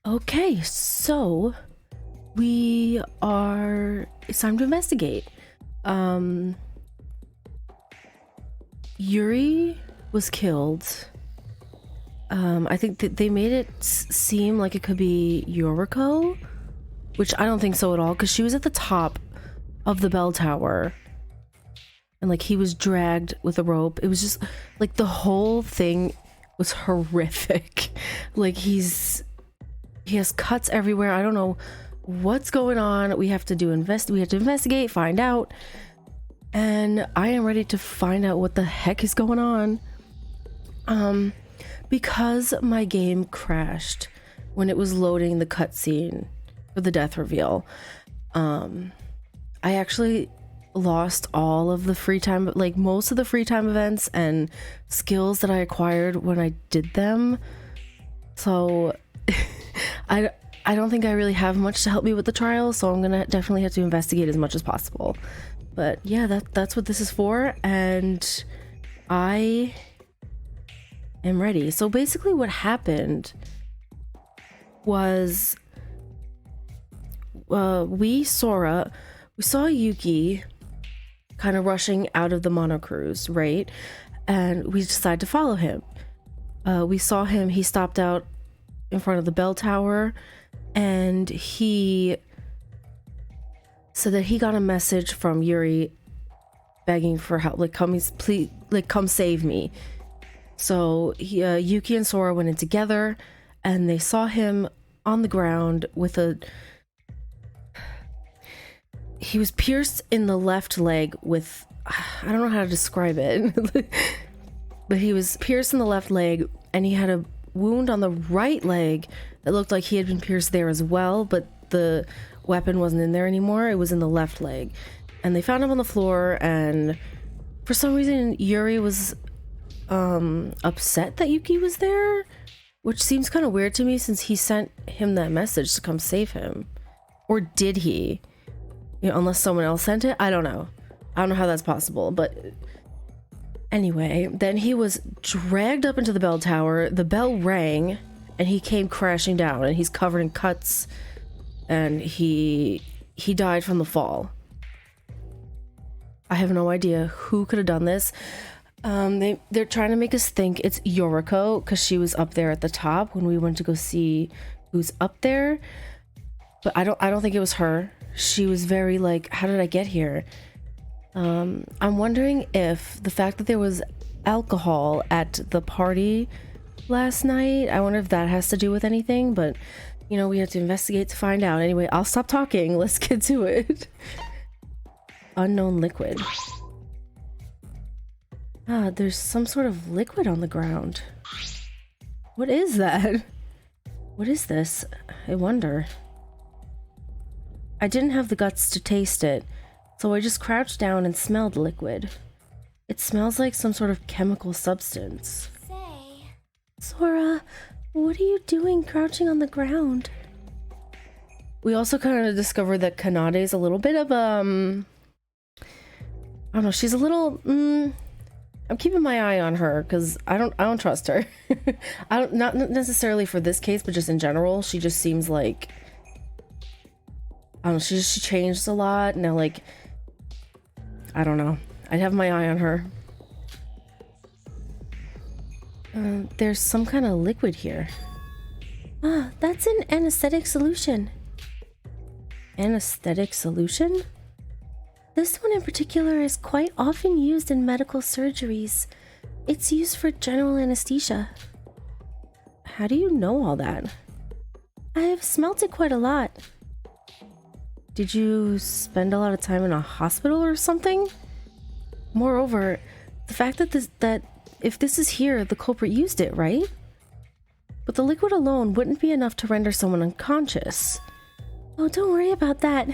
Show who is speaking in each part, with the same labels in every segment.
Speaker 1: Okay, so it's time to investigate. Yuri was killed. I think that they made it seem like it could be Yoriko, which I don't think so at all, because she was at the top of the bell tower and like he was dragged with a rope. It was just like the whole thing was horrific. Like he has cuts everywhere. I don't know what's going on. We have to investigate, find out. And I am ready to find out what the heck is going on. Because my game crashed when it was loading the cutscene for the death reveal. I actually lost all of the free time, like most of the free time events and skills that I acquired when I did them. So I don't think I really have much to help me with the trial, so I'm gonna definitely have to investigate as much as possible. But yeah, that's what this is for, and I am ready. So basically what happened was we saw Yuki kind of rushing out of the monocruise, right? And we decided to follow him. We saw him, he stopped out in front of the bell tower, and he said that he got a message from Yuri begging for help, like come save me. So Yuki and Sora went in together, and they saw him on the ground with he was pierced in the left leg with, I don't know how to describe it, but he was pierced in the left leg, and he had a wound on the right leg that looked like he had been pierced there as well, but the weapon wasn't in there anymore. It was in the left leg. And they found him on the floor, and for some reason Yuri was upset that Yuki was there, which seems kind of weird to me since he sent him that message to come save him. Or did he? You know, unless someone else sent it? I don't know how that's possible, but anyway, then he was dragged up into the bell tower, the bell rang, and he came crashing down, and he's covered in cuts, and he died from the fall. I have no idea who could have done this. They're trying to make us think it's Yoriko because she was up there at the top when we went to go see who's up there, but I don't think it was her. She was very like, how did I get here? I'm wondering if the fact that there was alcohol at the party last night, I wonder if that has to do with anything, but you know, we have to investigate to find out. Anyway, I'll stop talking. Let's get to it. Unknown liquid. Ah, there's some sort of liquid on the ground. What is that? What is this? I wonder. I didn't have the guts to taste it, so I just crouched down and smelled the liquid. It smells like some sort of chemical substance.
Speaker 2: Say.
Speaker 1: Sora, what are you doing crouching on the ground? We also kind of discovered that Kanade is a little bit of I don't know, she's a little I'm keeping my eye on her because I don't trust her. Not necessarily for this case, but just in general. She just seems like, I don't know, she changed a lot. Now, like, I don't know. I'd have my eye on her. There's some kind of liquid here. Ah, that's an anesthetic solution. Anesthetic solution? This one in particular is quite often used in medical surgeries. It's used for general anesthesia. How do you know all that? I have smelt it quite a lot. Did you spend a lot of time in a hospital or something? Moreover, the fact that if this is here, the culprit used it, right? But the liquid alone wouldn't be enough to render someone unconscious. Oh, don't worry about that.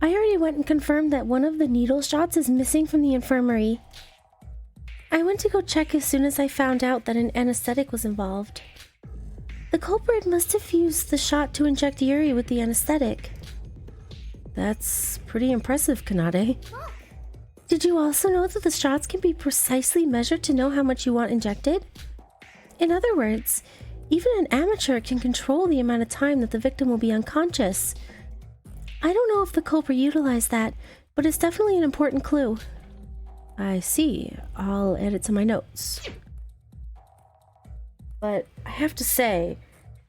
Speaker 1: I already went and confirmed that one of the needle shots is missing from the infirmary. I went to go check as soon as I found out that an anesthetic was involved. The culprit must have used the shot to inject Yuri with the anesthetic. That's pretty impressive, Kanade. Did you also know that the shots can be precisely measured to know how much you want injected? In other words, Even an amateur can control the amount of time that the victim will be unconscious. I don't know if the culprit utilized that, but it's definitely an important clue. I see. I'll add it to my notes. But I have to say,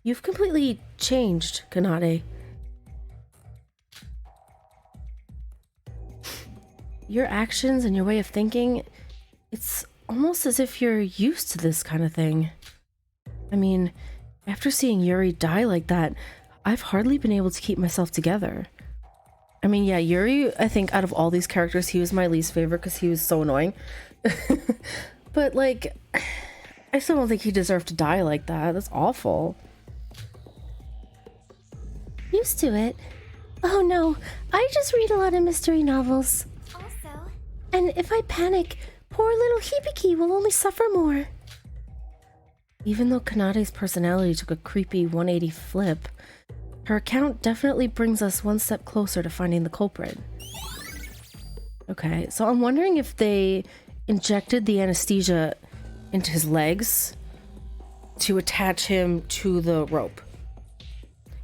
Speaker 1: you've completely changed, Kanade. Your actions and your way of thinking, it's almost as if you're used to this kind of thing. I mean, after seeing Yuri die like that, I've hardly been able to keep myself together. I mean, yeah, Yuri, I think out of all these characters, he was my least favorite because he was so annoying. But, like, I still don't think he deserved to die like that. That's awful. Used to it. Oh no, I just read a lot of mystery novels. Also. And if I panic, poor little Hibiki will only suffer more. Even though Kanade's personality took a creepy 180 flip, her account definitely brings us one step closer to finding the culprit. Okay, so I'm wondering if they injected the anesthesia into his legs to attach him to the rope.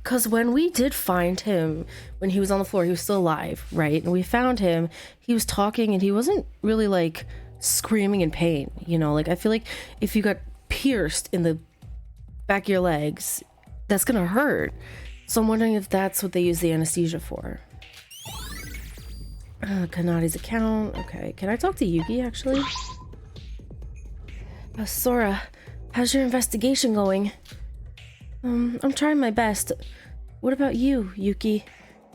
Speaker 1: Because when we did find him, when he was on the floor, he was still alive, right? And we found him, he was talking and he wasn't really like screaming in pain, you know? Like I feel like if you got pierced in the back of your legs, that's gonna hurt. So I'm wondering if that's what they use the anesthesia for. Kanade's account. Okay, can I talk to Yuki actually? Sora, how's your investigation going? I'm trying my best. What about you, Yuki?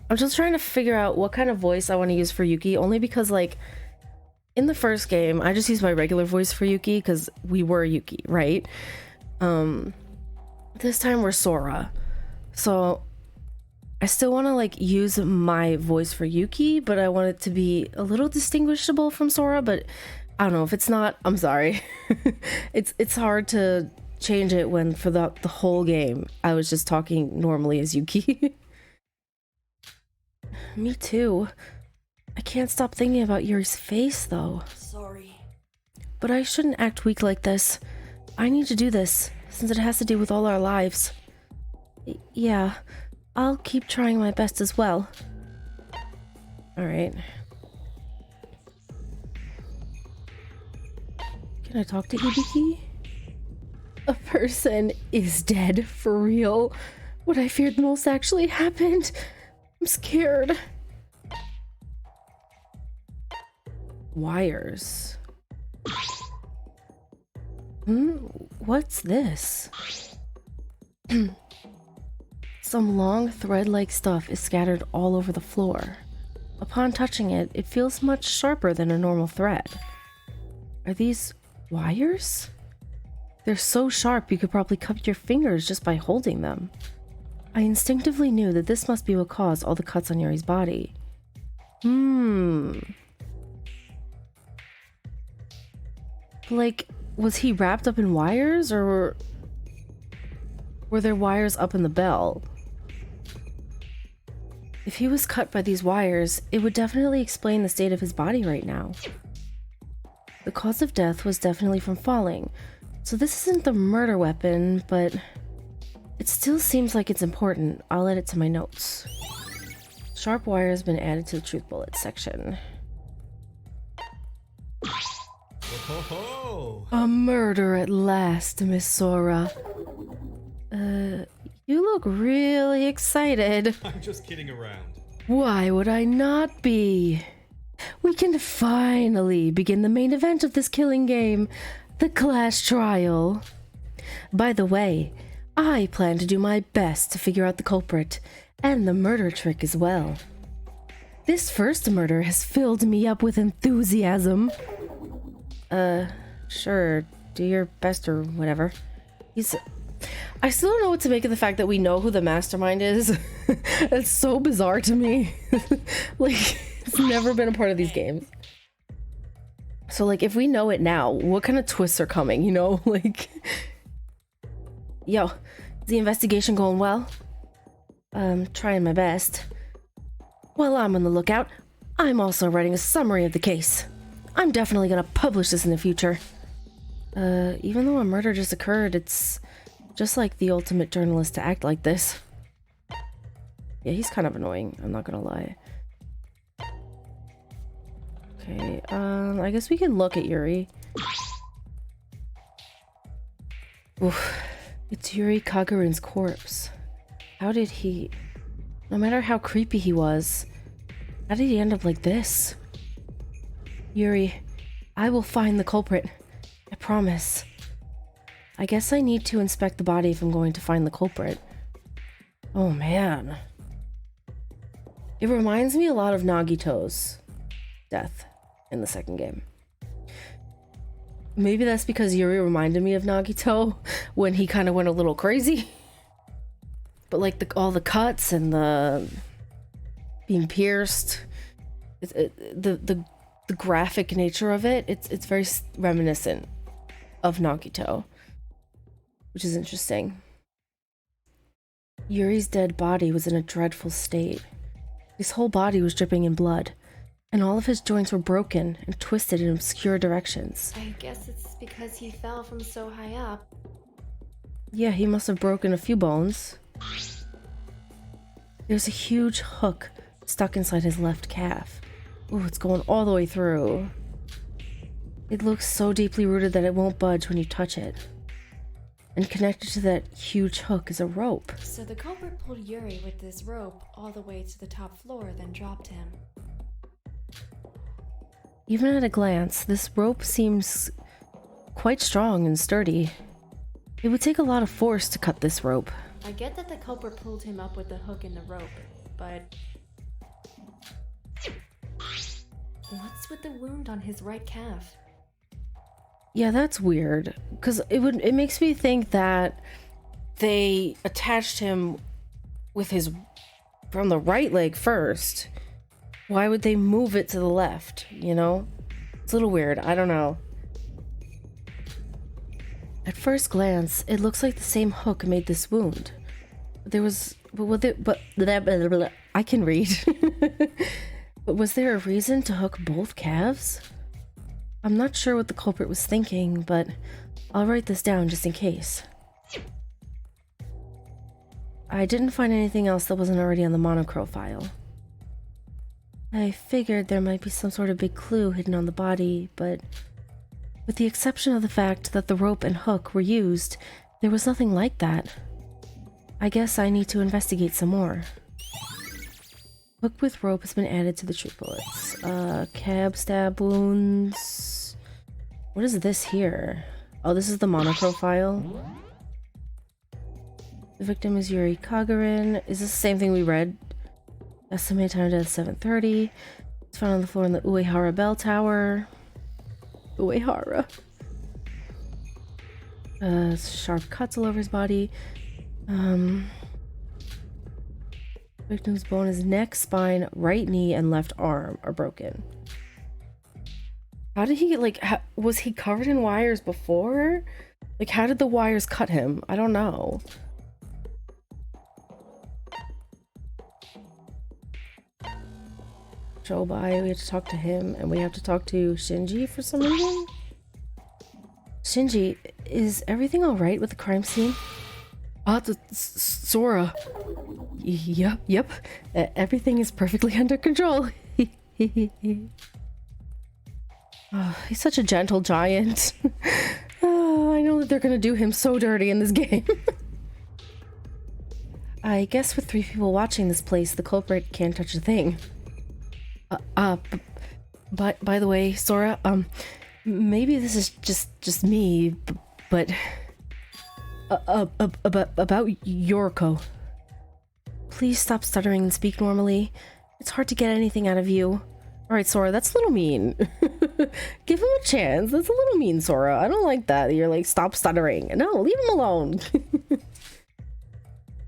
Speaker 1: I'm just trying to figure out what kind of voice I want to use for Yuki, only because like in the first game, I just used my regular voice for Yuki because we were Yuki, right? This time we're Sora. So I still want to like use my voice for Yuki, but I want it to be a little distinguishable from Sora, but I don't know if it's not, I'm sorry. It's hard to change it when for the whole game I was just talking normally as Yuki. Me too. I can't stop thinking about Yuri's face though.
Speaker 2: Sorry.
Speaker 1: But I shouldn't act weak like this. I need to do this since it has to do with all our lives. Yeah, I'll keep trying my best as well. Alright. Can I talk to Hibiki? A person is dead, for real. What I feared most actually happened. I'm scared. Wires. What's this? Some long thread-like stuff is scattered all over the floor. Upon touching it, it feels much sharper than a normal thread. Are these wires? They're so sharp you could probably cut your fingers just by holding them. I instinctively knew that this must be what caused all the cuts on Yuri's body. Like, was he wrapped up in wires, or were there wires up in the bell? If he was cut by these wires, it would definitely explain the state of his body right now. The cause of death was definitely from falling, so this isn't the murder weapon, but it still seems like it's important. I'll add it to my notes. Sharp wire has been added to the truth bullets section. A murder at last, Miss Sora. You look really excited.
Speaker 3: I'm just kidding around.
Speaker 1: Why would I not be? We can finally begin the main event of this killing game, the class trial. By the way, I plan to do my best to figure out the culprit, and the murder trick as well. This first murder has filled me up with enthusiasm. Sure, do your best or whatever. I still don't know what to make of the fact that we know who the mastermind is. That's so bizarre to me. Like, it's never been a part of these games. So, like, if we know it now, what kind of twists are coming, you know? Like, yo, is the investigation going well? Trying my best. While I'm on the lookout, I'm also writing a summary of the case. I'm definitely gonna publish this in the future. Even though a murder just occurred, it's Just like the ultimate journalist to act like this. Yeah, he's kind of annoying, I'm not gonna lie. Okay, I guess we can look at Yuri. Oof. It's Yuri Kagarin's corpse. How did he... No matter how creepy he was, how did he end up like this? Yuri, I will find the culprit. I promise. I guess I need to inspect the body if I'm going to find the culprit. Oh man. It reminds me a lot of Nagito's death in the second game. Maybe that's because Yuri reminded me of Nagito when he kind of went a little crazy. But like all the cuts and the being pierced, the graphic nature of it, it's very reminiscent of Nagito, which is interesting. Yuri's dead body was in a dreadful state. His whole body was dripping in blood, and all of his joints were broken and twisted in obscure directions.
Speaker 2: I guess it's because he fell from so high up.
Speaker 1: Yeah, he must have broken a few bones. There's a huge hook stuck inside his left calf. Ooh, it's going all the way through. It looks so deeply rooted that it won't budge when you touch it. And connected to that huge hook is a rope.
Speaker 2: So the culprit pulled Yuri with this rope all the way to the top floor, then dropped him.
Speaker 1: Even at a glance, this rope seems quite strong and sturdy. It would take a lot of force to cut this rope.
Speaker 2: I get that the culprit pulled him up with the hook and the rope, but... What's with the wound on his right calf?
Speaker 1: Yeah, that's weird. Because it makes me think that they attached him with his... from the right leg first. Why would they move it to the left, you know? It's a little weird, I don't know. At first glance, it looks like the same hook made this wound. I can read. But was there a reason to hook both calves? I'm not sure what the culprit was thinking, but I'll write this down just in case. I didn't find anything else that wasn't already on the monochrome file. I figured there might be some sort of big clue hidden on the body, but with the exception of the fact that the rope and hook were used, there was nothing like that. I guess I need to investigate some more. Hook with rope has been added to the treat bullets. Cab stab wounds. What is this here? Oh, this is the monochrome file. The victim is Yuri Kagarin. Is this the same thing we read? Estimated time of death 7:30. It's found on the floor in the Uehara bell tower. Uehara. Sharp cuts all over his body. Victim's bone is neck, spine, right knee, and left arm are broken. How did he get, like, was he covered in wires before? Like, how did the wires cut him? I don't know. Shobai, we have to talk to him, and we have to talk to Shinji for some reason? Shinji, is everything alright with the crime scene? Sora. Yep. Everything is perfectly under control. Oh, he's such a gentle giant. Oh, I know that they're gonna do him so dirty in this game. I guess with 3 people watching this place, the culprit can't touch a thing. By the way, Sora, maybe this is just me, but about Yoriko. Please stop stuttering and speak normally. It's hard to get anything out of you. Alright, Sora, that's a little mean. Give him a chance. That's a little mean, Sora. I don't like that. You're like, stop stuttering. No, leave him alone.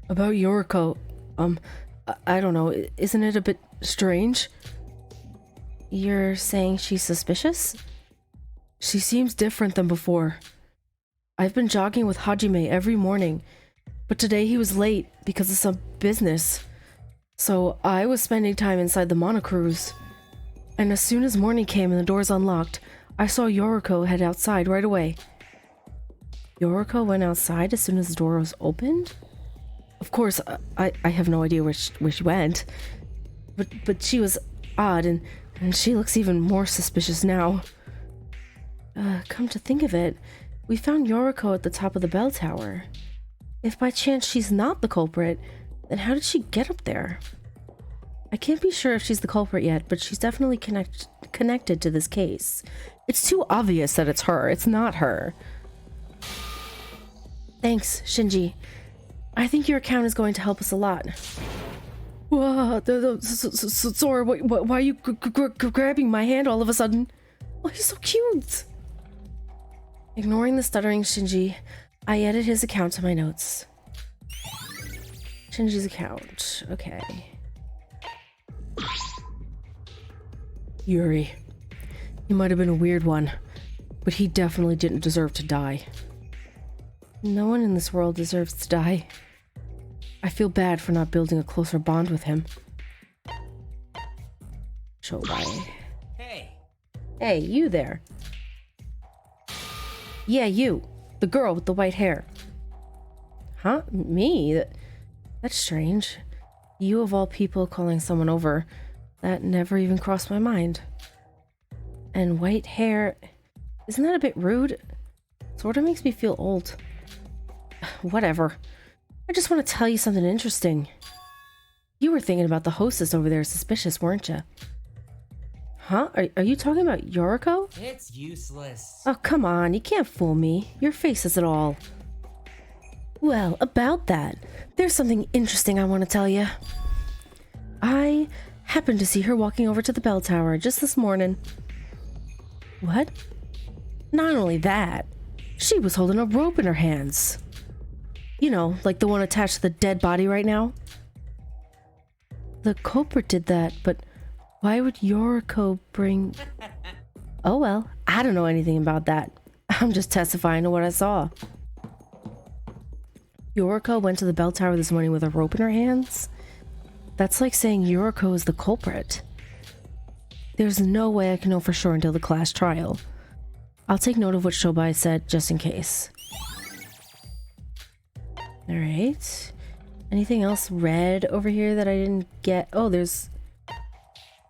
Speaker 1: About Yoriko, I don't know. Isn't it a bit strange? You're saying she's suspicious? She seems different than before. I've been jogging with Hajime every morning, but today he was late because of some business. So I was spending time inside the monocruise. And as soon as morning came and the doors unlocked, I saw Yoriko head outside right away. Yoriko went outside as soon as the door was opened? Of course, I have no idea where she went. But she was odd, and she looks even more suspicious now. Come to think of it, we found Yoriko at the top of the bell tower. If by chance she's not the culprit, then how did she get up there? I can't be sure if she's the culprit yet, but she's definitely connected to this case. It's too obvious that it's her. It's not her. Thanks, Shinji. I think your account is going to help us a lot. Whoa, Sora, why are you grabbing my hand all of a sudden? Oh, he's so cute. Ignoring the stuttering Shinji, I added his account to my notes. Shinji's account. Okay. Yuri. He might have been a weird one, but he definitely didn't deserve to die. No one in this world deserves to die. I feel bad for not building a closer bond with him. Shobai.
Speaker 3: Hey.
Speaker 1: Hey, you there. Yeah, you. The girl with the white hair. Huh? Me? That's strange. You of all people calling someone over. That never even crossed my mind. And white hair... Isn't that a bit rude? Sorta makes me feel old. Whatever. I just want to tell you something interesting. You were thinking about the hostess over there suspicious, weren't you? Huh? Are you talking about Yoriko?
Speaker 3: It's useless.
Speaker 1: Oh, come on. You can't fool me. Your face says it all. Well, about that, there's something interesting I want to tell you. I happened to see her walking over to the bell tower just this morning. What? Not only that, she was holding a rope in her hands. You know, like the one attached to the dead body right now. The culprit did that, but why would Yoriko bring... Oh well, I don't know anything about that. I'm just testifying to what I saw. Yoriko went to the bell tower this morning with a rope in her hands? That's like saying Yoriko is the culprit. There's no way I can know for sure until the class trial. I'll take note of what Shobai said, just in case. Alright. Anything else red over here that I didn't get? Oh, there's...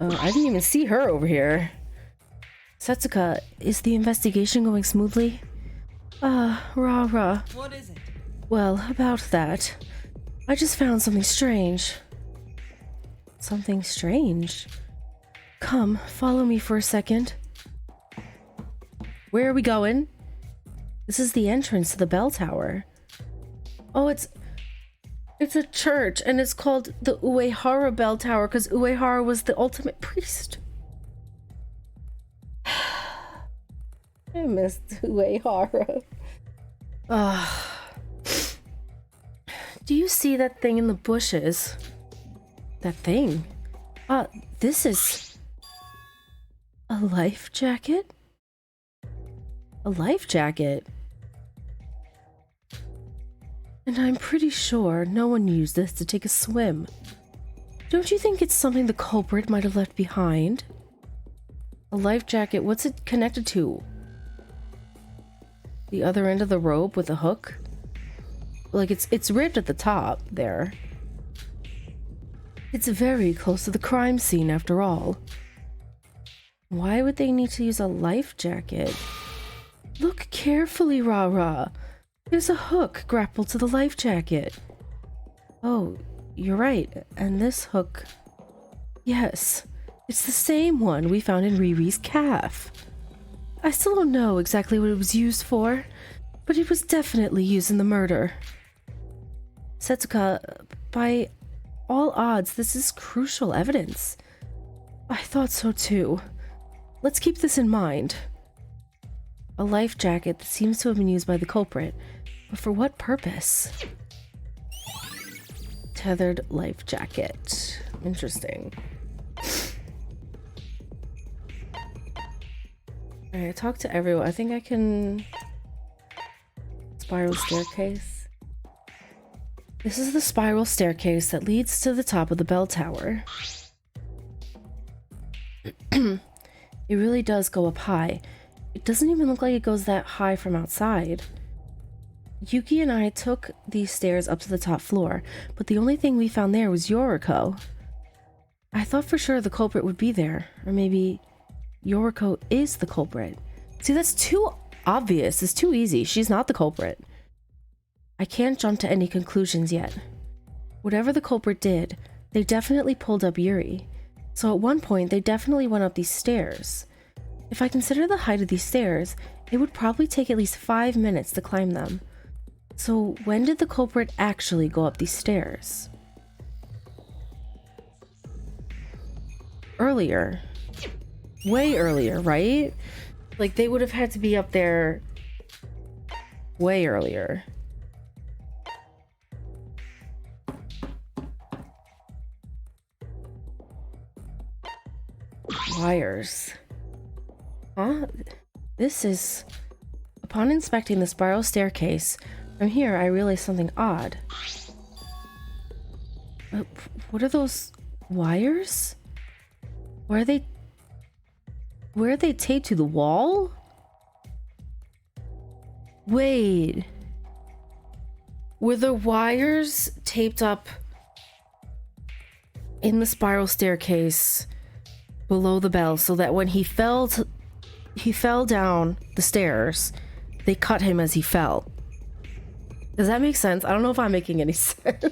Speaker 1: Oh, I didn't even see her over here. Setsuka, is the investigation going smoothly? Rah.
Speaker 3: What is it?
Speaker 1: Well, about that. I just found something strange. Something strange? Come, follow me for a second. Where are we going? This is the entrance to the bell tower. Oh, it's a church, and it's called the Uehara Bell Tower because Uehara was the ultimate priest. I missed Uehara. Do you see that thing in the bushes? That thing? This is... a life jacket? A life jacket? And I'm pretty sure no one used this to take a swim. Don't you think it's something the culprit might have left behind? A life jacket, what's it connected to? The other end of the rope with a hook? Like it's ripped at the top there. It's very close to the crime scene after all. Why would they need to use a life jacket? Look carefully, Rara. There's a hook grappled to the life jacket. Oh, you're right. And this hook... Yes, it's the same one we found in Riri's calf. I still don't know exactly what it was used for, but it was definitely used in the murder. Setsuka, by all odds, this is crucial evidence. I thought so too. Let's keep this in mind. A life jacket that seems to have been used by the culprit, but for what purpose? Tethered life jacket. Interesting. Alright, talk to everyone. I think I can... Spiral staircase. This is the spiral staircase that leads to the top of the bell tower. It really does go up high. It doesn't even look like it goes that high from outside. Yuki and I took these stairs up to the top floor, but the only thing we found there was Yoriko. I thought for sure the culprit would be there, or maybe Yoriko is the culprit. See, that's too obvious. It's too easy. She's not the culprit. I can't jump to any conclusions yet. Whatever the culprit did, they definitely pulled up Yuri. So at one point, they definitely went up these stairs. If I consider the height of these stairs, it would probably take at least 5 minutes to climb them. So when did the culprit actually go up these stairs? Earlier. Way earlier, right? Like, they would have had to be up there way earlier. Wires. Huh? This is... Upon inspecting the spiral staircase, from here I realized something odd. What are those wires? Where are they taped to the wall? Wait. Were the wires taped up in the spiral staircase below the bell so that when he fell down the stairs, they cut him as he fell? Does that make sense? I don't know if I'm making any sense.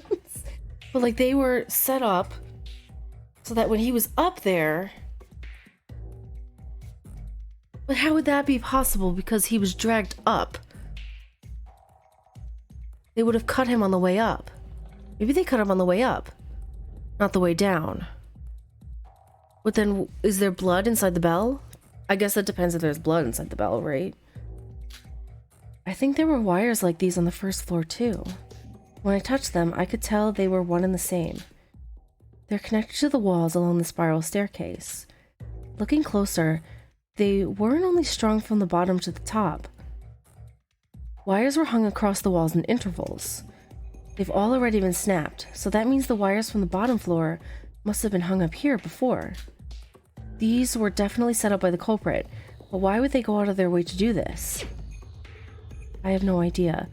Speaker 1: But like, they were set up so that when he was up there... But how would that be possible? Because he was dragged up. They would have cut him on the way up. Maybe they cut him on the way up, not the way down. But then, is there blood inside the bell? I guess that depends if there's blood inside the bell, right? I think there were wires like these on the first floor too. When I touched them, I could tell they were one and the same. They're connected to the walls along the spiral staircase. Looking closer, they weren't only strung from the bottom to the top. Wires were hung across the walls in intervals. They've all already been snapped, so that means the wires from the bottom floor must have been hung up here before. These were definitely set up by the culprit, but why would they go out of their way to do this? I have no idea,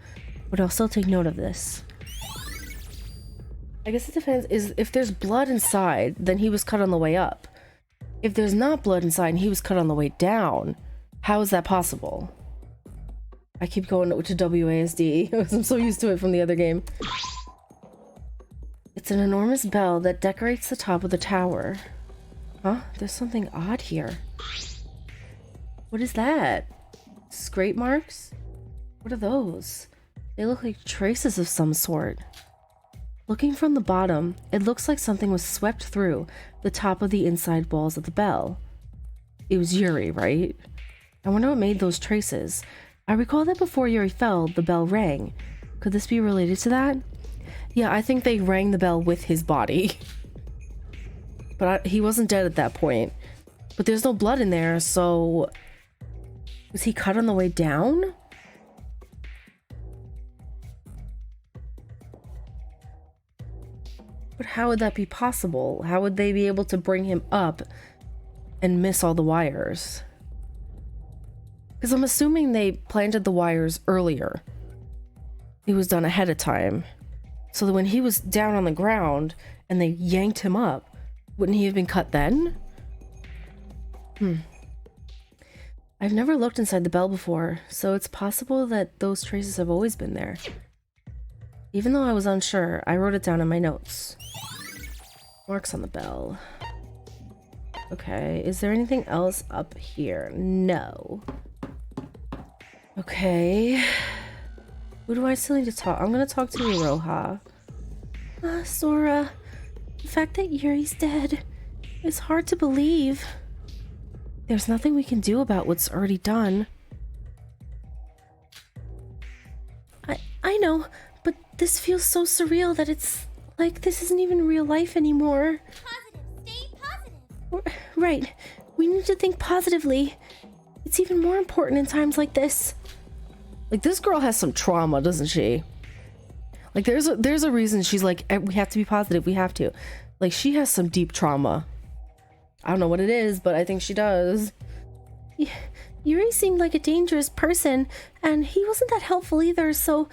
Speaker 1: but I'll still take note of this. I guess it depends. If there's blood inside, then he was cut on the way up. If there's not blood inside and he was cut on the way down, how is that possible? I keep going to WASD because I'm so used to it from the other game. It's an enormous bell that decorates the top of the tower. Huh? There's something odd here. What is that? Scrape marks? What are those? They look like traces of some sort. Looking from the bottom, it looks like something was swept through the top of the inside walls of the bell. It was Yuri, right? I wonder what made those traces. I recall that before Yuri fell, the bell rang. Could this be related to that? Yeah, I think they rang the bell with his body. But he wasn't dead at that point. But there's no blood in there, so... Was he cut on the way down? But how would that be possible? How would they be able to bring him up and miss all the wires? Because I'm assuming they planted the wires earlier. It was done ahead of time. So that when he was down on the ground and they yanked him up, wouldn't he have been cut then? I've never looked inside the bell before, so it's possible that those traces have always been there. Even though I was unsure, I wrote it down in my notes. Marks on the bell. Okay, is there anything else up here? No. Okay. Who do I still need to talk? I'm gonna talk to Iroha. Sora. The fact that Yuri's dead is hard to believe. There's nothing we can do about what's already done. I know, but this feels so surreal that it's like this isn't even real life anymore.
Speaker 4: Positive, stay positive.
Speaker 1: Right. We need to think positively. It's even more important in times like this. Like, this girl has some trauma, doesn't she? Like, there's a reason she's like, we have to be positive, we have to. Like, she has some deep trauma. I don't know what it is, but I think she does. Yuri seemed like a dangerous person, and he wasn't that helpful either, so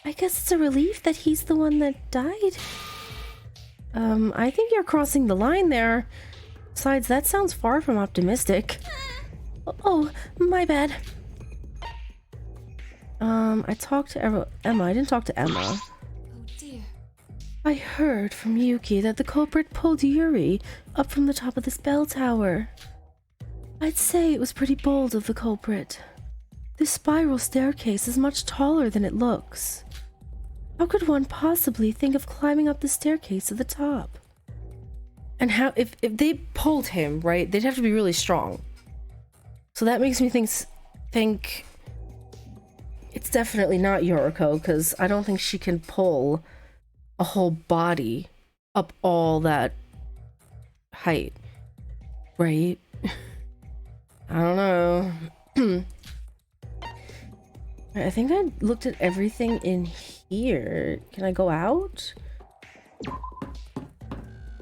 Speaker 1: I guess it's a relief that he's the one that died. I think you're crossing the line there. Besides, that sounds far from optimistic. Oh, my bad. I talked to Emma. I didn't talk to Emma.
Speaker 2: Oh dear.
Speaker 1: I heard from Yuki that the culprit pulled Yuri up from the top of this bell tower. I'd say it was pretty bold of the culprit. This spiral staircase is much taller than it looks. How could one possibly think of climbing up the staircase to the top? And how, if they pulled him, right, they'd have to be really strong. So that makes me think it's definitely not Yoriko, because I don't think she can pull a whole body up all that height, right? I don't know. I think I looked at everything in here. Can I go out?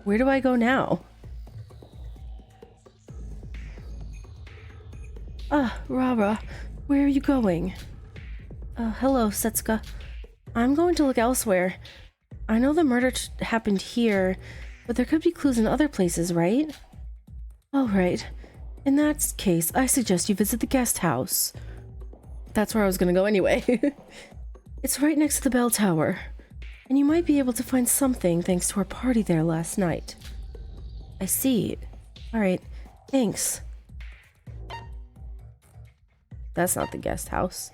Speaker 1: Where do I go now? Rara, where are you going? Hello, Setsuka. I'm going to look elsewhere. I know the murder happened here, but there could be clues in other places, right? All right. In that case, I suggest you visit the guest house. That's where I was gonna go anyway. It's right next to the bell tower, and you might be able to find something thanks to our party there last night. I see. All right, thanks. That's not the guest house.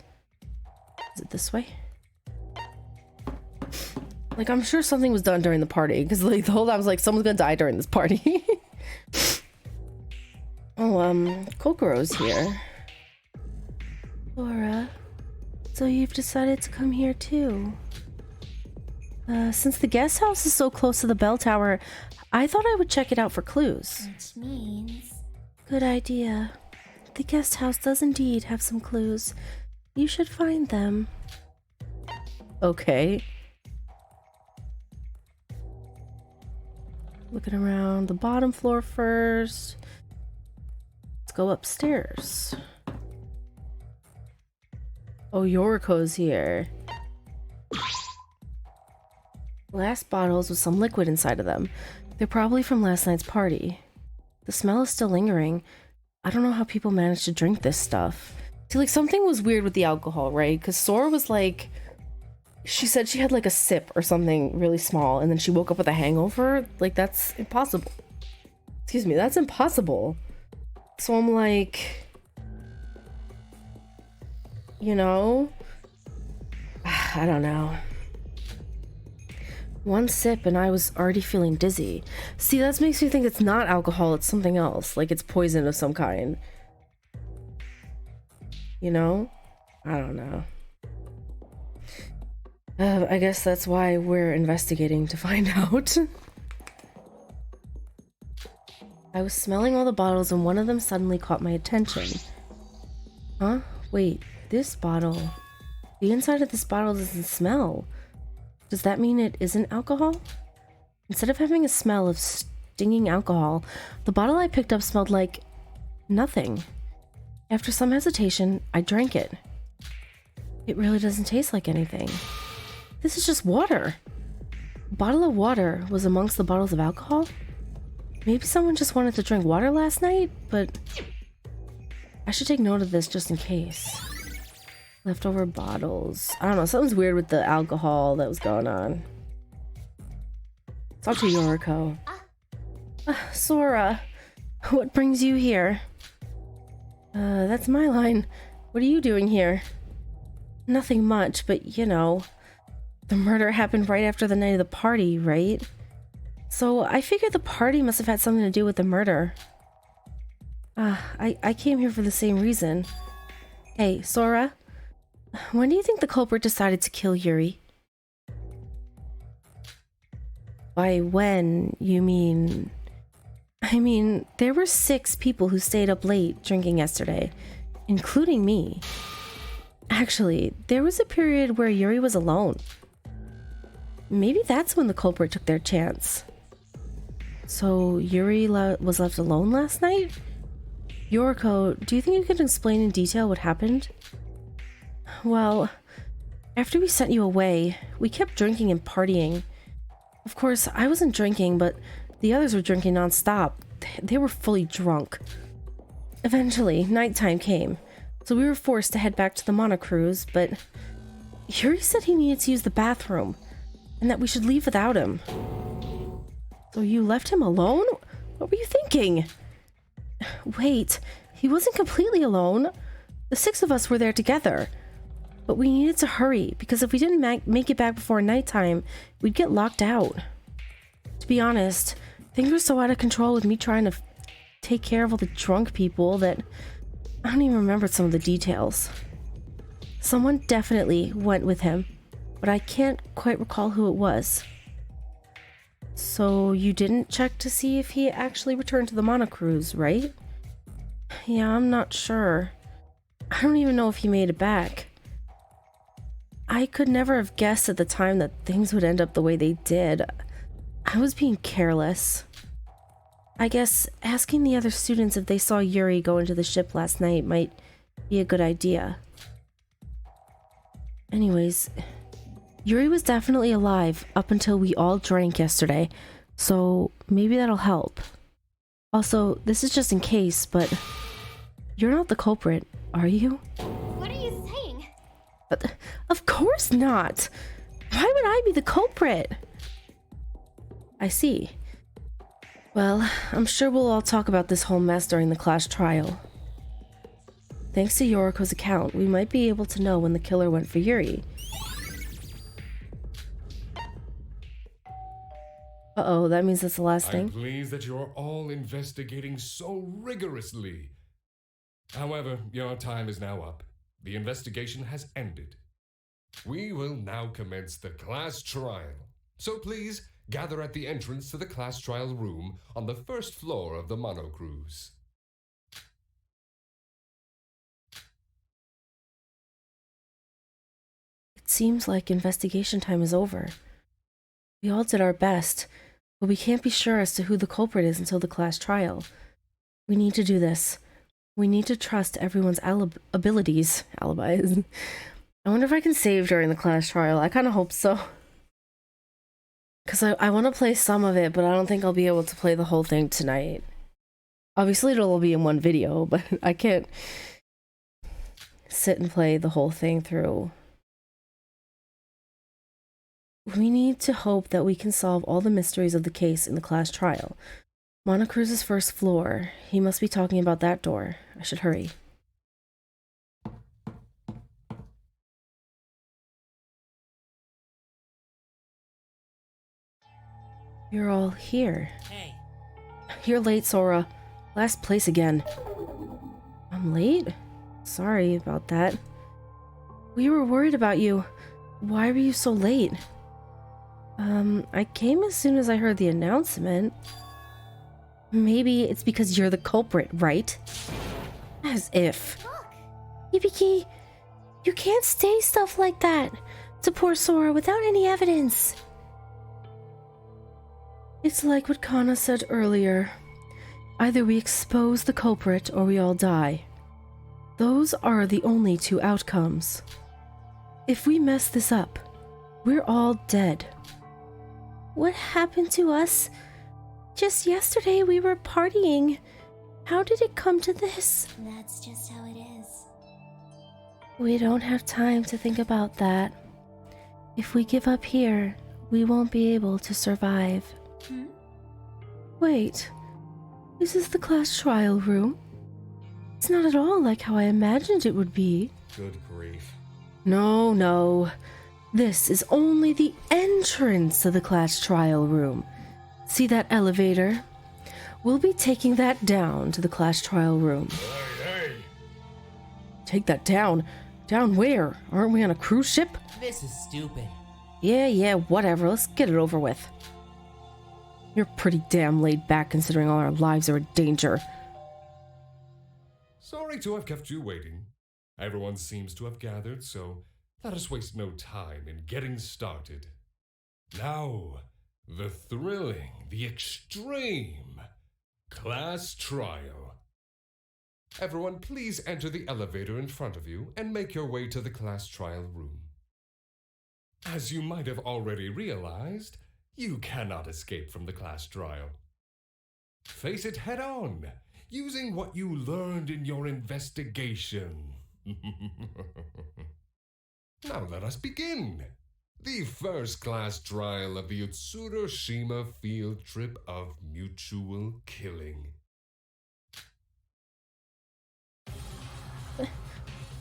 Speaker 1: Is it this way? Like, I'm sure something was done during the party, because like the whole time I was like, someone's gonna die during this party. Oh, Kokoro's here. Laura, so you've decided to come here too? Since the guest house is so close to the bell tower, I thought I would check it out for clues.
Speaker 4: Which means...
Speaker 1: Good idea. The guest house does indeed have some clues. You should find them. Okay. Looking around the bottom floor first. Let's go upstairs. Oh, Yoriko's here. Glass bottles with some liquid inside of them. They're probably from last night's party. The smell is still lingering. I don't know how people managed to drink this stuff. See, like, something was weird with the alcohol, right? Because Sora was like... She said she had like a sip or something really small, and then she woke up with a hangover. Like, that's impossible. Excuse me, that's impossible. So I'm like... You know? I don't know. One sip and I was already feeling dizzy. See, that makes me think it's not alcohol, it's something else. Like, it's poison of some kind. You know? I don't know. I guess that's why we're investigating, to find out. I was smelling all the bottles and one of them suddenly caught my attention. Huh? Wait, this bottle. The inside of this bottle doesn't smell. Does that mean it isn't alcohol? Instead of having a smell of stinging alcohol, the bottle I picked up smelled like nothing. After some hesitation, I drank it. It really doesn't taste like anything. This is just water. A bottle of water was amongst the bottles of alcohol? Maybe someone just wanted to drink water last night, but I should take note of this just in case. Leftover bottles. I don't know, something's weird with the alcohol that was going on. Talk to Yoriko. Sora, what brings you here? That's my line. What are you doing here? Nothing much, but you know, the murder happened right after the night of the party, right? So I figured the party must have had something to do with the murder. I came here for the same reason. Hey, Sora, when do you think the culprit decided to kill Yuri? By when, you mean... I mean, there were 6 people who stayed up late drinking yesterday, including me. Actually, there was a period where Yuri was alone. Maybe that's when the culprit took their chance. So Yuri was left alone last night? Yoriko, do you think you can explain in detail what happened? Well, after we sent you away, we kept drinking and partying. Of course, I wasn't drinking, but the others were drinking non-stop. They were fully drunk. Eventually, nighttime came, so we were forced to head back to the monocruise, but Yuri said he needed to use the bathroom, and that we should leave without him. So you left him alone? What were you thinking? Wait, he wasn't completely alone. The 6 of us were there together. But we needed to hurry, because if we didn't make it back before nighttime, we'd get locked out. To be honest, things were so out of control with me trying to take care of all the drunk people that I don't even remember some of the details. Someone definitely went with him, but I can't quite recall who it was. So you didn't check to see if he actually returned to the monocruise, right? Yeah, I'm not sure. I don't even know if he made it back. I could never have guessed at the time that things would end up the way they did. I was being careless. I guess asking the other students if they saw Yuri go into the ship last night might be a good idea. Anyways, Yuri was definitely alive up until we all drank yesterday, so maybe that'll help. Also, this is just in case, but you're not the culprit, are you?
Speaker 4: What are you saying?
Speaker 1: But of course not! Why would I be the culprit? I see. Well, I'm sure we'll all talk about this whole mess during the class trial. Thanks to Yoriko's account, we might be able to know when the killer went for Yuri. Uh-oh, that means that's the last
Speaker 5: I'm
Speaker 1: thing.
Speaker 5: pleased that you're all investigating so rigorously. However, your time is now up. The investigation has ended. We will now commence the class trial. So please, gather at the entrance to the class trial room on the first floor of the monocruise.
Speaker 1: It seems like investigation time is over. We all did our best, but we can't be sure as to who the culprit is until the class trial. We need to do this. We need to trust everyone's alibis. I wonder if I can save during the class trial. I kind of hope so. Because I want to play some of it, but I don't think I'll be able to play the whole thing tonight. Obviously, it'll all be in one video, but I can't sit and play the whole thing through. We need to hope that we can solve all the mysteries of the case in the class trial. Monocruise's first floor. He must be talking about that door. I should hurry. You're all here.
Speaker 3: Hey,
Speaker 1: You're late, Sora. Last place again. I'm late? Sorry about that. We were worried about you. Why were you so late? I came as soon as I heard the announcement. Maybe it's because you're the culprit, right? As if. Hibiki, you can't say stuff like that to poor Sora without any evidence. It's like what Kana said earlier. Either we expose the culprit or we all die. Those are the only 2 outcomes. If we mess this up, we're all dead. What happened to us? Just yesterday we were partying. How did it come to this?
Speaker 4: That's just how it is.
Speaker 1: We don't have time to think about that. If we give up here, we won't be able to survive. Wait, is this the class trial room? It's not at all like how I imagined it would be.
Speaker 5: Good grief.
Speaker 1: No. This is only the entrance to the class trial room. See that elevator? We'll be taking that down to the class trial room.
Speaker 5: Hey!
Speaker 1: Take that down? Down where? Aren't we on a cruise ship?
Speaker 3: this is stupid.
Speaker 1: Yeah, whatever. Let's get it over with. You're pretty damn laid back considering all our lives are in danger.
Speaker 5: Sorry to have kept you waiting. Everyone seems to have gathered, so let us waste no time in getting started. Now, the thrilling, the extreme class trial. Everyone, please enter the elevator in front of you and make your way to the class trial room. As you might have already realized, you cannot escape from the class trial. Face it head on, using what you learned in your investigation. Now let us begin. The first class trial of the Utsuroshima field trip of mutual killing.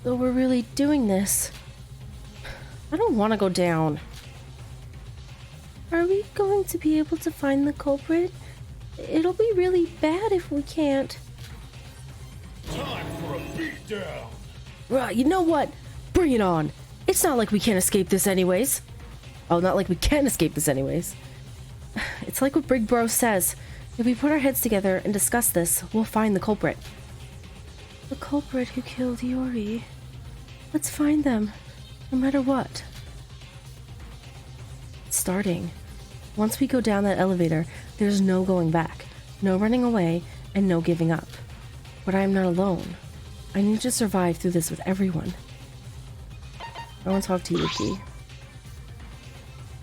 Speaker 1: So we're really doing this. I don't want to go down. Are we going to be able to find the culprit? It'll be really bad if we can't.
Speaker 5: Time for a beatdown!
Speaker 1: Right, you know what? Bring it on. It's not like we can't escape this anyways. Oh, not like we can escape this anyways. It's like what Big Bro says. If we put our heads together and discuss this, we'll find the culprit. The culprit who killed Yuri. Let's find them, no matter what. It's starting. Once we go down that elevator, there's no going back, no running away, and no giving up. But I am not alone. I need to survive through this with everyone. I want to talk to Yuki.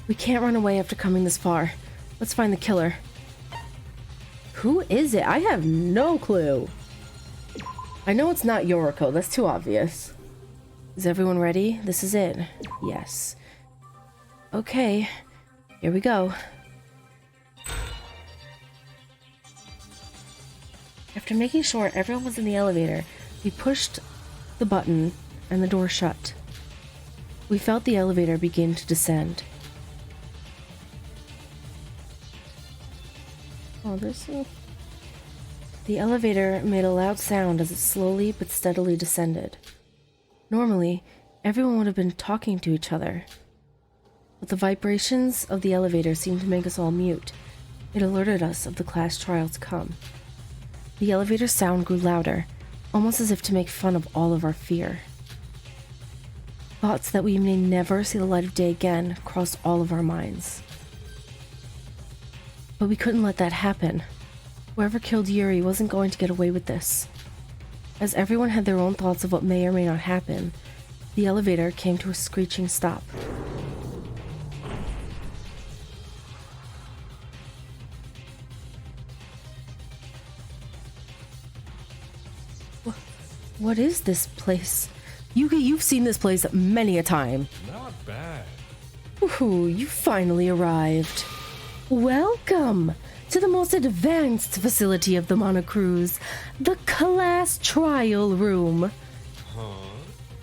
Speaker 1: We can't run away after coming this far. Let's find the killer. Who is it? I have no clue. I know it's not Yoriko. That's too obvious. Is everyone ready? This is it. Yes. Okay. Here we go. After making sure everyone was in the elevator, we pushed the button and the door shut. We felt the elevator begin to descend. Oh, The elevator made a loud sound as it slowly but steadily descended. Normally, everyone would have been talking to each other. But the vibrations of the elevator seemed to make us all mute. It alerted us of the class trial to come. The elevator sound grew louder, almost as if to make fun of all of our fear. Thoughts that we may never see the light of day again crossed all of our minds. But we couldn't let that happen. Whoever killed Yuri wasn't going to get away with this. As everyone had their own thoughts of what may or may not happen, the elevator came to a screeching stop. What is this place? Yuki, you've seen this place many a time.
Speaker 5: Not bad.
Speaker 1: Ooh, you finally arrived. Welcome to the most advanced facility of the Monocruise, the class trial room.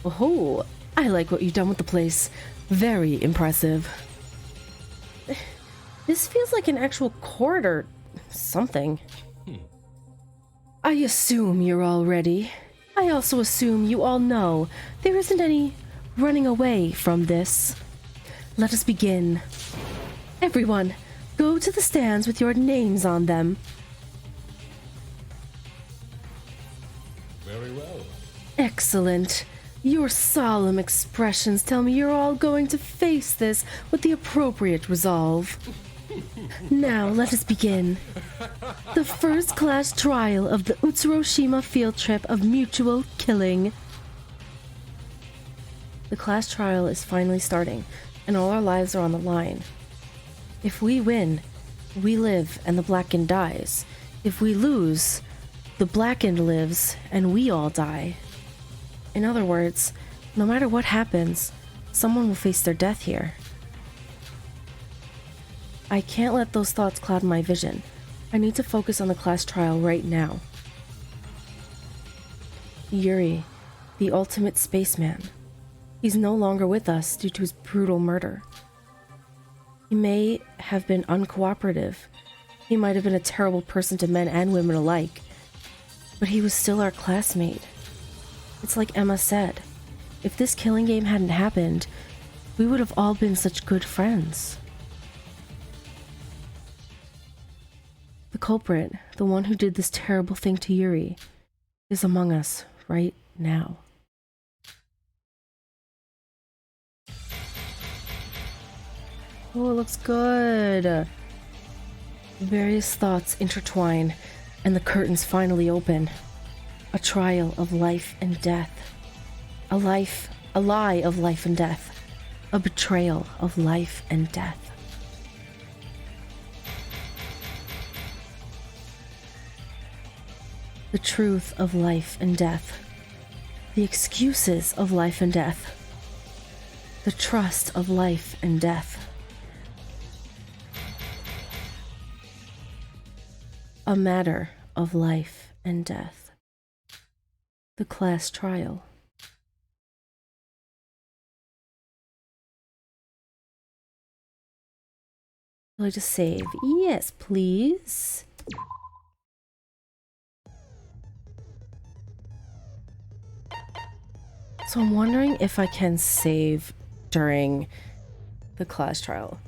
Speaker 1: Oh, I like what you've done with the place. Very impressive. This feels like an actual court or something. I assume you're all ready. I also assume you all know there isn't any running away from this. Let us begin. Everyone, go to the stands with your names on them.
Speaker 5: Very well.
Speaker 1: Excellent. Your solemn expressions tell me you're all going to face this with the appropriate resolve. Now let us begin. The first class trial of the Utsuroshima field trip of mutual killing. The class trial is finally starting, and all our lives are on the line. If we win, we live and the Blackened dies. If we lose, the Blackened lives and we all die. In other words, no matter what happens, someone will face their death here. I can't let those thoughts cloud my vision. I need to focus on the class trial right now. Yuri, the ultimate spaceman. He's no longer with us due to his brutal murder. He may have been uncooperative. He might have been a terrible person to men and women alike. But he was still our classmate. It's like Emma said. If this killing game hadn't happened, we would have all been such good friends. The culprit, the one who did this terrible thing to Yuri, is among us right now. Oh, it looks good. Various thoughts intertwine, and the curtains finally open. A trial of life and death. A lie of life and death. A betrayal of life and death. The truth of life and death. The excuses of life and death. The trust of life and death. A matter of life and death. The class trial. Will I just save? Yes, please. So I'm wondering if I can save during the class trial.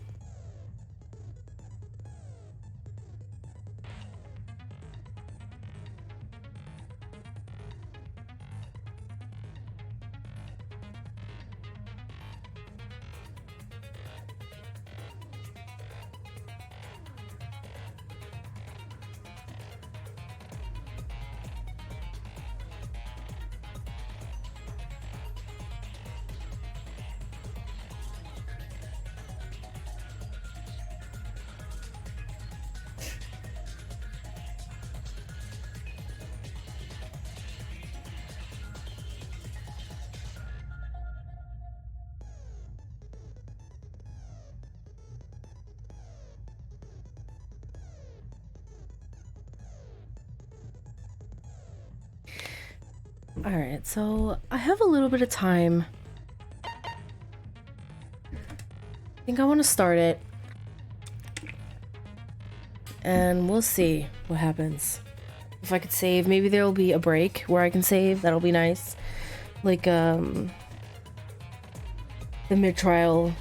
Speaker 1: Alright, so I have a little bit of time. I think I want to start it. And we'll see what happens. If I could save, maybe there'll be a break where I can save. That'll be nice. Like, the mid-trial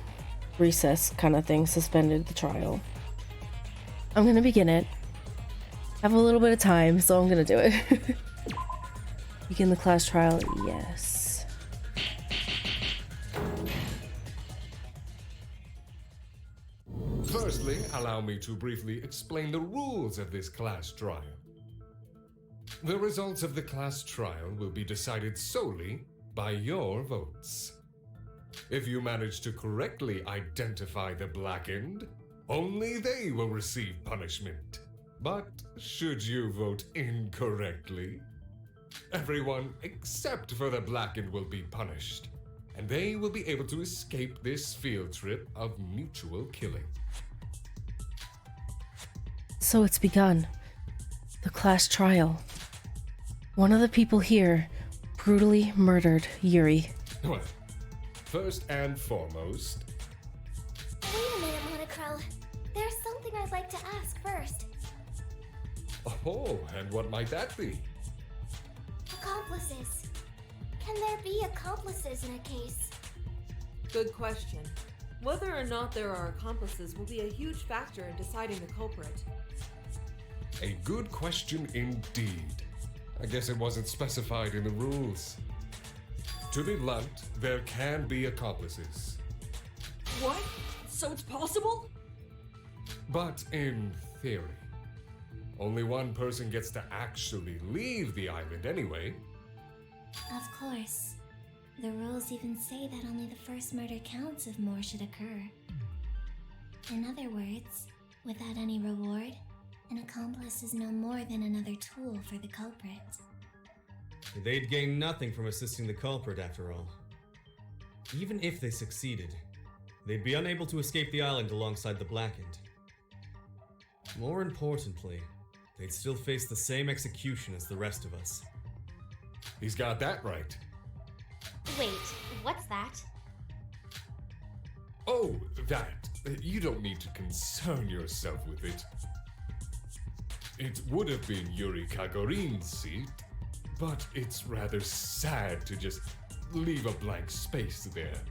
Speaker 1: recess kind of thing. Suspended the trial. I'm gonna begin it. I have a little bit of time, so I'm gonna do it. Begin the class trial, yes.
Speaker 5: Firstly, allow me to briefly explain the rules of this class trial. The results of the class trial will be decided solely by your votes. If you manage to correctly identify the blackened, only they will receive punishment. But should you vote incorrectly, everyone except for the blackened will be punished, and they will be able to escape this field trip of mutual killing.
Speaker 1: So it's begun. The class trial. One of the people here brutally murdered Yuri.
Speaker 5: Well, first and foremost...
Speaker 4: Wait a minute, Monochrome. There's something I'd like to ask first.
Speaker 5: Oh, and what might that be?
Speaker 4: Accomplices. Can there be accomplices in a case?
Speaker 6: Good question. Whether or not there are accomplices will be a huge factor in deciding the culprit.
Speaker 5: A good question indeed. I guess it wasn't specified in the rules. To be blunt, there can be accomplices.
Speaker 6: What? So it's possible?
Speaker 5: But in theory. Only one person gets to actually leave the island anyway.
Speaker 4: Of course. The rules even say that only the first murder counts if more should occur. In other words, without any reward, an accomplice is no more than another tool for the culprit.
Speaker 7: They'd gain nothing from assisting the culprit, after all. Even if they succeeded, they'd be unable to escape the island alongside the Blackened. More importantly, they'd still face the same execution as the rest of us.
Speaker 5: He's got that right.
Speaker 4: Wait, what's that?
Speaker 5: Oh, that. You don't need to concern yourself with it. It would have been Yuri Kagorin's seat, but it's rather sad to just leave a blank space there.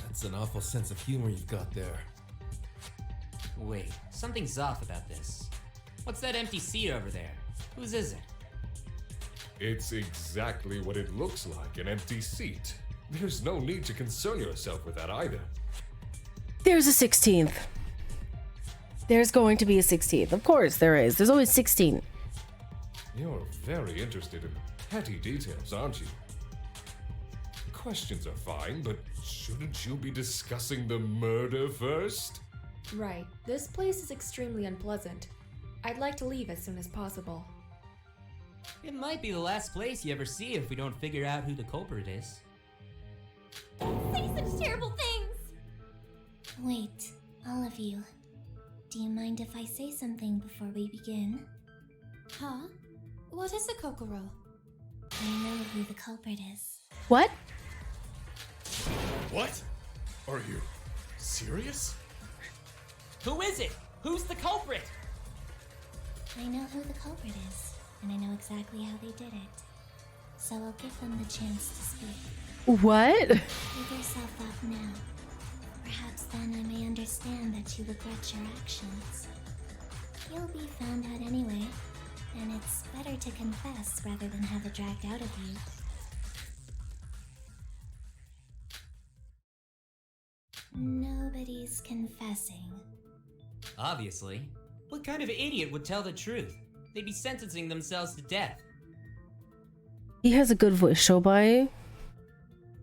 Speaker 3: That's an awful sense of humor you've got there. Wait, something's off about this. What's that empty seat over there? Whose is it?
Speaker 5: It's exactly what it looks like, an empty seat. There's no need to concern yourself with that either.
Speaker 1: There's a 16th. There's going to be a 16th. Of course there is. There's always 16.
Speaker 5: You're very interested in petty details, aren't you? Questions are fine, but shouldn't you be discussing the murder first?
Speaker 2: Right. This place is extremely unpleasant. I'd like to leave as soon as possible.
Speaker 3: It might be the last place you ever see if we don't figure out who the culprit is.
Speaker 4: Don't say such terrible things! Wait, all of you. Do you mind if I say something before we begin?
Speaker 2: Huh? What is a Kokoro?
Speaker 4: I know who the culprit is.
Speaker 1: What?
Speaker 8: What? Are you serious?
Speaker 3: Who is it? Who's the culprit?
Speaker 4: I know who the culprit is, and I know exactly how they did it. So I'll give them the chance to speak.
Speaker 1: What?
Speaker 4: Give yourself up now. Perhaps then I may understand that you regret your actions. You'll be found out anyway, and it's better to confess rather than have it dragged out of you. Nobody's confessing.
Speaker 3: Obviously. What kind of idiot would tell the truth? They'd be sentencing themselves to death.
Speaker 1: He has a good voice, Shobai.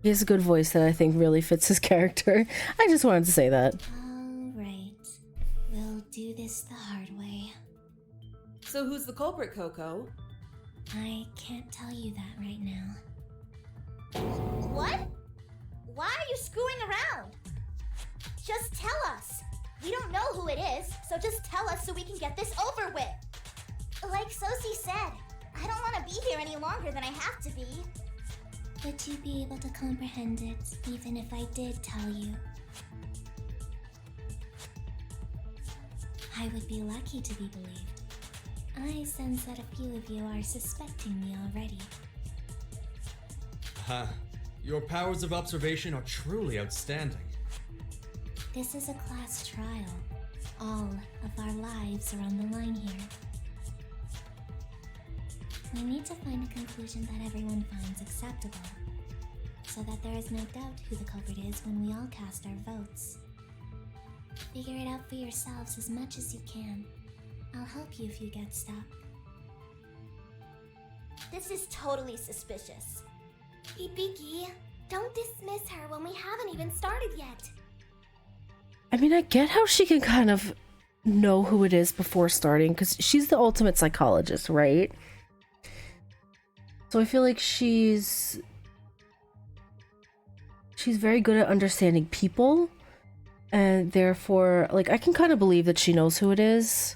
Speaker 1: He has a good voice that I think really fits his character. I just wanted to say that.
Speaker 4: Alright. We'll do this the hard way.
Speaker 6: So who's the culprit, Coco?
Speaker 4: I can't tell you that right now.
Speaker 9: What? Why are you screwing around? Just tell us. We don't know who it is, so just tell us so we can get this over with. Like Sosie said, I don't want to be here any longer than I have to be.
Speaker 4: Would you be able to comprehend it, even if I did tell you? I would be lucky to be believed. I sense that a few of you are suspecting me already.
Speaker 7: Ha! Your powers of observation are truly outstanding.
Speaker 4: This is a class trial. All of our lives are on the line here. We need to find a conclusion that everyone finds acceptable, so that there is no doubt who the culprit is when we all cast our votes. Figure it out for yourselves as much as you can. I'll help you if you get stuck.
Speaker 9: This is totally suspicious.
Speaker 4: Ibiki, don't dismiss her when we haven't even started yet.
Speaker 1: I mean, I get how she can kind of know who it is before starting, because she's the ultimate psychologist, right? So I feel like she's very good at understanding people, and therefore, like, I can kind of believe that she knows who it is,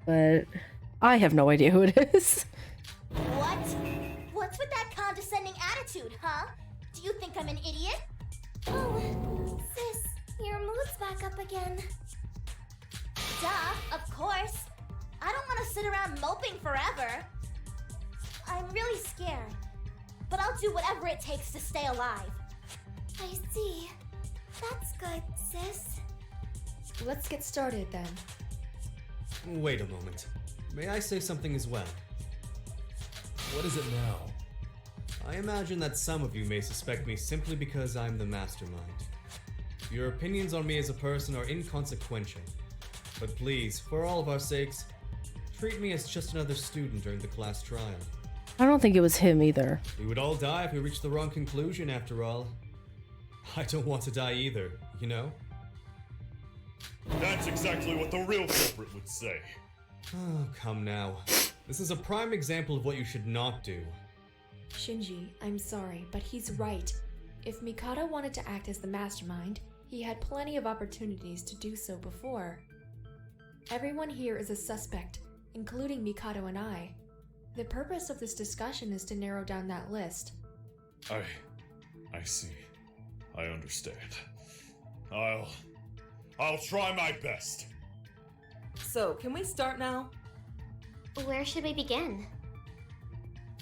Speaker 1: but I have no idea who it is.
Speaker 9: What? What's with that condescending attitude, huh? Do you think I'm an idiot?
Speaker 4: Oh, sis, your mood's back up again.
Speaker 9: Duh, of course. I don't want to sit around moping forever. I'm really scared, but I'll do whatever it takes to stay alive.
Speaker 4: I see. That's good, sis.
Speaker 2: Let's get started then.
Speaker 7: Wait a moment. May I say something as well?
Speaker 8: What is it now?
Speaker 7: I imagine that some of you may suspect me simply because I'm the mastermind. Your opinions on me as a person are inconsequential. But please, for all of our sakes, treat me as just another student during the class trial.
Speaker 1: I don't think it was him either.
Speaker 7: We would all die if we reached the wrong conclusion, after all. I don't want to die either, you know?
Speaker 8: That's exactly what the real culprit would say.
Speaker 7: Oh, come now. This is a prime example of what you should not do.
Speaker 2: Shinji, I'm sorry, but he's right. If Mikado wanted to act as the mastermind, he had plenty of opportunities to do so before. Everyone here is a suspect, including Mikado and I. The purpose of this discussion is to narrow down that list.
Speaker 8: I see. I understand. I'll try my best.
Speaker 6: So, can we start now?
Speaker 9: Where should we begin?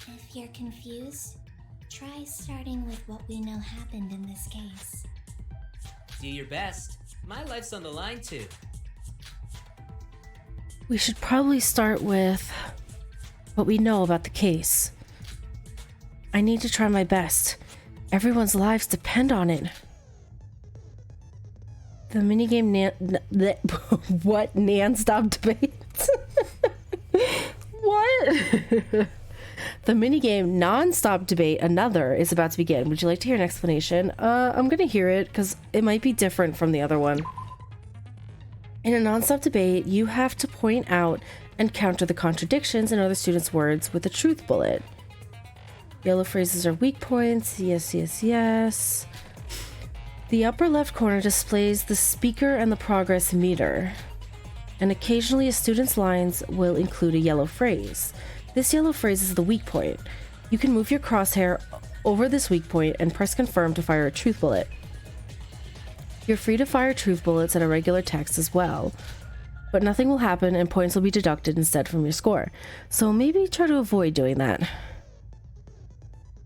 Speaker 4: If you're confused, try starting with what we know happened in this case.
Speaker 3: Do your best. My life's on the line too.
Speaker 1: We should probably start with what we know about the case. I need to try my best. Everyone's lives depend on it. The minigame what? Nan stop debate? What? The minigame Non-Stop Debate Another is about to begin. Would you like to hear an explanation? I'm gonna hear it because it might be different from the other one. In a non-stop debate, you have to point out and counter the contradictions in other students' words with a truth bullet. Yellow phrases are weak points. Yes, yes, yes. The upper left corner displays the speaker and the progress meter. And occasionally a student's lines will include a yellow phrase. This yellow phrase is the weak point. You can move your crosshair over this weak point and press confirm to fire a truth bullet. You're free to fire truth bullets at a regular text as well, but nothing will happen and points will be deducted instead from your score. So maybe try to avoid doing that.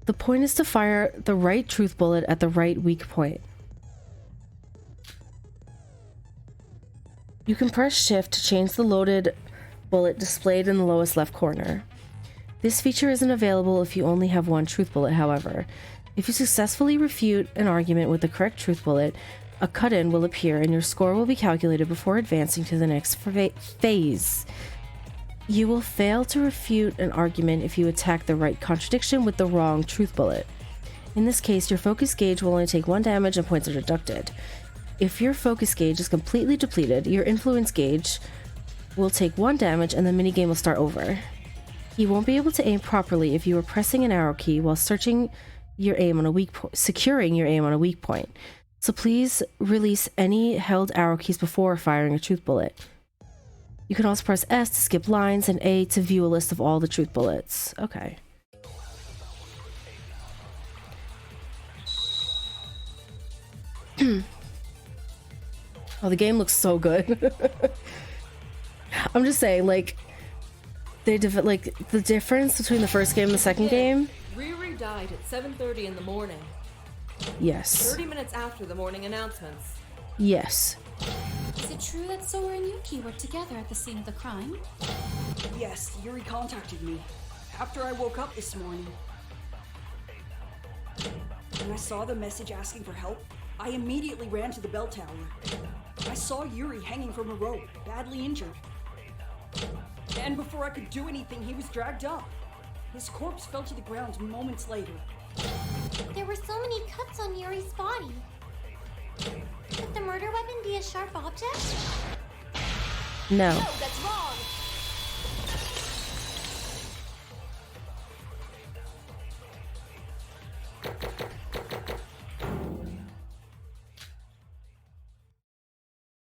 Speaker 1: The point is to fire the right truth bullet at the right weak point. You can press shift to change the loaded bullet displayed in the lowest left corner. This feature isn't available if you only have one truth bullet, however. If you successfully refute an argument with the correct truth bullet, a cut-in will appear and your score will be calculated before advancing to the next phase. You will fail to refute an argument if you attack the right contradiction with the wrong truth bullet. In this case, your focus gauge will only take 1 damage and points are deducted. If your focus gauge is completely depleted, your influence gauge will take 1 damage and the minigame will start over. You won't be able to aim properly if you are pressing an arrow key while securing your aim on a weak point. So please release any held arrow keys before firing a truth bullet. You can also press S to skip lines and A to view a list of all the truth bullets. Okay. Oh, the game looks so good. I'm just saying, like, the difference between the first game and the second game.
Speaker 6: Riri died at 7:30 in the morning.
Speaker 1: Yes.
Speaker 6: 30 minutes after the morning announcements.
Speaker 1: Yes.
Speaker 10: Is it true that Sora and Yuki were together at the scene of the crime?
Speaker 11: Yes, Yuri contacted me after I woke up this morning. When I saw the message asking for help, I immediately ran to the bell tower. I saw Yuri hanging from a rope, badly injured. And before I could do anything, he was dragged up. His corpse fell to the ground moments later.
Speaker 4: There were so many cuts on Yuri's body. Could the murder weapon be a sharp object?
Speaker 1: No.
Speaker 9: No, that's wrong.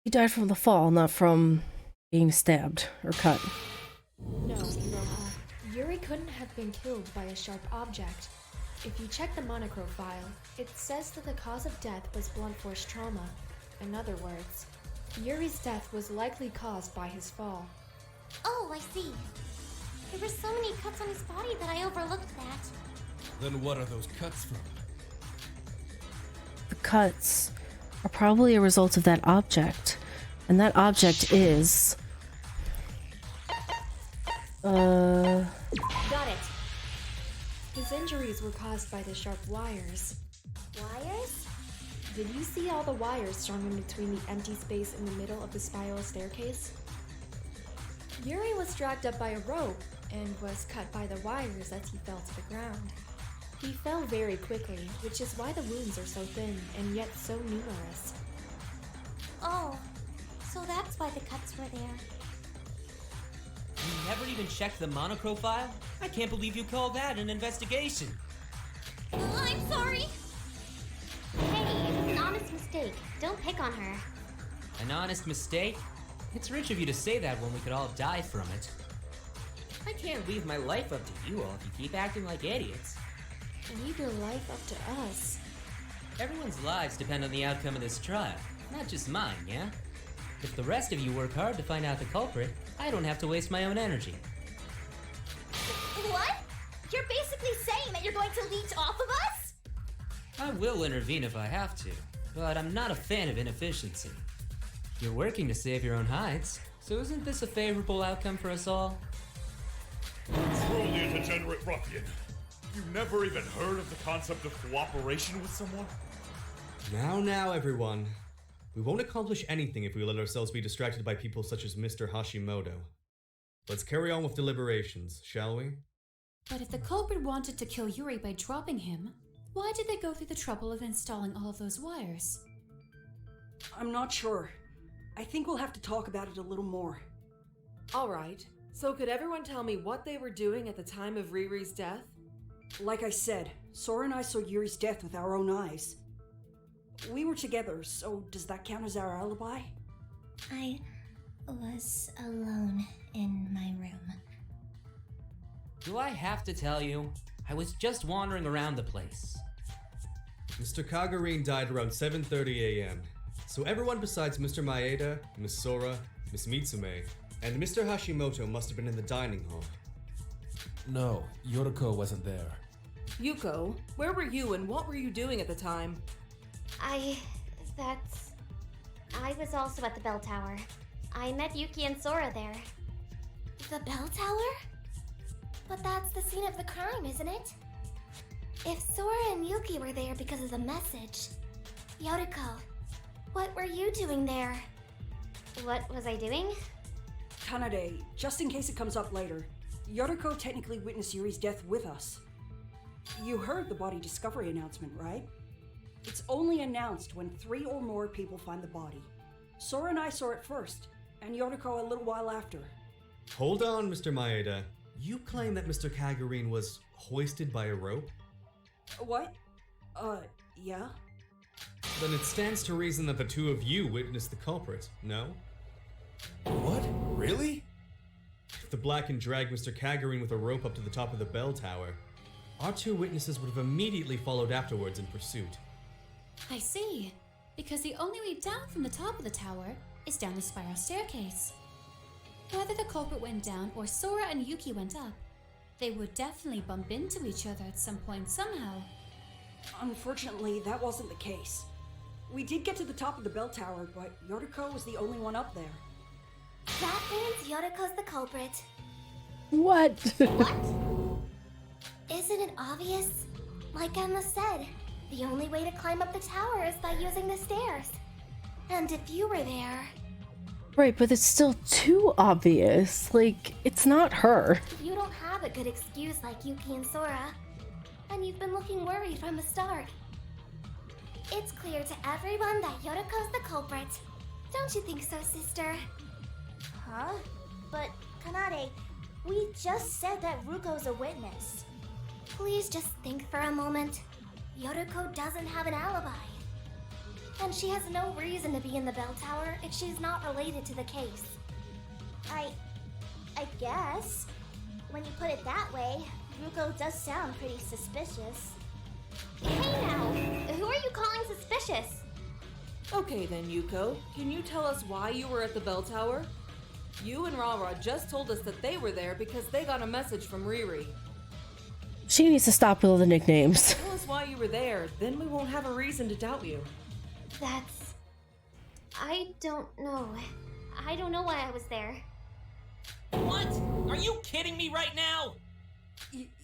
Speaker 1: He died from the fall, not from being stabbed or cut.
Speaker 2: No, Iroha. Yuri couldn't have been killed by a sharp object. If you check the monochrome file, it says that the cause of death was blunt force trauma. In other words, Yuri's death was likely caused by his fall.
Speaker 4: Oh, I see. There were so many cuts on his body that I overlooked that.
Speaker 3: Then what are those cuts from?
Speaker 1: The cuts are probably a result of that object. And that object is...
Speaker 2: Got it. His injuries were caused by the sharp wires.
Speaker 9: Wires?
Speaker 2: Did you see all the wires strung in between the empty space in the middle of the spiral staircase? Yuri was dragged up by a rope and was cut by the wires as he fell to the ground. He fell very quickly, which is why the wounds are so thin and yet so numerous.
Speaker 4: Oh, so that's why the cuts were there.
Speaker 3: You never even checked the monochrome file? I can't believe you call that an investigation.
Speaker 4: I'm sorry. Hey, it's an honest mistake. Don't pick on her.
Speaker 3: An honest mistake? It's rich of you to say that when we could all die from it. I can't leave my life up to you all if you keep acting like idiots.
Speaker 2: Leave your life up to us.
Speaker 3: Everyone's lives depend on the outcome of this trial, not just mine, yeah? If the rest of you work hard to find out the culprit, I don't have to waste my own energy.
Speaker 9: What? You're basically saying that you're going to leech off of us?
Speaker 3: I will intervene if I have to, but I'm not a fan of inefficiency. You're working to save your own hides, so isn't this a favorable outcome for us all?
Speaker 8: Truly a degenerate ruffian. You never even heard of the concept of cooperation with someone?
Speaker 7: Now, everyone. We won't accomplish anything if we let ourselves be distracted by people such as Mr. Hashimoto. Let's carry on with deliberations, shall we?
Speaker 10: But if the culprit wanted to kill Yuri by dropping him, why did they go through the trouble of installing all of those wires?
Speaker 11: I'm not sure. I think we'll have to talk about it a little more.
Speaker 6: Alright, so could everyone tell me what they were doing at the time of Riri's death?
Speaker 11: Like I said, Sora and I saw Yuri's death with our own eyes. We were together, so does that count as our alibi?
Speaker 4: I was alone in my room.
Speaker 3: Do I have to tell you? I was just wandering around the place.
Speaker 7: Mr. Kagurine died around 7:30 a.m., so everyone besides Mr. Maeda, Miss Sora, Miss Mitsume, and Mr. Hashimoto must have been in the dining hall.
Speaker 12: No, Yoriko wasn't there.
Speaker 6: Yuko, where were you and what were you doing at the time?
Speaker 9: I was also at the bell tower. I met Yuki and Sora there.
Speaker 4: The bell tower? But that's the scene of the crime, isn't it? If Sora and Yuki were there because of the message... Yoriko, what were you doing there?
Speaker 9: What was I doing?
Speaker 11: Kanade, just in case it comes up later, Yoriko technically witnessed Yuri's death with us. You heard the body discovery announcement, right? It's only announced when 3 or more people find the body. Sora and I saw it first, and Yoriko a little while after.
Speaker 7: Hold on, Mr. Maeda. You claim that Mr. Kagurine was hoisted by a rope?
Speaker 11: What? Yeah?
Speaker 7: Then it stands to reason that the two of you witnessed the culprit, no?
Speaker 12: What? Really?
Speaker 7: If the Blacken dragged Mr. Kagurine with a rope up to the top of the bell tower, our 2 witnesses would have immediately followed afterwards in pursuit.
Speaker 10: I see. Because the only way down from the top of the tower is down the spiral staircase. Whether the culprit went down or Sora and Yuki went up, they would definitely bump into each other at some point somehow.
Speaker 11: Unfortunately, that wasn't the case. We did get to the top of the bell tower, but Yoriko was the only one up there.
Speaker 4: That means Yoriko's the culprit.
Speaker 1: What?
Speaker 4: What? Isn't it obvious? Like Emma said, the only way to climb up the tower is by using the stairs. And if you were there...
Speaker 1: Right, but it's still too obvious. Like, it's not her.
Speaker 4: You don't have a good excuse like Yuki and Sora. And you've been looking worried from the start. It's clear to everyone that Yoriko's the culprit. Don't you think so, sister?
Speaker 9: Huh? But, Kanade, we just said that Ruko's a witness.
Speaker 4: Please just think for a moment. Yoriko doesn't have an alibi. And she has no reason to be in the bell tower if she's not related to the case.
Speaker 9: I guess. When you put it that way, Ruko does sound pretty suspicious. Hey now! Who are you calling suspicious?
Speaker 6: Okay then, Yuko. Can you tell us why you were at the bell tower? You and Rara just told us that they were there because they got a message from Riri.
Speaker 1: She needs to stop with all the nicknames.
Speaker 6: Tell us why you were there, then we won't have a reason to doubt you.
Speaker 9: I don't know. I don't know why I was there.
Speaker 3: What? Are you kidding me right now?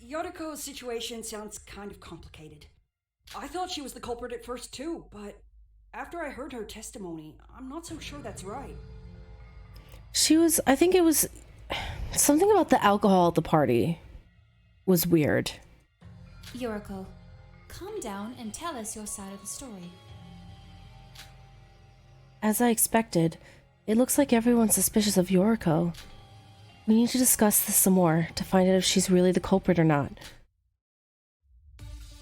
Speaker 11: Yoriko's situation sounds kind of complicated. I thought she was the culprit at first too, but after I heard her testimony, I'm not so sure that's right.
Speaker 1: I think it was something about the alcohol at the party was weird.
Speaker 10: Yoriko, calm down and tell us your side of the story.
Speaker 1: As I expected, it looks like everyone's suspicious of Yoriko. We need to discuss this some more to find out if she's really the culprit or not.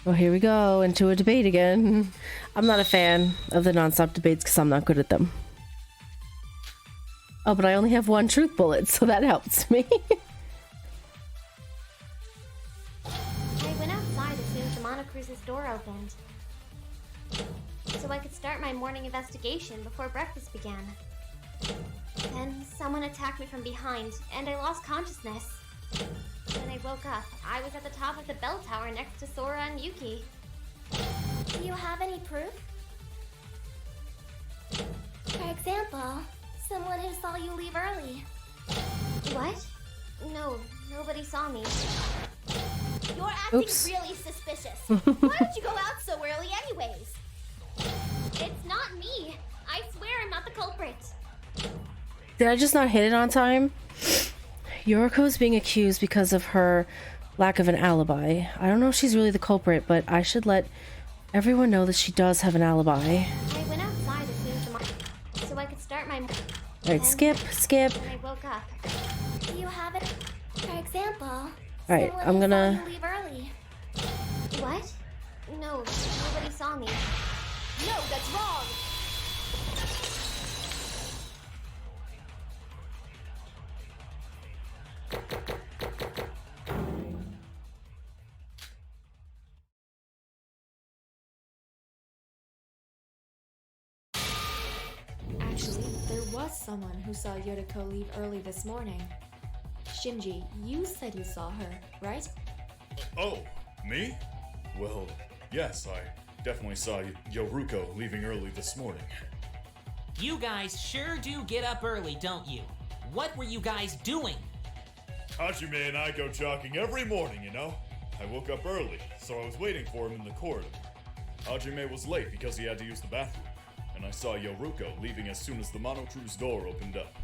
Speaker 1: Oh, here we go, into a debate again. I'm not a fan of the non-stop debates because I'm not good at them. Oh, but I only have 1 truth bullet, so that helps me.
Speaker 9: I went outside as soon as the Monocruise's door opened, so I could start my morning investigation before breakfast began. Then someone attacked me from behind, and I lost consciousness. When I woke up, I was at the top of the bell tower next to Sora and Yuki.
Speaker 4: Do you have any proof? For example, someone who saw you leave early.
Speaker 9: What? No, nobody saw me.
Speaker 13: You're acting
Speaker 1: Oops.
Speaker 13: really suspicious. Why did you go out so early anyways?
Speaker 9: It's not me. I swear I'm not the culprit.
Speaker 1: Did I just not hit it on time? Yoriko's being accused because of her lack of an alibi. I don't know if she's really the culprit, but I should let everyone know that she does have an alibi.
Speaker 9: I went outside as soon as the morning, so I could start my.
Speaker 1: Alright, skip.
Speaker 9: When I woke up. You have it. For example.
Speaker 1: Alright, I'm gonna.
Speaker 9: Leave early. What? No, nobody saw me. No, that's wrong.
Speaker 2: Actually, there was someone who saw Yoriko leave early this morning. Shinji, you said you saw her, right?
Speaker 8: Oh, me? Well, yes, I definitely saw Yoruko leaving early this morning.
Speaker 3: You guys sure do get up early, don't you? What were you guys doing?
Speaker 8: Hajime and I go jogging every morning, you know? I woke up early, so I was waiting for him in the corridor. Hajime was late because he had to use the bathroom, and I saw Yoruko leaving as soon as the monocruise door opened up.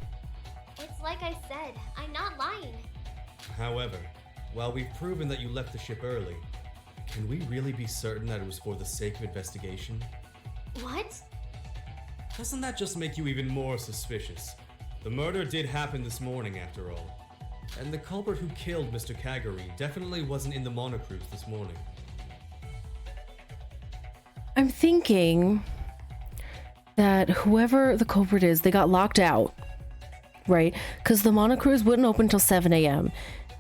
Speaker 9: It's like I said, I'm not lying.
Speaker 7: However, while we've proven that you left the ship early, can we really be certain that it was for the sake of investigation?
Speaker 9: What?
Speaker 7: Doesn't that just make you even more suspicious? The murder did happen this morning, after all. And the culprit who killed Mr. Kaguri definitely wasn't in the monocruise this morning.
Speaker 1: I'm thinking that whoever the culprit is, they got locked out, right? Because the monocruise wouldn't open till 7 a.m.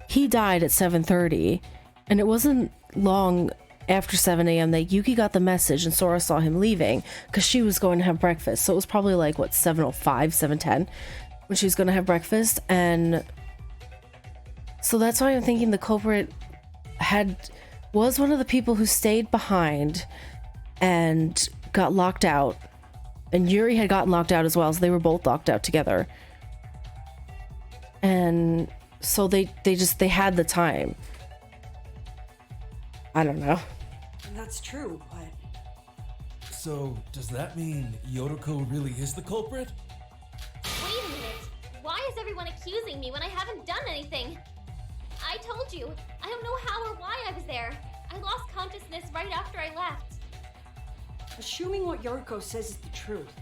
Speaker 1: He died at 7:30, and it wasn't long after 7 a.m. that Yuki got the message and Sora saw him leaving because she was going to have breakfast. So it was probably like, what, 7:05, 7:10 when she was going to have breakfast. And so that's why I'm thinking the culprit was one of the people who stayed behind and got locked out. And Yuri had gotten locked out as well, so they were both locked out together. And so they had the time. I don't know.
Speaker 11: That's true, but...
Speaker 12: So, does that mean Yoriko really is the culprit?
Speaker 9: Wait a minute. Why is everyone accusing me when I haven't done anything? I told you. I don't know how or why I was there. I lost consciousness right after I left.
Speaker 11: Assuming what Yoriko says is the truth,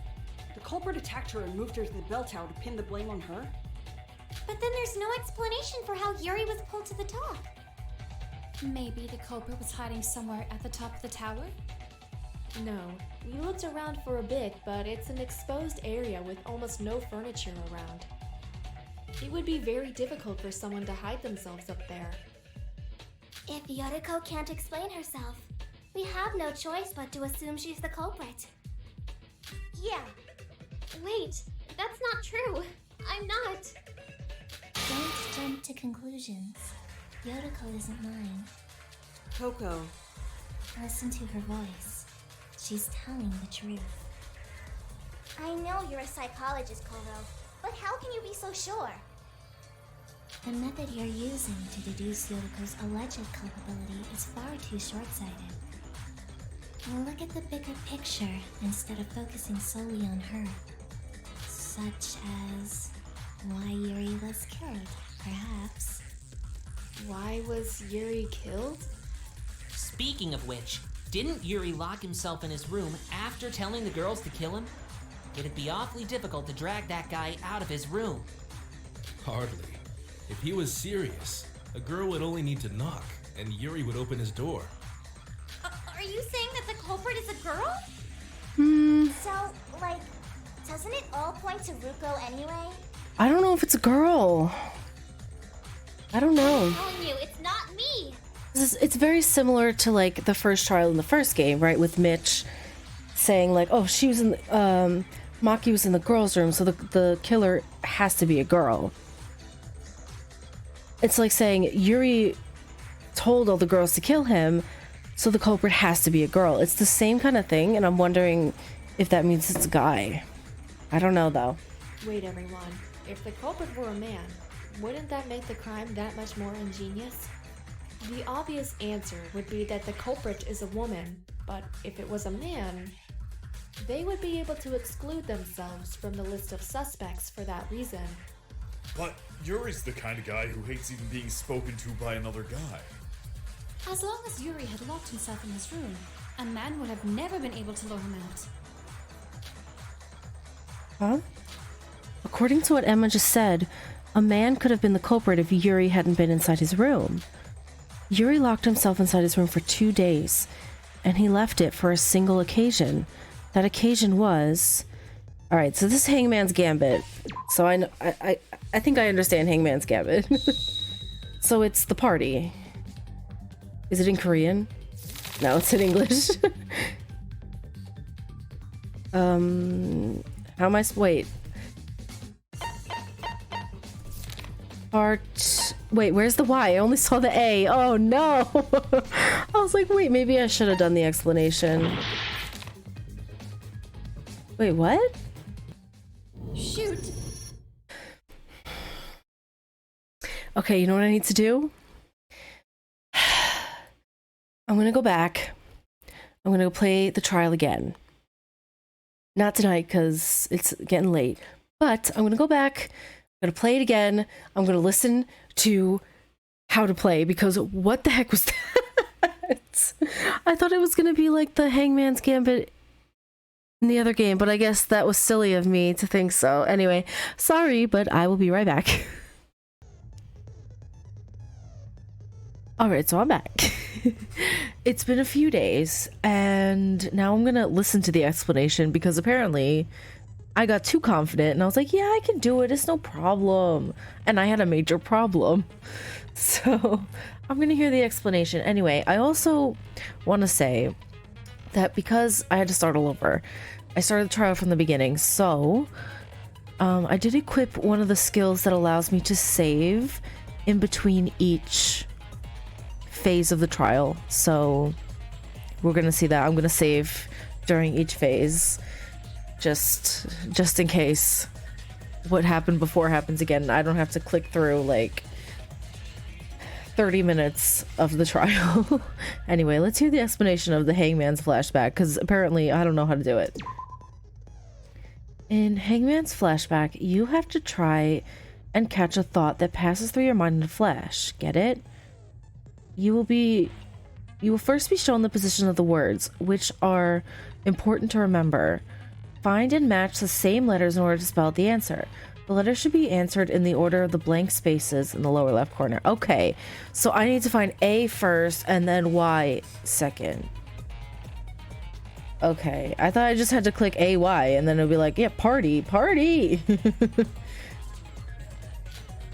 Speaker 11: the culprit attacked her and moved her to the bell tower to pin the blame on her?
Speaker 9: But then there's no explanation for how Yuri was pulled to the top.
Speaker 10: Maybe the culprit was hiding somewhere at the top of the tower?
Speaker 2: No, we looked around for a bit, but it's an exposed area with almost no furniture around. It would be very difficult for someone to hide themselves up there.
Speaker 9: If Yoriko can't explain herself, we have no choice but to assume she's the culprit. Yeah. Wait, that's not true. I'm not.
Speaker 4: Don't jump to conclusions. Yoriko isn't lying.
Speaker 11: Coco.
Speaker 4: Listen to her voice. She's telling the truth.
Speaker 9: I know you're a psychologist, Koro, but how can you be so sure?
Speaker 4: The method you're using to deduce Yoriko's alleged culpability is far too short-sighted. Look at the bigger picture instead of focusing solely on her. Such as why Yuri was killed, perhaps.
Speaker 2: Why was Yuri killed?
Speaker 3: Speaking of which, didn't Yuri lock himself in his room after telling the girls to kill him? It'd be awfully difficult to drag that guy out of his room.
Speaker 12: Hardly. If he was serious, a girl would only need to knock, and Yuri would open his door.
Speaker 9: Are you saying that the culprit is a girl? So, like, doesn't it all point to Ruko anyway?
Speaker 1: I don't know if it's a girl. I don't know.
Speaker 9: I'm telling you, it's not me!
Speaker 1: It's very similar to like the first trial in the first game, right? With Mitch saying like, oh, she was in the, Maki was in the girls' room, so the killer has to be a girl. It's like saying Yuri told all the girls to kill him, so the culprit has to be a girl. It's the same kind of thing, and I'm wondering if that means it's a guy. I don't know though.
Speaker 2: Wait, everyone. If the culprit were a man, wouldn't that make the crime that much more ingenious? The obvious answer would be that the culprit is a woman, but if it was a man, they would be able to exclude themselves from the list of suspects for that reason.
Speaker 8: But Yuri's the kind of guy who hates even being spoken to by another guy.
Speaker 10: As long as Yuri had locked himself in his room, a man would have never been able to lure him out.
Speaker 1: Huh? According to what Emma just said, a man could have been the culprit if Yuri hadn't been inside his room. Yuri locked himself inside his room for 2 days, and he left it for a single occasion. That occasion was... Alright, so this is Hangman's Gambit. So I think I understand Hangman's Gambit. So it's the party. Is it in Korean? No, it's in English. How am I... Wait. Wait, where's the Y? I only saw the A. Oh no! I was like, wait, maybe I should have done the explanation. Wait, what?
Speaker 10: Shoot!
Speaker 1: Okay, you know what I need to do? I'm gonna go back. I'm gonna go play the trial again. Not tonight, because it's getting late. But I'm gonna go back. I'm gonna play it again. I'm gonna listen to how to play, because what the heck was that? I thought it was gonna be like the Hangman's Gambit in the other game, but I guess that was silly of me to think so. Anyway, sorry, but I will be right back. Alright, so I'm back. It's been a few days, and now I'm gonna listen to the explanation, because apparently I got too confident, and I was like, yeah, I can do it, it's no problem. And I had a major problem. So I'm gonna hear the explanation. Anyway, I also want to say that because I had to start all over, I started the trial from the beginning, so I did equip one of the skills that allows me to save in between each phase of the trial. So we're gonna see that. I'm gonna save during each phase, just in case what happened before happens again. I don't have to click through like 30 minutes of the trial. Anyway, let's hear the explanation of the Hangman's flashback, because apparently I don't know how to do it. In Hangman's flashback, you have to try and catch a thought that passes through your mind in a flash. Get it? You will first be shown the position of the words, which are important to remember. Find and match the same letters in order to spell out the answer. The letters should be answered in the order of the blank spaces in the lower left corner. Okay, so I need to find A first and then Y second. Okay, I thought I just had to click AY and then it'll be like, yeah, party.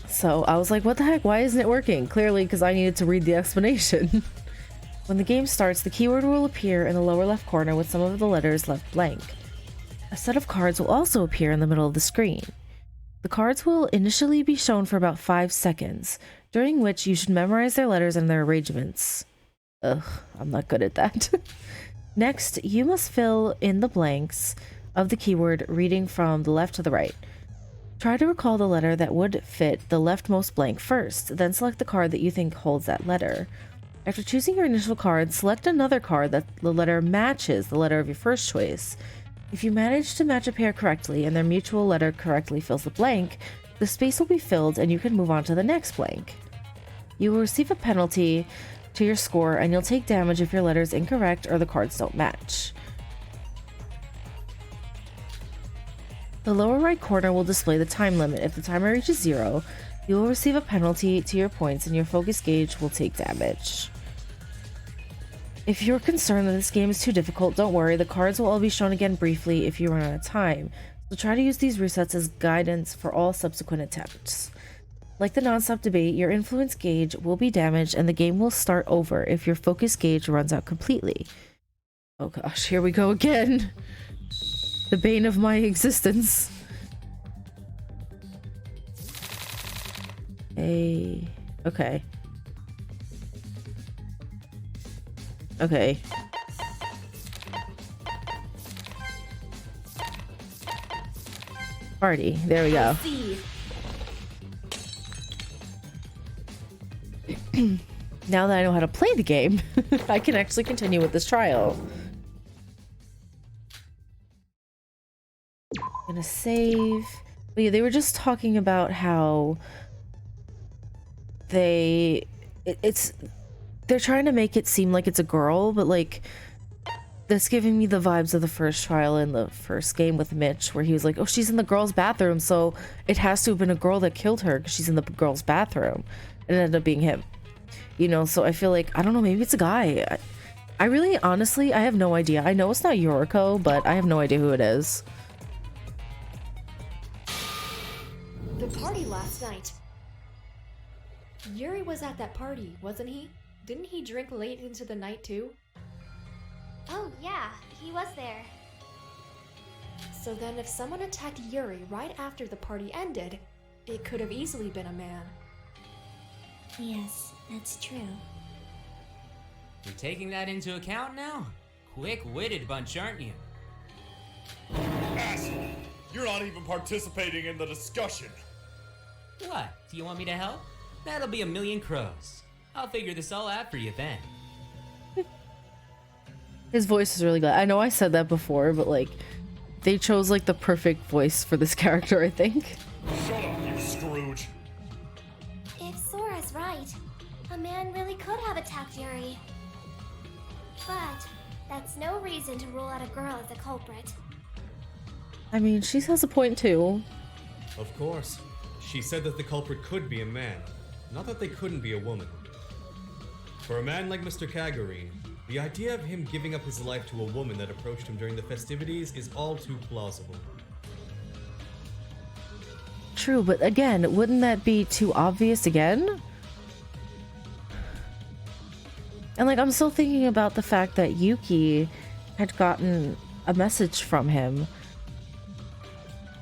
Speaker 1: So I was like, what the heck? Why isn't it working? Clearly, because I needed to read the explanation. When the game starts, the keyword will appear in the lower left corner with some of the letters left blank. A set of cards will also appear in the middle of the screen. The cards will initially be shown for about 5 seconds, during which you should memorize their letters and their arrangements. Ugh, I'm not good at that. Next, you must fill in the blanks of the keyword reading from the left to the right. Try to recall the letter that would fit the leftmost blank first, then select the card that you think holds that letter. After choosing your initial card, select another card that the letter matches the letter of your first choice. If you manage to match a pair correctly and their mutual letter correctly fills the blank, the space will be filled and you can move on to the next blank. You will receive a penalty to your score and you'll take damage if your letter is incorrect or the cards don't match. The lower right corner will display the time limit. If the timer reaches 0, you will receive a penalty to your points and your focus gauge will take damage. If you're concerned that this game is too difficult, don't worry, the cards will all be shown again briefly if you run out of time, so try to use these resets as guidance for all subsequent attempts. Like the non-stop debate, your influence gauge will be damaged and the game will start over if your focus gauge runs out completely. Oh gosh, here we go again. The bane of my existence. Okay. Okay. Party. There we go. Now that I know how to play the game, I can actually continue with this trial. I'm gonna save. But yeah, they were just talking about how they're trying to make it seem like it's a girl, but like that's giving me the vibes of the first trial in the first game with Mitch, where he was like, oh, she's in the girl's bathroom, so it has to have been a girl that killed her because she's in the girl's bathroom. It ended up being him, you know. So I feel like, I don't know, maybe it's a guy. I really, honestly, I have no idea. I know it's not Yoriko, but I have no idea who it is.
Speaker 2: The party last night. Yuri was at that party, wasn't he? Didn't he drink late into the night too?
Speaker 9: Oh, yeah, he was there.
Speaker 2: So then if someone attacked Yuri right after the party ended, it could have easily been a man.
Speaker 4: Yes, that's true.
Speaker 3: You're taking that into account now? Quick-witted bunch, aren't you?
Speaker 8: Asshole! You're not even participating in the discussion.
Speaker 3: What? Do you want me to help? That'll be a million crows. I'll figure this all out for you then.
Speaker 1: His voice is really good. I know I said that before, but like, they chose like the perfect voice for this character, I think.
Speaker 8: Shut up, you Scrooge.
Speaker 9: If Sora's right, a man really could have attacked Yuri. But that's no reason to rule out a girl as a culprit.
Speaker 1: I mean, she has a point too.
Speaker 7: Of course. She said that the culprit could be a man, not that they couldn't be a woman. For a man like Mr. Kagurine, the idea of him giving up his life to a woman that approached him during the festivities is all too plausible.
Speaker 1: True, but again, wouldn't that be too obvious again? And like, I'm still thinking about the fact that Yuki had gotten a message from him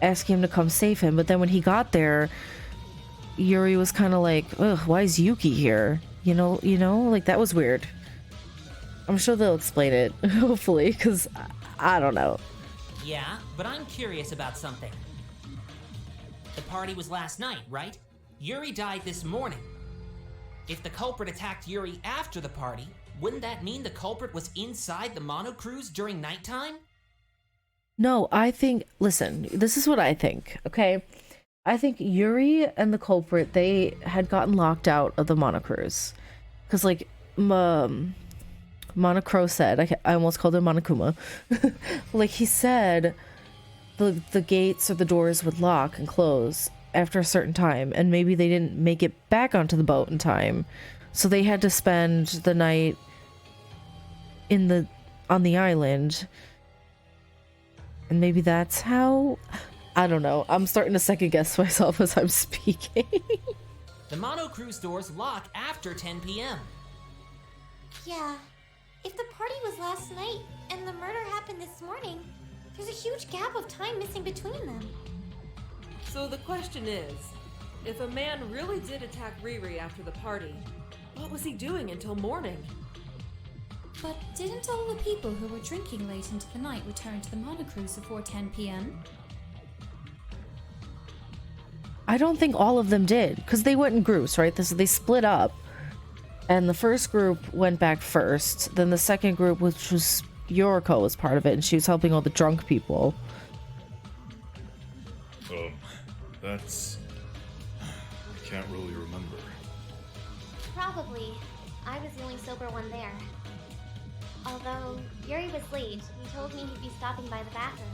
Speaker 1: asking him to come save him, but then when he got there, Yuri was kind of like, ugh, why is Yuki here? You know, like that was weird. I'm sure they'll explain it, hopefully, because I don't know.
Speaker 14: Yeah, but I'm curious about something. The party was last night, right? Yuri died this morning. If the culprit attacked Yuri after the party, wouldn't that mean the culprit was inside the monocruise during nighttime?
Speaker 1: No, I think, listen, this is what I think, okay? I think Yuri and the culprit, they had gotten locked out of the monocruise. Because, like, Monocro said, I almost called him Monokuma. Like, he said the gates or the doors would lock and close after a certain time, and maybe they didn't make it back onto the boat in time. So they had to spend the night on the island. And maybe that's how... I don't know. I'm starting to second guess myself as I'm speaking.
Speaker 14: The monocruise doors lock after 10 p.m.
Speaker 9: Yeah. If the party was last night and the murder happened this morning, there's a huge gap of time missing between them.
Speaker 6: So the question is, if a man really did attack Riri after the party, what was he doing until morning?
Speaker 10: But didn't all the people who were drinking late into the night return to the monocruise before 10 p.m.?
Speaker 1: I don't think all of them did, because they went in groups, right? They split up. And the first group went back first. Then the second group, which was Yoriko, was part of it, and she was helping all the drunk people.
Speaker 8: That's... I can't really remember.
Speaker 9: Probably. I was the only sober one there. Although, Yuri was late. He told me he'd be stopping by the bathroom.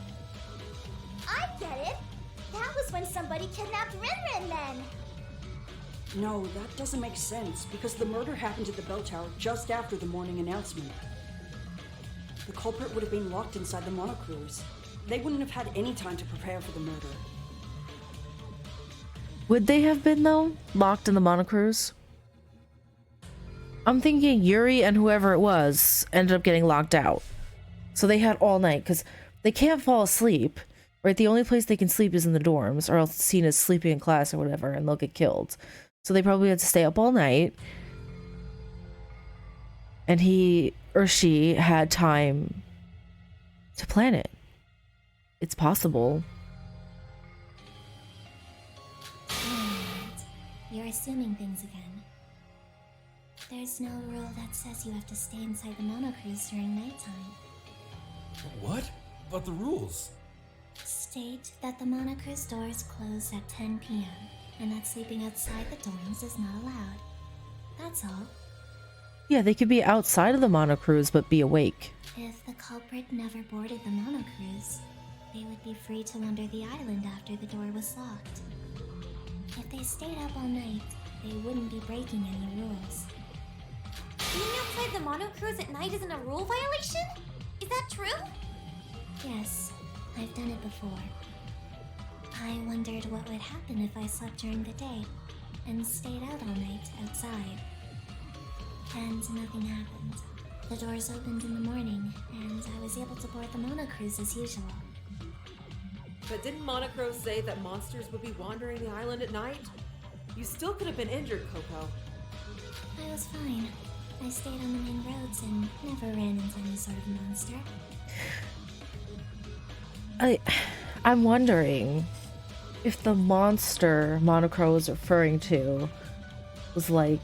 Speaker 9: I get it! That was when somebody kidnapped Rin then!
Speaker 11: No, that doesn't make sense, because the murder happened at the bell tower just after the morning announcement. The culprit would have been locked inside the monocruise. They wouldn't have had any time to prepare for the murder.
Speaker 1: Would they have been, though? Locked in the monocruise? I'm thinking Yuri and whoever it was ended up getting locked out. So they had all night, because they can't fall asleep, right? The only place they can sleep is in the dorms, or else it's seen as sleeping in class or whatever, and they'll get killed. So they probably had to stay up all night. And he or she had time to plan it. It's possible.
Speaker 4: You're assuming things again. There's no rule that says you have to stay inside the monocruise during nighttime.
Speaker 12: What? But the rules?
Speaker 4: state that the Monocru's doors close at 10 p.m. and that sleeping outside the dorms is not allowed. That's all.
Speaker 1: Yeah, they could be outside of the monocruise but be awake.
Speaker 4: If the culprit never boarded the Monocruise, they would be free to wander the island after the door was locked. If they stayed up all night, they wouldn't be breaking any rules.
Speaker 9: Being outside the monocruise at night isn't a rule violation? Is that true?
Speaker 4: Yes, I've done it before. I wondered what would happen if I slept during the day and stayed out all night outside. And nothing happened. The doors opened in the morning, and I was able to board the monocruise as usual.
Speaker 6: But didn't Monocro say that monsters would be wandering the island at night? You still could have been injured, Coco.
Speaker 4: I was fine. I stayed on the main roads and never ran into any sort of monster.
Speaker 1: I'm wondering if the monster Monocro was referring to was like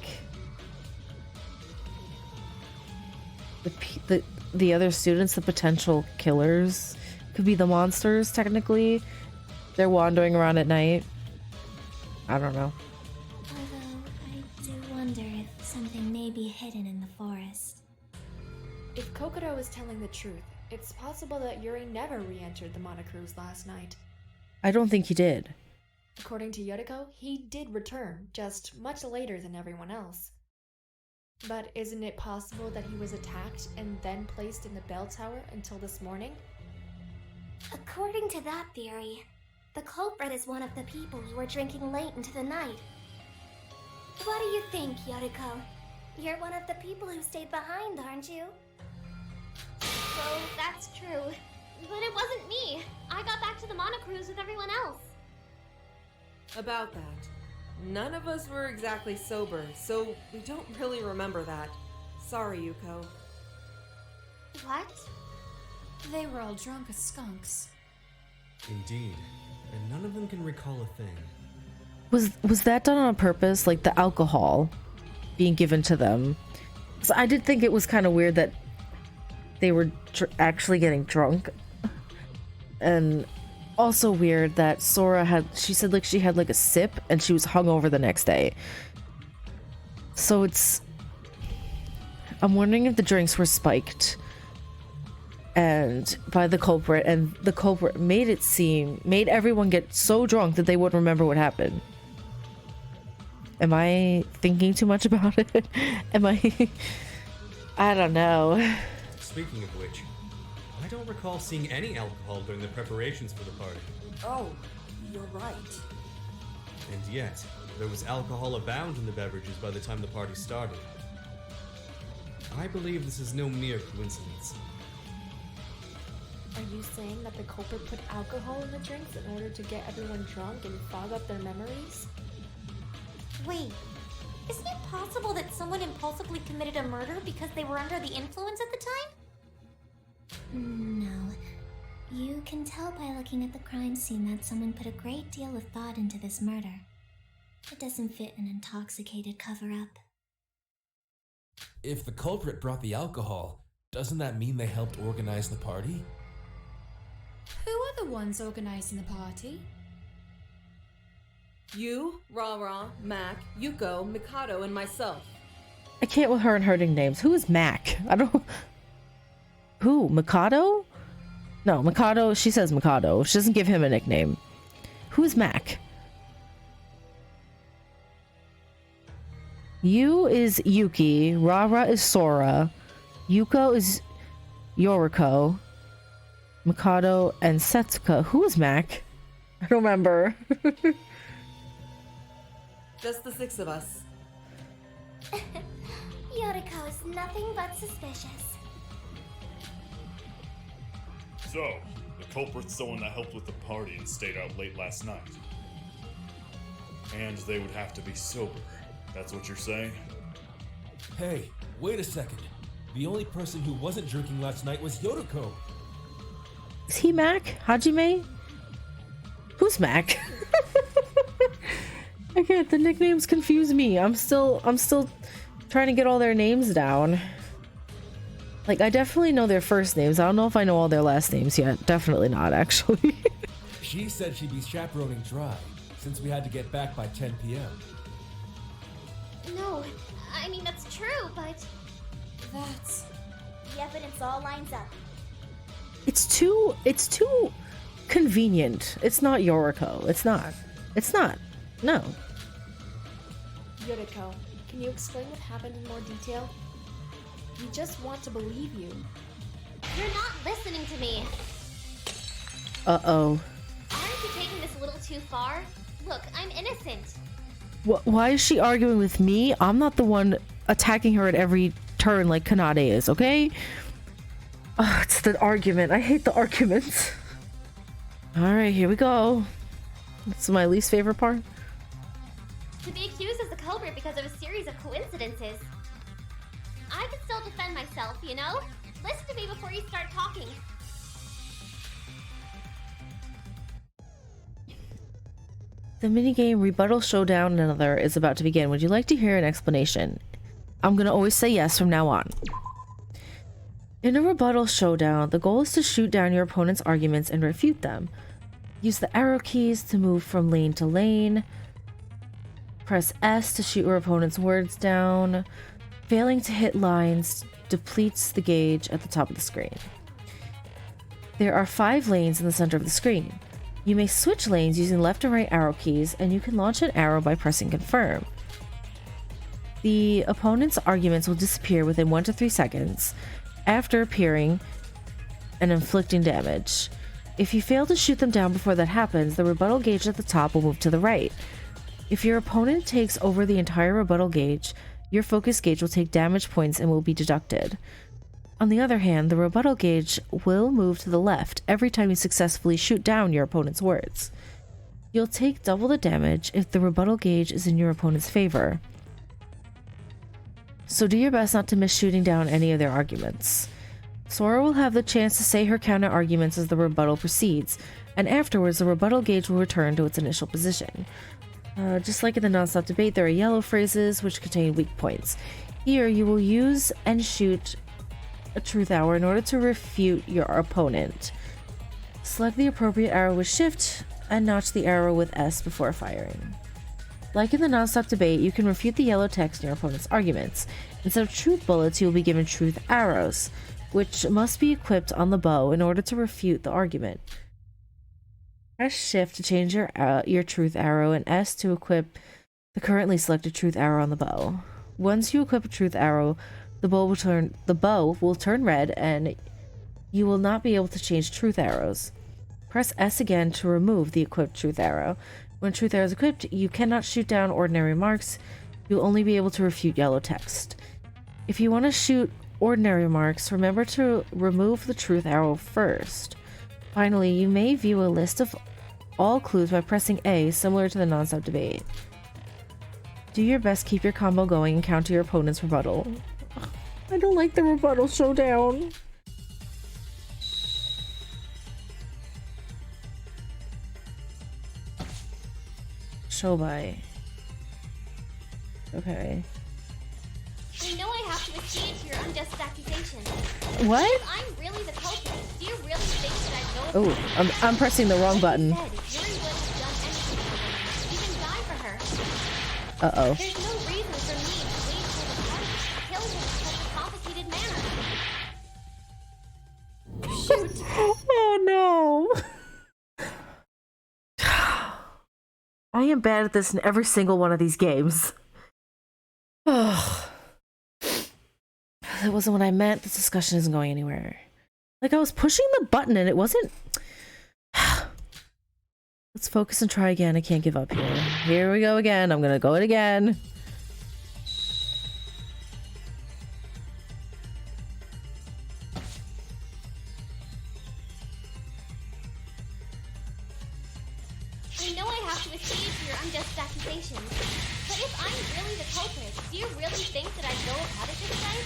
Speaker 1: the other students, the potential killers could be the monsters technically. They're wandering around at night. I don't know.
Speaker 4: Although I do wonder if something may be hidden in the forest.
Speaker 2: If Kokoro is telling the truth, it's possible that Yuri never re-entered the monocruise last night.
Speaker 1: I don't think he did.
Speaker 2: According to Yoriko, he did return, just much later than everyone else. But isn't it possible that he was attacked and then placed in the bell tower until this morning?
Speaker 9: According to that theory, the culprit is one of the people who were drinking late into the night. What do you think, Yoriko? You're one of the people who stayed behind, aren't you? So that's true. But it wasn't me. I got back to the monocruise with everyone else.
Speaker 6: About that. None of us were exactly sober, so we don't really remember that. Sorry, Yuko.
Speaker 9: What?
Speaker 10: They were all drunk as skunks.
Speaker 7: Indeed. And none of them can recall a thing.
Speaker 1: Was that done on purpose? Like the alcohol being given to them? So I did think it was kind of weird that they were actually getting drunk. And also weird that Sora she said like she had like a sip and she was hungover the next day. So I'm wondering if the drinks were spiked and by the culprit, and the culprit made everyone get so drunk that they wouldn't remember what happened. Am I thinking too much about it? I don't know.
Speaker 7: Speaking of which, I don't recall seeing any alcohol during the preparations for the party.
Speaker 11: Oh, you're right.
Speaker 7: And yet, there was alcohol abound in the beverages by the time the party started. I believe this is no mere coincidence.
Speaker 2: Are you saying that the culprit put alcohol in the drinks in order to get everyone drunk and fog up their memories?
Speaker 9: Wait, isn't it possible that someone impulsively committed a murder because they were under the influence at the time?
Speaker 4: No. You can tell by looking at the crime scene that someone put a great deal of thought into this murder. It doesn't fit an intoxicated cover-up.
Speaker 12: If the culprit brought the alcohol, doesn't that mean they helped organize the party?
Speaker 10: Who are the ones organizing the party?
Speaker 6: You, Ra-Ra, Mac, Yuko, Mikado, and myself.
Speaker 1: I can't with her and her names. Who is Mac? I don't... Who? Mikado? No, Mikado. She says Mikado. She doesn't give him a nickname. Who's Mac? Yu is Yuki. Ra-Ra is Sora. Yuko is Yoriko. Mikado and Setsuka. Who is Mac? I don't remember.
Speaker 6: Just the six of us.
Speaker 9: Yoriko is nothing but suspicious.
Speaker 8: So, the culprit's someone that helped with the party and stayed out late last night. And they would have to be sober. That's what you're saying?
Speaker 12: Hey, wait a second. The only person who wasn't drinking last night was Yoriko.
Speaker 1: Is he Mac? Hajime? Who's Mac? I can't. The nicknames confuse me. I'm still trying to get all their names down. Like, I definitely know their first names. I don't know if I know all their last names yet. Definitely not, actually.
Speaker 15: She said she'd be chaperoning Dry, since we had to get back by 10 p.m.
Speaker 9: No, I mean, that's true, but
Speaker 10: That's...
Speaker 9: the evidence all lines up.
Speaker 1: It's too convenient. It's not Yoriko. It's not. No.
Speaker 2: Yuriko, can you explain what happened in more detail? We just want to believe you.
Speaker 13: You're not listening to me.
Speaker 1: Uh-oh.
Speaker 13: Aren't you taking this a little too far? Look, I'm innocent.
Speaker 1: Why is she arguing with me? I'm not the one attacking her at every turn like Kanade is, okay? Oh, it's the argument. I hate the arguments. Alright, here we go. This is my least favorite part.
Speaker 13: To be accused as the culprit because of a series of coincidences. I can still defend myself, you know? Listen to me before you start talking.
Speaker 1: The minigame Rebuttal Showdown and Another is about to begin. Would you like to hear an explanation? I'm gonna always say yes from now on. In a rebuttal showdown, the goal is to shoot down your opponent's arguments and refute them. Use the arrow keys to move from lane to lane. Press S to shoot your opponent's words down. Failing to hit lines depletes the gauge at the top of the screen. There are 5 lanes in the center of the screen. You may switch lanes using left and right arrow keys, and you can launch an arrow by pressing confirm. The opponent's arguments will disappear within 1 to 3 seconds after appearing and inflicting damage. If you fail to shoot them down before that happens, the rebuttal gauge at the top will move to the right. If your opponent takes over the entire rebuttal gauge, your focus gauge will take damage points and will be deducted. On the other hand, the rebuttal gauge will move to the left every time you successfully shoot down your opponent's words. You'll take double the damage if the rebuttal gauge is in your opponent's favor. So do your best not to miss shooting down any of their arguments. Sora will have the chance to say her counter arguments as the rebuttal proceeds, and afterwards the rebuttal gauge will return to its initial position. Just like in the non-stop debate, there are yellow phrases which contain weak points. Here, you will use and shoot a truth arrow in order to refute your opponent. Select the appropriate arrow with shift and notch the arrow with S before firing. Like in the non-stop debate, you can refute the yellow text in your opponent's arguments. Instead of truth bullets, you will be given truth arrows, which must be equipped on the bow in order to refute the argument. Press shift to change your truth arrow and S to equip the currently selected truth arrow on the bow. Once you equip a truth arrow, the bow will turn red and you will not be able to change truth arrows. Press S again to remove the equipped truth arrow. When truth arrow is equipped, you cannot shoot down ordinary marks. You'll only be able to refute yellow text. If you want to shoot ordinary marks, remember to remove the truth arrow first. Finally, you may view a list of all clues by pressing A, similar to the non-stop debate. Do your best, keep your combo going, and counter your opponent's rebuttal. I don't like the rebuttal showdown. Show by. Okay.
Speaker 13: I know I have to accede to your unjust accusation.
Speaker 1: What?
Speaker 13: If I'm really the culprit, do you really think that I know?
Speaker 1: Oh, I'm pressing the wrong button.
Speaker 13: Said, Yuri would have done anything for her, even die for her.
Speaker 1: Uh-oh.
Speaker 13: There's no reason for me to wait for the party to kill him in such a complicated manner.
Speaker 1: Shoot! Oh no! I am bad at this in every single one of these games. Ugh. That wasn't what I meant. This discussion isn't going anywhere. Like, I was pushing the button and it wasn't... Let's focus and try again. I can't give up here. Here we go again. I'm gonna go it again.
Speaker 13: I know I have to accede to your unjust accusations, but if I'm really the culprit, do you really think that I know how to this right?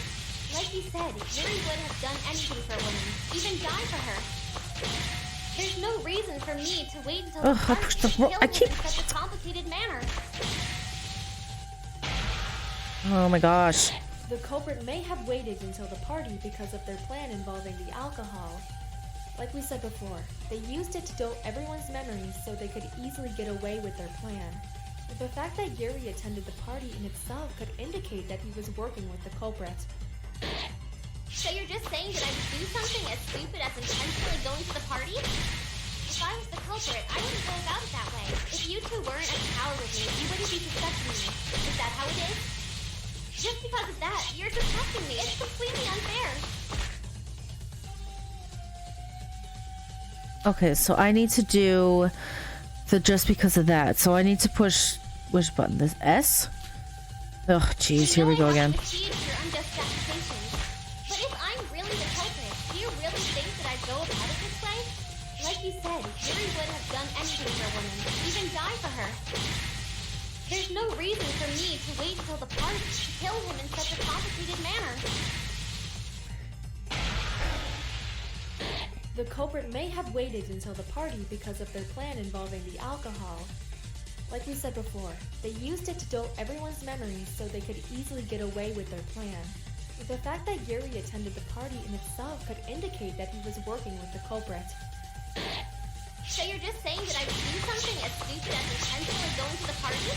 Speaker 13: Like you said, Yuri would have done anything for a woman, even die for her. There's no reason for me to wait until the party to kill him in such a complicated manner.
Speaker 1: Oh my gosh.
Speaker 2: The culprit may have waited until the party because of their plan involving the alcohol. Like we said before, they used it to dull everyone's memories so they could easily get away with their plan. The fact that Yuri attended the party in itself could indicate that he was working with the culprit.
Speaker 13: So you're just saying that I would do something as stupid as intentionally going to the party? If I was the culprit, I wouldn't go about it that way. If you two weren't as coward with me, you wouldn't be suspecting me. Is that how it is? Just because of that, you're suspecting me. It's completely unfair.
Speaker 1: Okay, so I need to do the just because of that. So I need to push which button? This S? Oh, jeez, here we go again.
Speaker 13: But if I'm really the culprit, do you really think that I'd go about it this way? Like you said, Yuri would have done anything for a woman, even die for her. There's no reason for me to wait until the party to kill him in such a complicated manner.
Speaker 2: The culprit may have waited until the party because of their plan involving the alcohol. Like we said before, they used it to dull everyone's memories so they could easily get away with their plan. The fact that Yuri attended the party in itself could indicate that he was working with the culprit.
Speaker 13: So you're just saying that I would do something as stupid as intentionally going to the party?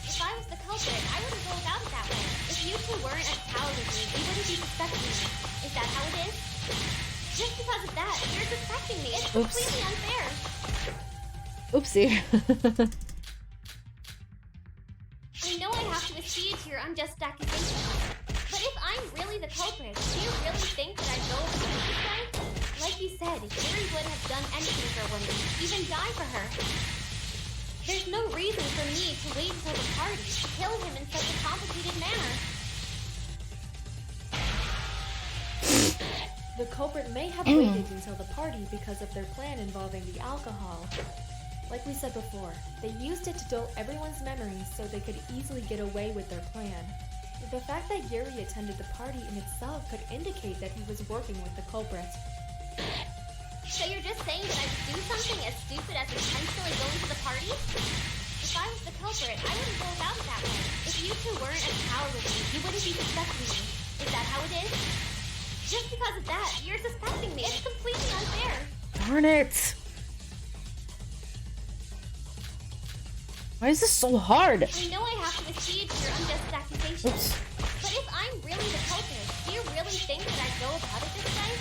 Speaker 13: If I was the culprit, I wouldn't go about it that way. If you two weren't as coward with me, you wouldn't be suspecting me. Is that how it is? Just because of that, you're suspecting me. It's completely unfair.
Speaker 1: Oopsie.
Speaker 13: I know I have to accede to your unjust accusation, but if I'm really the culprit, do you really think that I'd go about it this way? Like you said, Yuri would have done anything for a woman, even die for her. There's no reason for me to wait until the party to kill him in such a complicated manner.
Speaker 2: The culprit may have waited until the party because of their plan involving the alcohol. Like we said before, they used it to dull everyone's memories so they could easily get away with their plan. The fact that Yuri attended the party in itself could indicate that he was working with the culprit.
Speaker 13: So you're just saying that I would do something as stupid as intentionally going to the party? If I was the culprit, I wouldn't go about it that way. If you two weren't as coward with me, you wouldn't be suspecting me. Is that how it is? Just because of that, you're suspecting me. It's completely unfair.
Speaker 1: Darn it. Why is this so hard?
Speaker 13: I know I have to accede to your unjust accusations, but if I'm really the culprit, do you really think that I'd go about it this way?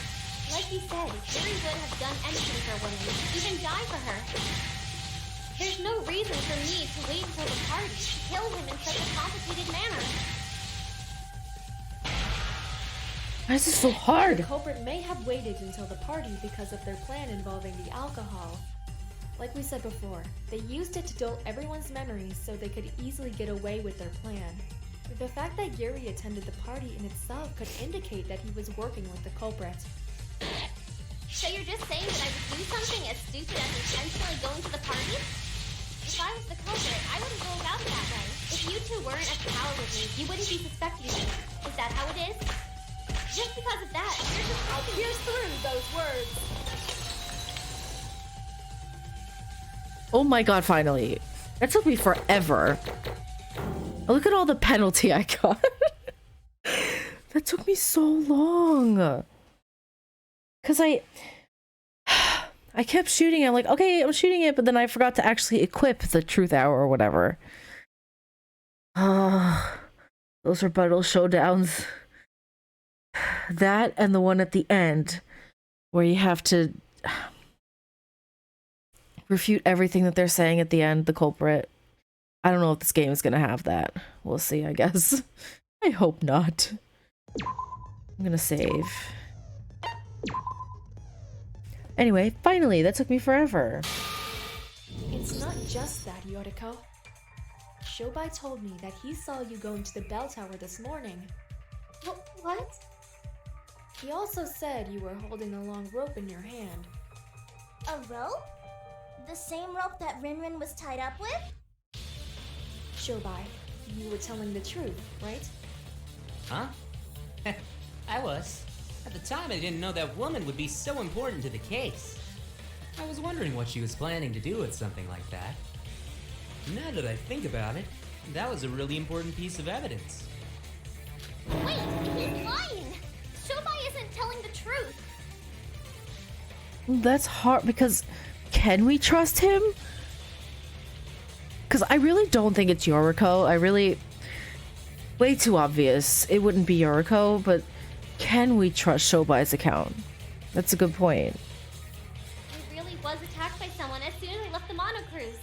Speaker 13: Like you said, Yuri would have done anything for a woman, even die for her. There's no reason for me to wait until the party to kill him in such a complicated manner.
Speaker 1: Why is this so hard?
Speaker 2: The culprit may have waited until the party because of their plan involving the alcohol. Like we said before, they used it to dull everyone's memories so they could easily get away with their plan. The fact that Yuri attended the party in itself could indicate that he was working with the culprit.
Speaker 13: So you're just saying that I would do something as stupid as intentionally going to the party? If I was the culprit, I wouldn't go about it that way. If you two weren't as coward with me, you wouldn't be suspecting me. Is that how it is? Just because of that, you're just—
Speaker 6: I'll pierce through those words.
Speaker 1: Oh my god, finally. That took me forever. Look at all the penalty I got. That took me so long. Because I kept shooting. I'm like, okay, I'm shooting it, but then I forgot to actually equip the truth hour or whatever. Those rebuttal showdowns. That and the one at the end where you have to refute everything that they're saying at the end, the culprit. I don't know if this game is gonna have that. We'll see, I guess. I hope not. I'm gonna save. Anyway, finally, that took me forever.
Speaker 2: It's not just that, Yoriko. Shobai told me that he saw you go into the bell tower this morning.
Speaker 13: What?
Speaker 2: He also said you were holding a long rope in your hand.
Speaker 9: A rope? The same rope that Rinrin was tied up with?
Speaker 2: Shobai, you were telling the truth, right?
Speaker 14: Huh? I was. At the time, I didn't know that woman would be so important to the case. I was wondering what she was planning to do with something like that. Now that I think about it, that was a really important piece of evidence.
Speaker 13: Wait, he's lying! Shobai isn't telling the truth!
Speaker 1: That's hard because can we trust him? Because I really don't think it's Yoriko. Way too obvious. It wouldn't be Yoriko, but can we trust Shobai's account? That's a good point.
Speaker 13: I really was attacked by someone as soon as I left the Mono Cruise.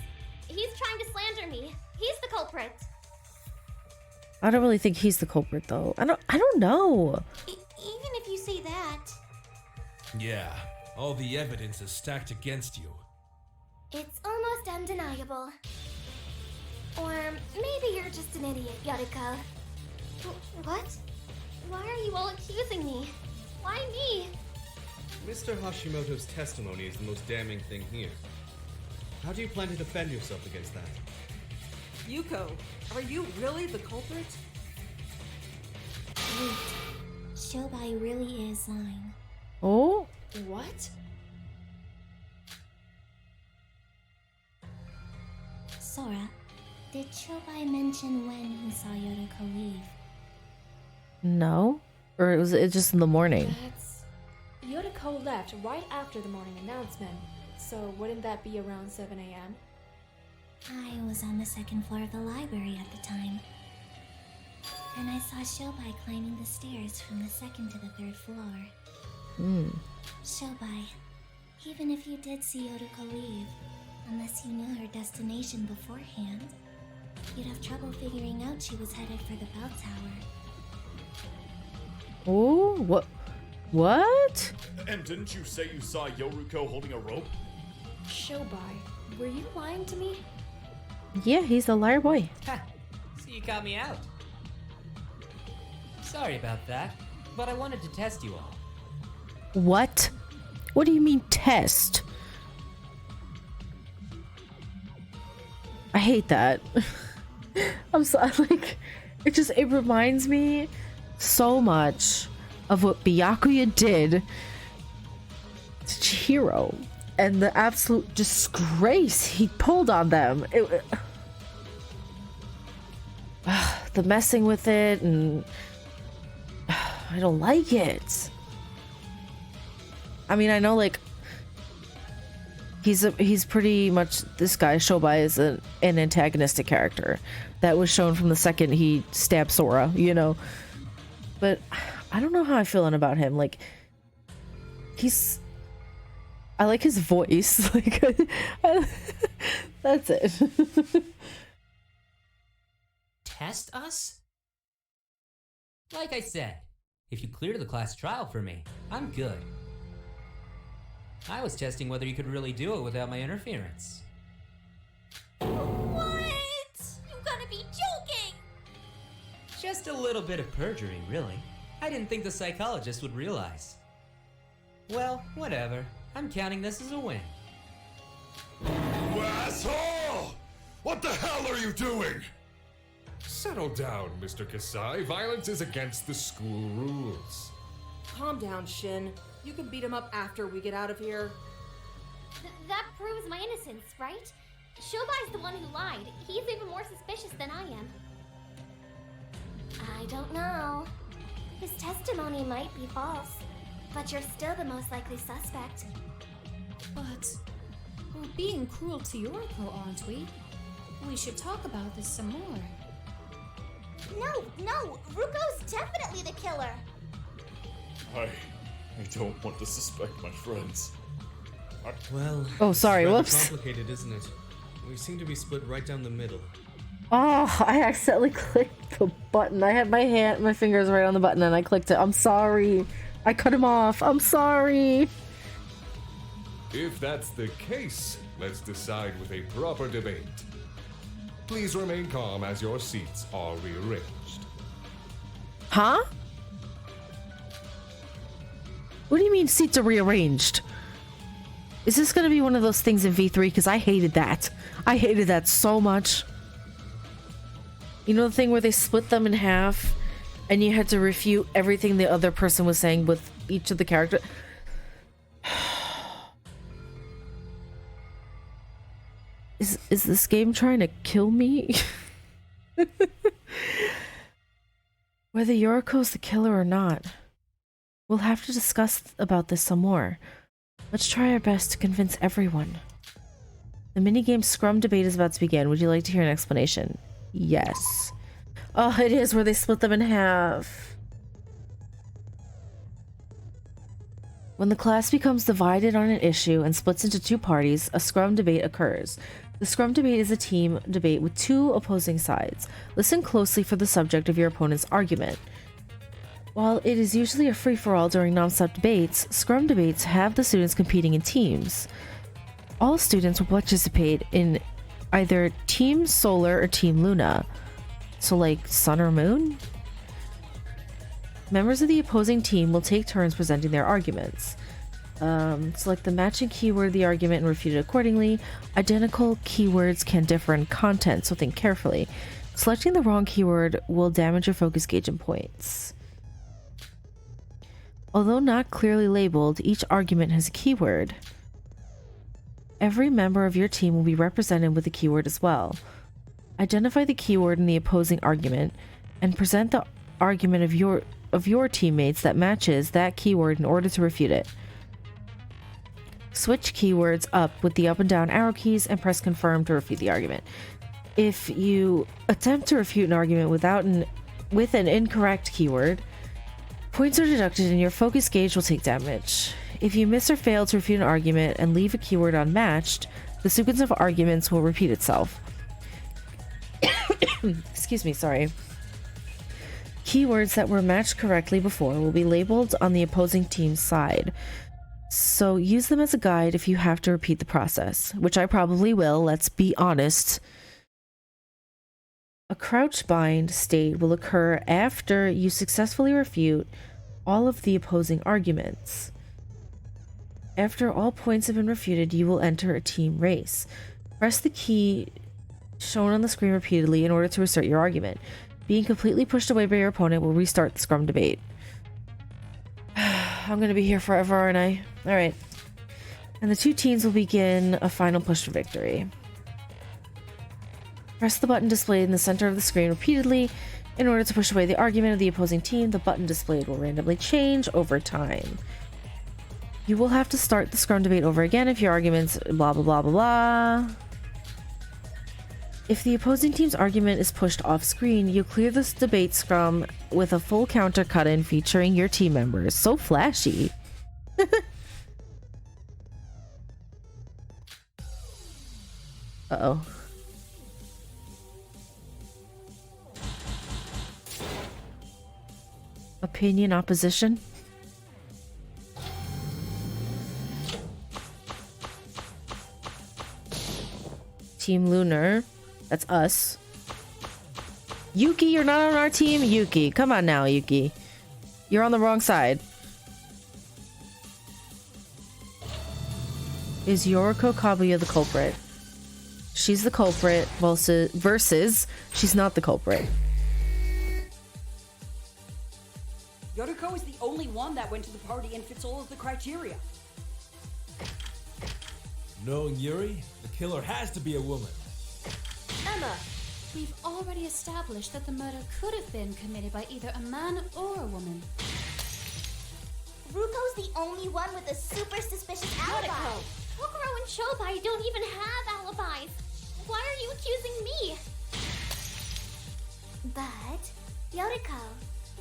Speaker 13: He's trying to slander me. He's the culprit.
Speaker 1: I don't really think he's the culprit though. I don't know.
Speaker 4: Even if you say that,
Speaker 12: Yeah, all the evidence is stacked against you.
Speaker 4: it's almost undeniable. Or maybe you're just an idiot, Yoriko.
Speaker 13: What? Why are you all accusing me? Why me?
Speaker 7: Mr. Hashimoto's testimony is the most damning thing here. How do you plan to defend yourself against that?
Speaker 6: Yuko, are you really the culprit?
Speaker 4: Wait, Shobai really is lying.
Speaker 1: Oh?
Speaker 2: What?
Speaker 4: Sora, did Shobai mention when he saw Yoriko leave?
Speaker 1: No? Or was it just in the morning?
Speaker 2: That's... Yoriko left right after the morning announcement, so wouldn't that be around 7 a.m.?
Speaker 4: I was on the second floor of the library at the time. And I saw Shobai climbing the stairs from the second to the third floor. Shobai, even if you did see Yoriko leave, unless you knew her destination beforehand, you'd have trouble figuring out she was headed for the bell tower.
Speaker 1: Oh, what?
Speaker 8: And didn't you say you saw Yoriko holding a rope?
Speaker 2: Shobai, were you lying to me?
Speaker 1: Yeah, he's a liar boy.
Speaker 14: Ha! So you got me out. Sorry about that, but I wanted to test you all.
Speaker 1: What? What do you mean test? I hate that. I'm sorry, like, it reminds me so much of what Byakuya did to Chihiro and the absolute disgrace he pulled on them. The messing with it, and I don't like it. I mean, I know, like, he's pretty much, this guy Shobai is an antagonistic character that was shown from the second he stabbed Sora, you know. But I don't know how I'm feeling about him. Like, I like his voice. Like, that's it.
Speaker 14: Test us? Like I said, if you clear the class trial for me, I'm good. I was testing whether you could really do it without my interference.
Speaker 13: What? You gotta be joking!
Speaker 14: Just a little bit of perjury, really. I didn't think the psychologist would realize. Well, whatever. I'm counting this as a win.
Speaker 5: You asshole! What the hell are you doing? Settle down, Mr. Kasai. Violence is against the school rules.
Speaker 6: Calm down, Shin. You can beat him up after we get out of here.
Speaker 13: That proves my innocence, right? Shobai's the one who lied. He's even more suspicious than I am.
Speaker 4: I don't know. His testimony might be false, but you're still the most likely suspect.
Speaker 10: But we're being cruel to Yoriko, aren't we? We should talk about this some more.
Speaker 9: No, Ruko's definitely the killer.
Speaker 8: I don't want to suspect my friends.
Speaker 7: Well,
Speaker 1: Oh, sorry,
Speaker 7: it's rather
Speaker 1: whoops.
Speaker 7: complicated, isn't it? We seem to be split right down the middle.
Speaker 1: Oh, I accidentally clicked the button. I had my fingers right on the button and I clicked it. I'm sorry. I cut him off. I'm sorry.
Speaker 5: If that's the case, let's decide with a proper debate. Please remain calm as your seats are rearranged.
Speaker 1: Huh? What do you mean seats are rearranged? Is this gonna be one of those things in V3? Because I hated that. I hated that so much. You know the thing where they split them in half and you had to refute everything the other person was saying with each of the characters? Is this game trying to kill me? Whether Yoriko's the killer or not, we'll have to discuss about this some more. Let's try our best to convince everyone. The minigame Scrum debate is about to begin. Would you like to hear an explanation? Yes. Oh, it is where they split them in half. When the class becomes divided on an issue and splits into two parties, a Scrum debate occurs. The Scrum debate is a team debate with two opposing sides. Listen closely for the subject of your opponent's argument. While it is usually a free-for-all during non-stop debates, Scrum debates have the students competing in teams. All students will participate in either Team Solar or Team Luna. So like Sun or Moon? Members of the opposing team will take turns presenting their arguments. Select the matching keyword of the argument and refute it accordingly. Identical keywords can differ in content, so think carefully. Selecting the wrong keyword will damage your focus gauge and points. Although not clearly labeled, each argument has a keyword. Every member of your team will be represented with a keyword as well. Identify the keyword in the opposing argument and present the argument of your teammates that matches that keyword in order to refute it. Switch keywords up with the up and down arrow keys and press confirm to refute the argument. If you attempt to refute an argument with an incorrect keyword, points are deducted and your focus gauge will take damage. If you miss or fail to refute an argument and leave a keyword unmatched, the sequence of arguments will repeat itself. Excuse me, sorry. Keywords that were matched correctly before will be labeled on the opposing team's side. So use them as a guide if you have to repeat the process, which I probably will, let's be honest. A crouch bind state will occur after you successfully refute all of the opposing arguments. After all points have been refuted, you will enter a team race. Press the key shown on the screen repeatedly in order to assert your argument. Being completely pushed away by your opponent will restart the Scrum debate. I'm gonna be here forever, aren't I? Alright. And the two teams will begin a final push for victory. Press the button displayed in the center of the screen repeatedly in order to push away the argument of the opposing team. The button displayed will randomly change over time. You will have to start the Scrum debate over again if your arguments blah blah blah blah blah. If the opposing team's argument is pushed off screen, you clear this debate scrum with a full counter cut-in featuring your team members. So flashy. Uh-oh. Opinion opposition? Team Lunar. That's us. Yuki, you're not on our team? Yuki, come on now, Yuki. You're on the wrong side. Is Yoriko Kabuya the culprit? She's the culprit versus she's not the culprit.
Speaker 11: Yoriko is the only one that went to the party and fits all of the criteria.
Speaker 15: Knowing Yuri, the killer has to be a woman.
Speaker 10: Emma, we've already established that the murder could have been committed by either a man or a woman.
Speaker 9: Ruko's the only one with a super suspicious alibi.
Speaker 13: Kokoro and Shobai don't even have alibis. Why are you accusing me?
Speaker 9: But, Yoriko,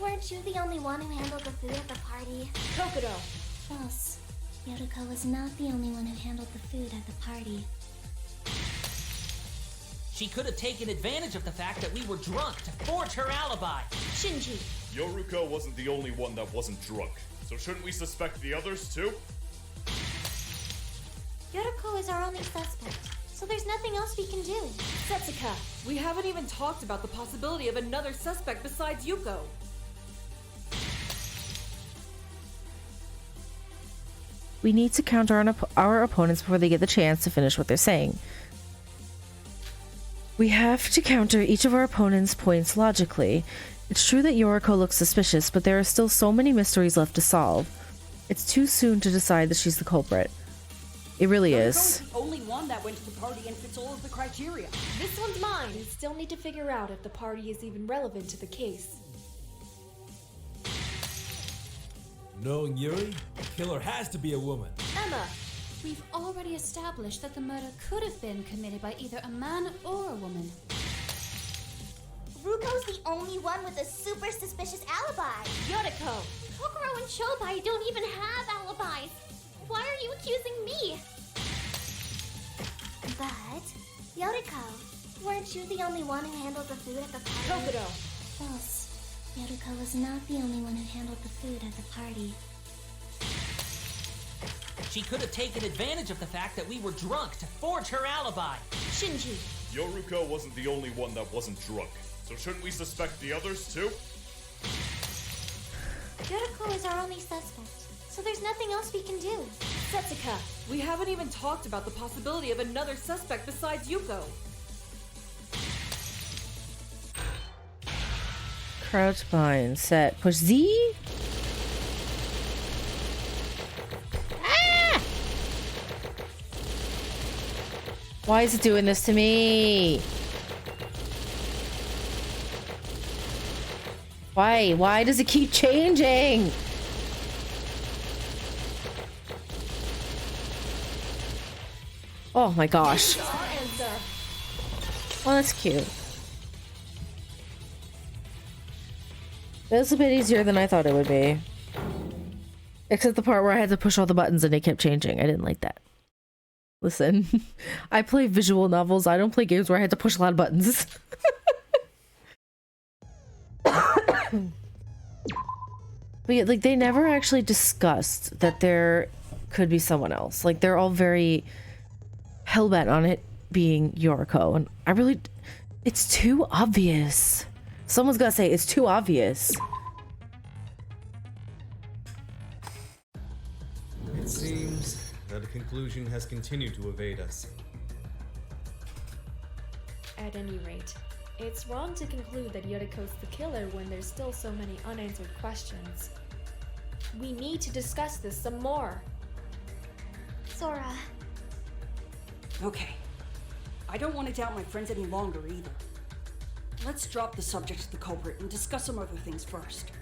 Speaker 9: weren't you the only one who handled the food at the party?
Speaker 2: Kokodo.
Speaker 4: False. Yoriko was not the only one who handled the food at the party.
Speaker 14: She could have taken advantage of the fact that we were drunk to forge her alibi.
Speaker 2: Shinji.
Speaker 8: Yoruko wasn't the only one that wasn't drunk, so shouldn't we suspect the others too?
Speaker 9: Yoriko is our only suspect, so there's nothing else we can do.
Speaker 6: Setsuka, we haven't even talked about the possibility of another suspect besides Yuko.
Speaker 1: We need to counter our opponents before they get the chance to finish what they're saying. We have to counter each of our opponent's points logically. It's true that Yoriko looks suspicious, but there are still so many mysteries left to solve. It's too soon to decide that she's the culprit. It really
Speaker 11: Yoriko
Speaker 1: is.
Speaker 11: is the only one that went to the party and fits all of the criteria.
Speaker 2: This one's mine. We still need to figure out if the party is even relevant to the case.
Speaker 15: Knowing Yuri, the killer has to be a woman.
Speaker 10: Emma, we've already established that the murder could have been committed by either a man or a woman.
Speaker 9: Ruko's the only one with a super suspicious alibi.
Speaker 13: Yuriko, Kokoro and Shobai don't even have alibis. Why are you accusing me?
Speaker 9: But, Yuriko, weren't you the only one who handled the food at the party?
Speaker 6: Kokoro.
Speaker 4: False. Yuriko was not the only one who handled the food at the party.
Speaker 14: She could have taken advantage of the fact that we were drunk to forge her alibi.
Speaker 13: Shinji.
Speaker 8: Yoruko wasn't the only one that wasn't drunk. So shouldn't we suspect the others too?
Speaker 13: Yuriko is our only suspect, so there's nothing else we can do.
Speaker 6: Setsuka, we haven't even talked about the possibility of another suspect besides Yuko.
Speaker 1: Crouch bind, set, push Z. Ah! Why is it doing this to me? Why? Why does it keep changing? Oh my gosh. Oh, that's cute. It's a bit easier than I thought it would be. Except the part where I had to push all the buttons and it kept changing. I didn't like that. Listen, I play visual novels. I don't play games where I had to push a lot of buttons. But yeah, like, they never actually discussed that there could be someone else. Like, they're all very hellbent on it being Yoriko. And I really... It's too obvious. Someone's gotta say, it's too obvious.
Speaker 7: It seems that a conclusion has continued to evade us.
Speaker 2: At any rate, it's wrong to conclude that Yuriko's the killer when there's still so many unanswered questions. We need to discuss this some more.
Speaker 9: Sora.
Speaker 11: Okay. I don't want to doubt my friends any longer either. Let's drop the subject of the culprit and discuss some other things first.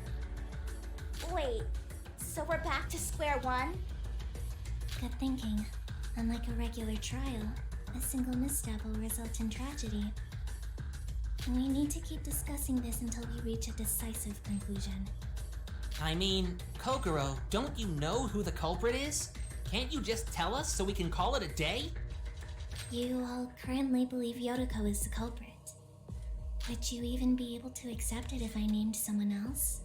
Speaker 9: Wait, so we're back to square one?
Speaker 4: Good thinking. Unlike a regular trial, a single misstep will result in tragedy. We need to keep discussing this until we reach a decisive conclusion.
Speaker 14: I mean, Kokoro, don't you know who the culprit is? Can't you just tell us so we can call it a day?
Speaker 4: You all currently believe Yoriko is the culprit. Would you even be able to accept it if I named someone else?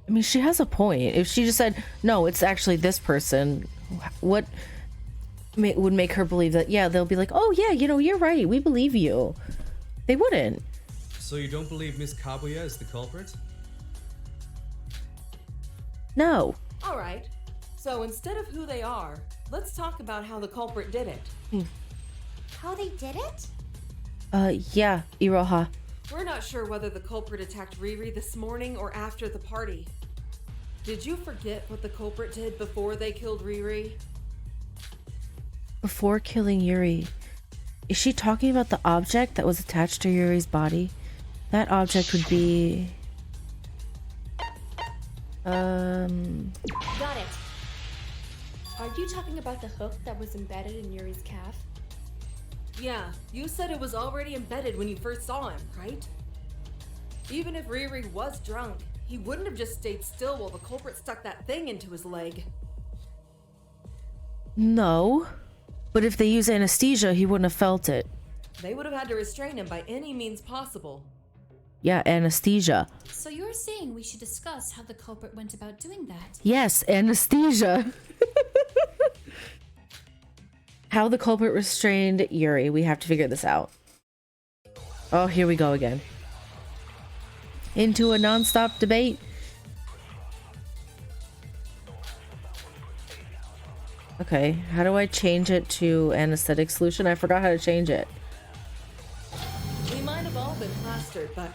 Speaker 1: I mean, she has a point. If she just said, no, it's actually this person, what would make her believe that, yeah, they'll be like, oh yeah, you know, you're right, we believe you. They wouldn't.
Speaker 7: So you don't believe Miss Kabuya is the culprit?
Speaker 1: No.
Speaker 6: Alright, so instead of who they are, let's talk about how the culprit did it.
Speaker 9: How they did it?
Speaker 1: Yeah, Iroha.
Speaker 6: We're not sure whether the culprit attacked Riri this morning or after the party. Did you forget what the culprit did before they killed Riri?
Speaker 1: Before killing Yuri, is she talking about the object that was attached to Yuri's body? That object would be...
Speaker 2: Got it. Are you talking about the hook that was embedded in Yuri's calf?
Speaker 6: Yeah, you said it was already embedded when you first saw him, right? Even if Riri was drunk, he wouldn't have just stayed still while the culprit stuck that thing into his leg.
Speaker 1: No. But if they use anesthesia, he wouldn't have felt it.
Speaker 6: They would have had to restrain him by any means possible.
Speaker 1: Yeah, anesthesia.
Speaker 10: So you're saying we should discuss how the culprit went about doing that?
Speaker 1: Yes, anesthesia. How the culprit restrained Yuri. We have to figure this out. Oh, here we go again. Into a non-stop debate. Okay, how do I change it to anesthetic solution? I forgot how to change it.
Speaker 6: We might have all been plastered, but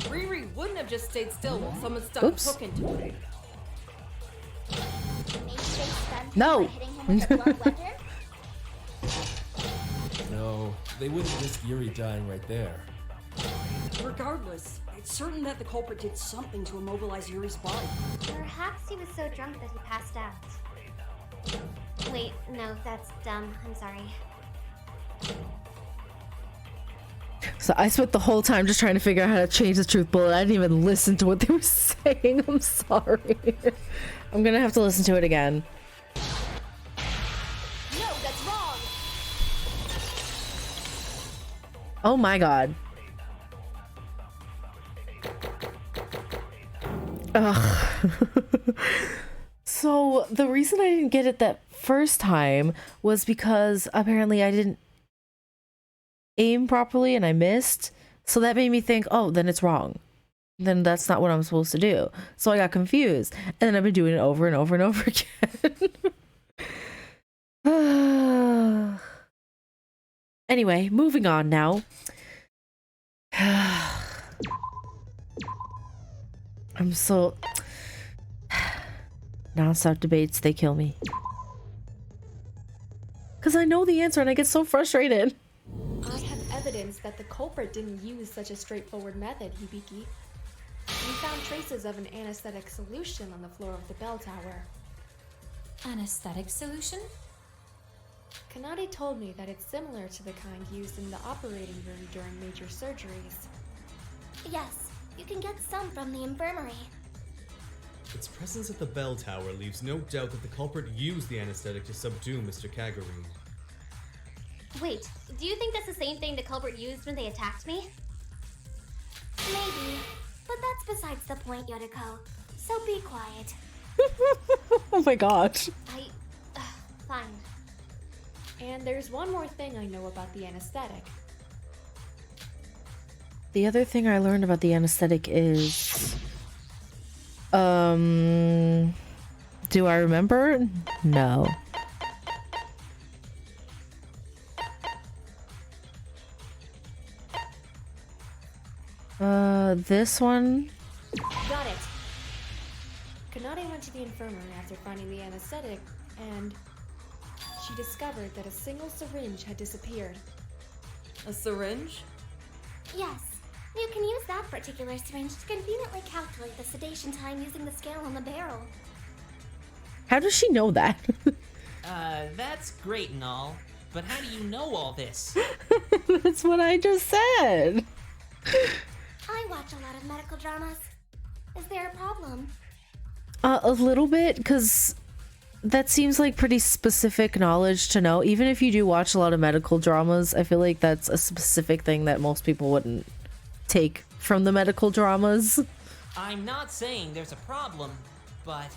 Speaker 6: Riri wouldn't have just stayed still while someone stuck a hook into it.
Speaker 1: No.
Speaker 15: No, they wouldn't risk Yuri dying right there.
Speaker 11: Regardless, it's certain that the culprit did something to immobilize Yuri's body.
Speaker 13: Perhaps he was so drunk that he passed out. Wait, no, that's dumb. I'm sorry.
Speaker 1: So I spent the whole time just trying to figure out how to change the truth bullet. I didn't even listen to what they were saying. I'm sorry. I'm gonna have to listen to it again.
Speaker 2: No, that's wrong!
Speaker 1: Oh my god. Ugh. So the reason I didn't get it that first time was because apparently I didn't aim properly and I missed. So that made me think, oh, then it's wrong. Then that's not what I'm supposed to do. So I got confused. And then I've been doing it over and over and over again. Anyway, moving on now. I'm so... Non-stop debates, they kill me. Because I know the answer and I get so frustrated.
Speaker 2: I have evidence that the culprit didn't use such a straightforward method, Hibiki. We found traces of an anesthetic solution on the floor of the bell tower.
Speaker 10: Anesthetic solution?
Speaker 2: Kanade told me that it's similar to the kind used in the operating room during major surgeries.
Speaker 9: Yes, you can get some from the infirmary.
Speaker 7: Its presence at the bell tower leaves no doubt that the culprit used the anesthetic to subdue Mr. Kagurine.
Speaker 13: Wait, do you think that's the same thing the culprit used when they attacked me?
Speaker 9: Maybe, but that's besides the point, Yoriko. So be quiet.
Speaker 1: Oh my gosh.
Speaker 2: Fine. And there's one more thing I know about the anesthetic.
Speaker 1: The other thing I learned about the anesthetic is... do I remember? No. This one?
Speaker 2: Got it! Kanade went to the infirmary after finding the anesthetic, and she discovered that a single syringe had disappeared.
Speaker 6: A syringe?
Speaker 9: Yes, you can use that particular syringe to conveniently calculate the sedation time using the scale on the barrel.
Speaker 1: How does she know that?
Speaker 14: That's great and all, but how do you know all this?
Speaker 1: That's what I just said.
Speaker 9: I watch a lot of medical dramas. Is there a problem?
Speaker 1: A little bit, because that seems like pretty specific knowledge to know. Even if you do watch a lot of medical dramas, I feel like that's a specific thing that most people wouldn't take from the medical dramas.
Speaker 14: I'm not saying there's a problem, but...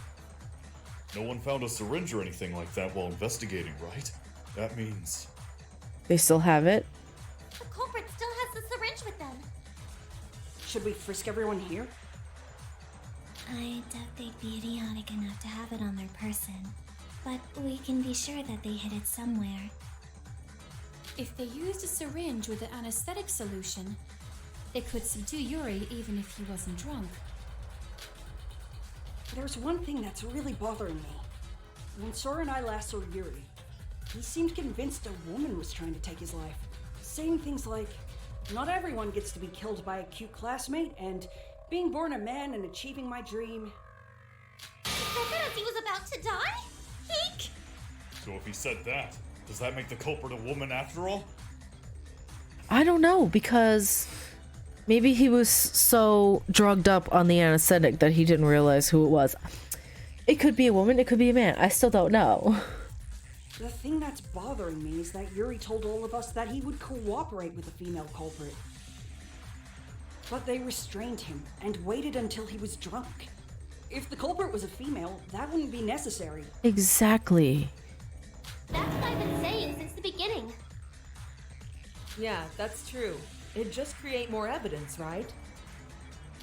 Speaker 8: No one found a syringe or anything like that while investigating, right? That means...
Speaker 1: They still have it?
Speaker 9: The culprit still has the syringe with them.
Speaker 11: Should we frisk everyone here?
Speaker 4: I doubt they'd be idiotic enough to have it on their person, but we can be sure that they hid it somewhere.
Speaker 10: If they used a syringe with an anesthetic solution, they could subdue Yuri even if he wasn't drunk.
Speaker 11: There's one thing that's really bothering me. When Sora and I last saw Yuri, he seemed convinced a woman was trying to take his life, saying things like, "Not everyone gets to be killed by a cute classmate," and "being born a man and achieving my dream."
Speaker 9: So that as he was about to die? Eek!
Speaker 8: So if he said that, does that make the culprit a woman after all?
Speaker 1: I don't know, because maybe he was so drugged up on the anesthetic that he didn't realize who it was. It could be a woman, it could be a man. I still don't know.
Speaker 11: The thing that's bothering me is that Yuri told all of us that he would cooperate with the female culprit. But they restrained him and waited until he was drunk. If the culprit was a female, that wouldn't be necessary.
Speaker 1: Exactly.
Speaker 13: That's what I've been saying since the beginning.
Speaker 6: Yeah, that's true. It'd just create more evidence, right?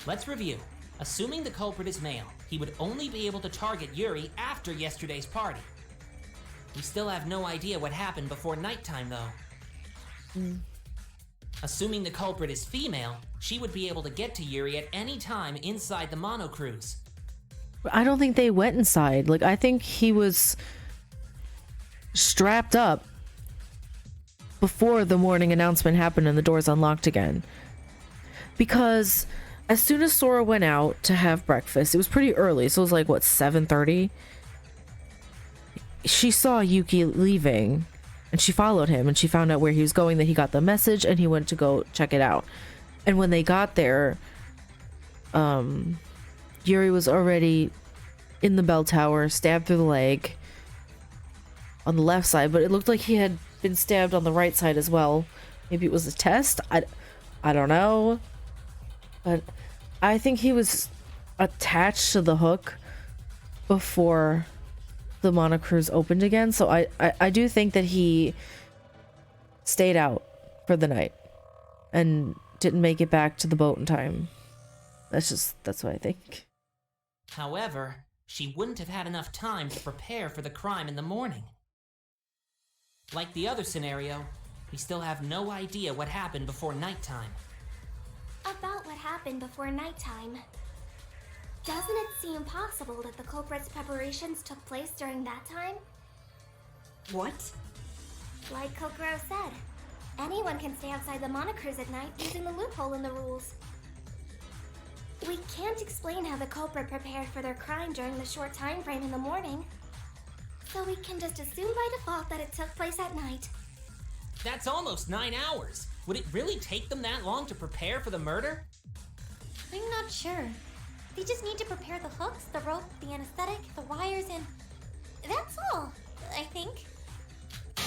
Speaker 14: Let's review. Assuming the culprit is male, he would only be able to target Yuri after yesterday's party. We still have no idea what happened before nighttime, though. Assuming the culprit is female, she would be able to get to Yuri at any time inside the Mono Cruise.
Speaker 1: I don't think they went inside. Like, I think he was strapped up before the morning announcement happened and the doors unlocked again.
Speaker 16: because as soon as Sora went out to have breakfast, it was pretty early, so it was like, what, 7:30? She saw Yuki leaving, and she followed him, and she found out where he was going, that he got the message, and he went to go check it out. And when they got there, Yuri was already in the bell tower, stabbed through the leg on the left side, but it looked like he had been stabbed on the right side as well. Maybe it was a test? I don't know. But I think he was attached to the hook before the monocruise opened again, so I do think that he stayed out for the night and didn't make it back to the boat in time. That's what I think.
Speaker 14: However, she wouldn't have had enough time to prepare for the crime in the morning. Like the other scenario, we still have no idea what happened before nighttime.
Speaker 9: About what happened before nighttime. Doesn't it seem possible that the culprit's preparations took place during that time?
Speaker 11: What?
Speaker 9: Like Kokoro said, anyone can stay outside the monocruise at night using the loophole in the rules. We can't explain how the culprit prepared for their crime during the short time frame in the morning, so we can just assume by default that it took place at night.
Speaker 14: That's almost 9 hours. Would it really take them that long to prepare for the murder?
Speaker 9: I'm not sure. They just need to prepare the hooks, the rope, the anesthetic, the wires, and that's all, I think.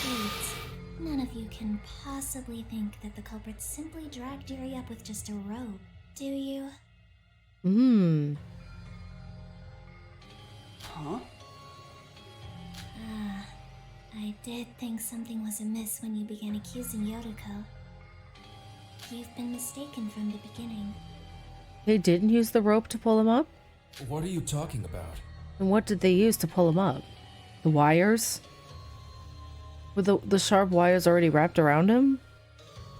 Speaker 4: Wait, none of you can possibly think that the culprit simply dragged Yuri up with just a rope, do you?
Speaker 11: Huh?
Speaker 4: I did think something was amiss when you began accusing Yoriko. You've been mistaken from the beginning.
Speaker 16: They didn't use the rope to pull him up?
Speaker 12: What are you talking about?
Speaker 16: And what did they use to pull him up? The wires? Were the sharp wires already wrapped around him?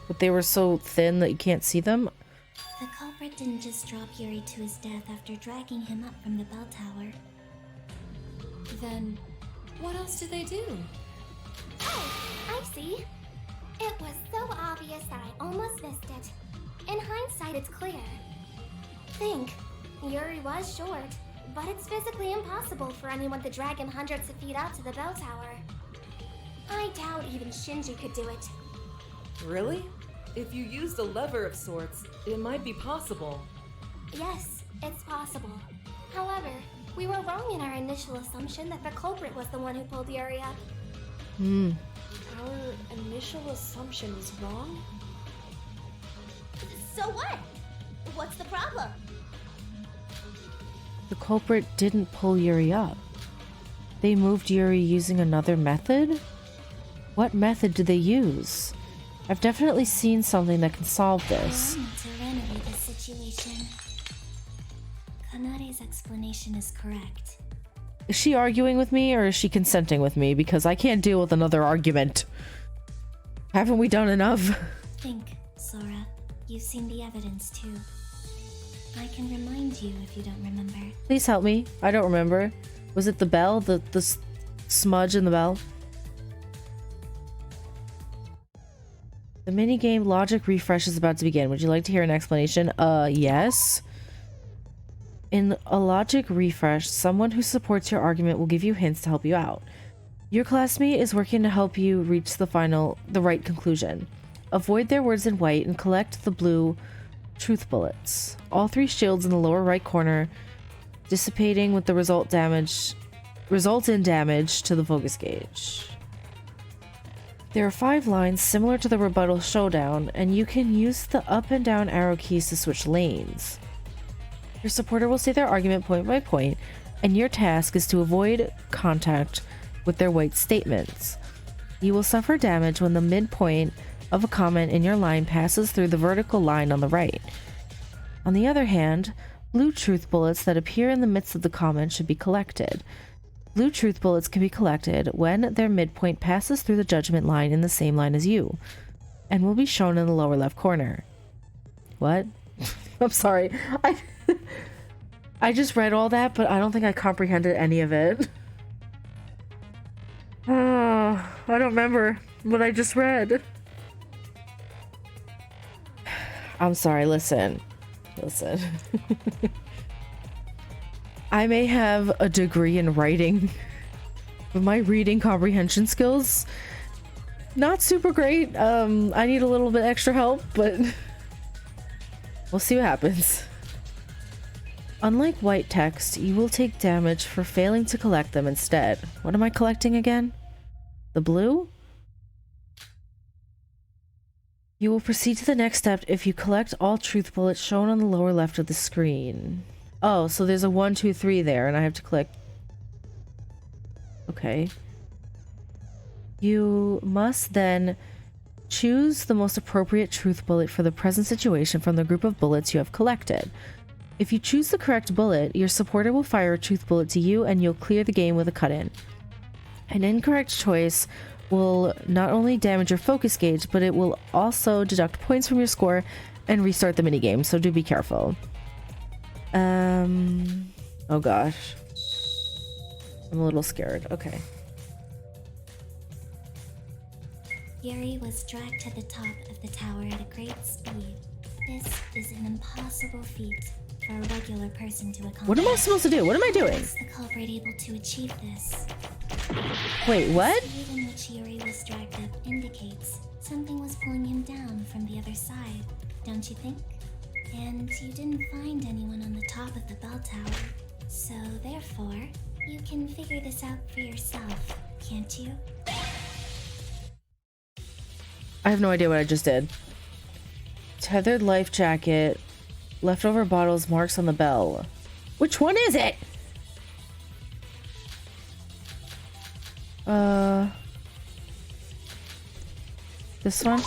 Speaker 16: But they were so thin that you can't see them?
Speaker 4: The culprit didn't just drop Yuri to his death after dragging him up from the bell tower.
Speaker 10: Then, what else did they do?
Speaker 9: Oh, I see. It was so obvious that I almost missed it. In hindsight, it's clear. Think, Yuri was short, but it's physically impossible for anyone to drag him hundreds of feet up to the bell tower. I doubt even Shinji could do it.
Speaker 6: Really? If you used a lever of sorts, it might be possible.
Speaker 9: Yes, it's possible. However, we were wrong in our initial assumption that the culprit was the one who pulled Yuri up.
Speaker 2: Our initial assumption was wrong?
Speaker 9: So what? What's the problem?
Speaker 16: The culprit didn't pull Yuri up. They moved Yuri using another method? What method did they use? I've definitely seen something that can solve this.
Speaker 4: Allow me to remedy this situation. Kanare's explanation is correct.
Speaker 16: Is she arguing with me or is she consenting with me? Because I can't deal with another argument. Haven't we done enough?
Speaker 4: Think, Sora. You've seen the evidence too. I can remind you if you don't remember.
Speaker 16: Please help me. I don't remember. Was it the bell? The smudge in the bell? The minigame logic refresh is about to begin. Would you like to hear an explanation? Yes. In a logic refresh, someone who supports your argument will give you hints to help you out. Your classmate is working to help you reach the right conclusion. Avoid their words in white and collect the blue truth bullets. All 3 shields in the lower right corner, dissipating with the result in damage to the focus gauge. There are 5 lines similar to the rebuttal showdown, and you can use the up and down arrow keys to switch lanes. Your supporter will say their argument point by point, and your task is to avoid contact with their white statements. You will suffer damage when the midpoint of a comment in your line passes through the vertical line on the right. On the other hand, blue truth bullets that appear in the midst of the comment should be collected. Blue truth bullets can be collected when their midpoint passes through the judgment line in the same line as you, and will be shown in the lower left corner. What? I'm sorry. I just read all that, but I don't think I comprehended any of it. Oh, I don't remember what I just read. I'm sorry, listen. I may have a degree in writing, but my reading comprehension skills, not super great. I need a little bit extra help, but we'll see what happens. Unlike white text, you will take damage for failing to collect them instead. What am I collecting again? The blue? You will proceed to the next step if you collect all truth bullets shown on the lower left of the screen. Oh, so there's a 1, 2, 3 there, and I have to click. Okay. You must then choose the most appropriate truth bullet for the present situation from the group of bullets you have collected. If you choose the correct bullet, your supporter will fire a truth bullet to you and you'll clear the game with a cut-in. An incorrect choice will not only damage your focus gauge, but it will also deduct points from your score and restart the minigame, so do be careful. Oh gosh. I'm a little scared. Okay.
Speaker 4: Yuri was dragged to the top of the tower at a great speed. This is an impossible feat for a regular person to accomplish.
Speaker 16: What am I supposed to do? What am I doing?
Speaker 4: Is the culprit able to achieve this?
Speaker 16: Wait, what?
Speaker 4: The speed in which Yuri was dragged up indicates something was pulling him down from the other side, don't you think? And you didn't find anyone on the top of the bell tower. So therefore, you can figure this out for yourself, can't you?
Speaker 16: I have no idea what I just did. Tethered life jacket. Leftover bottles, marks on the bell. Which one is it? This one?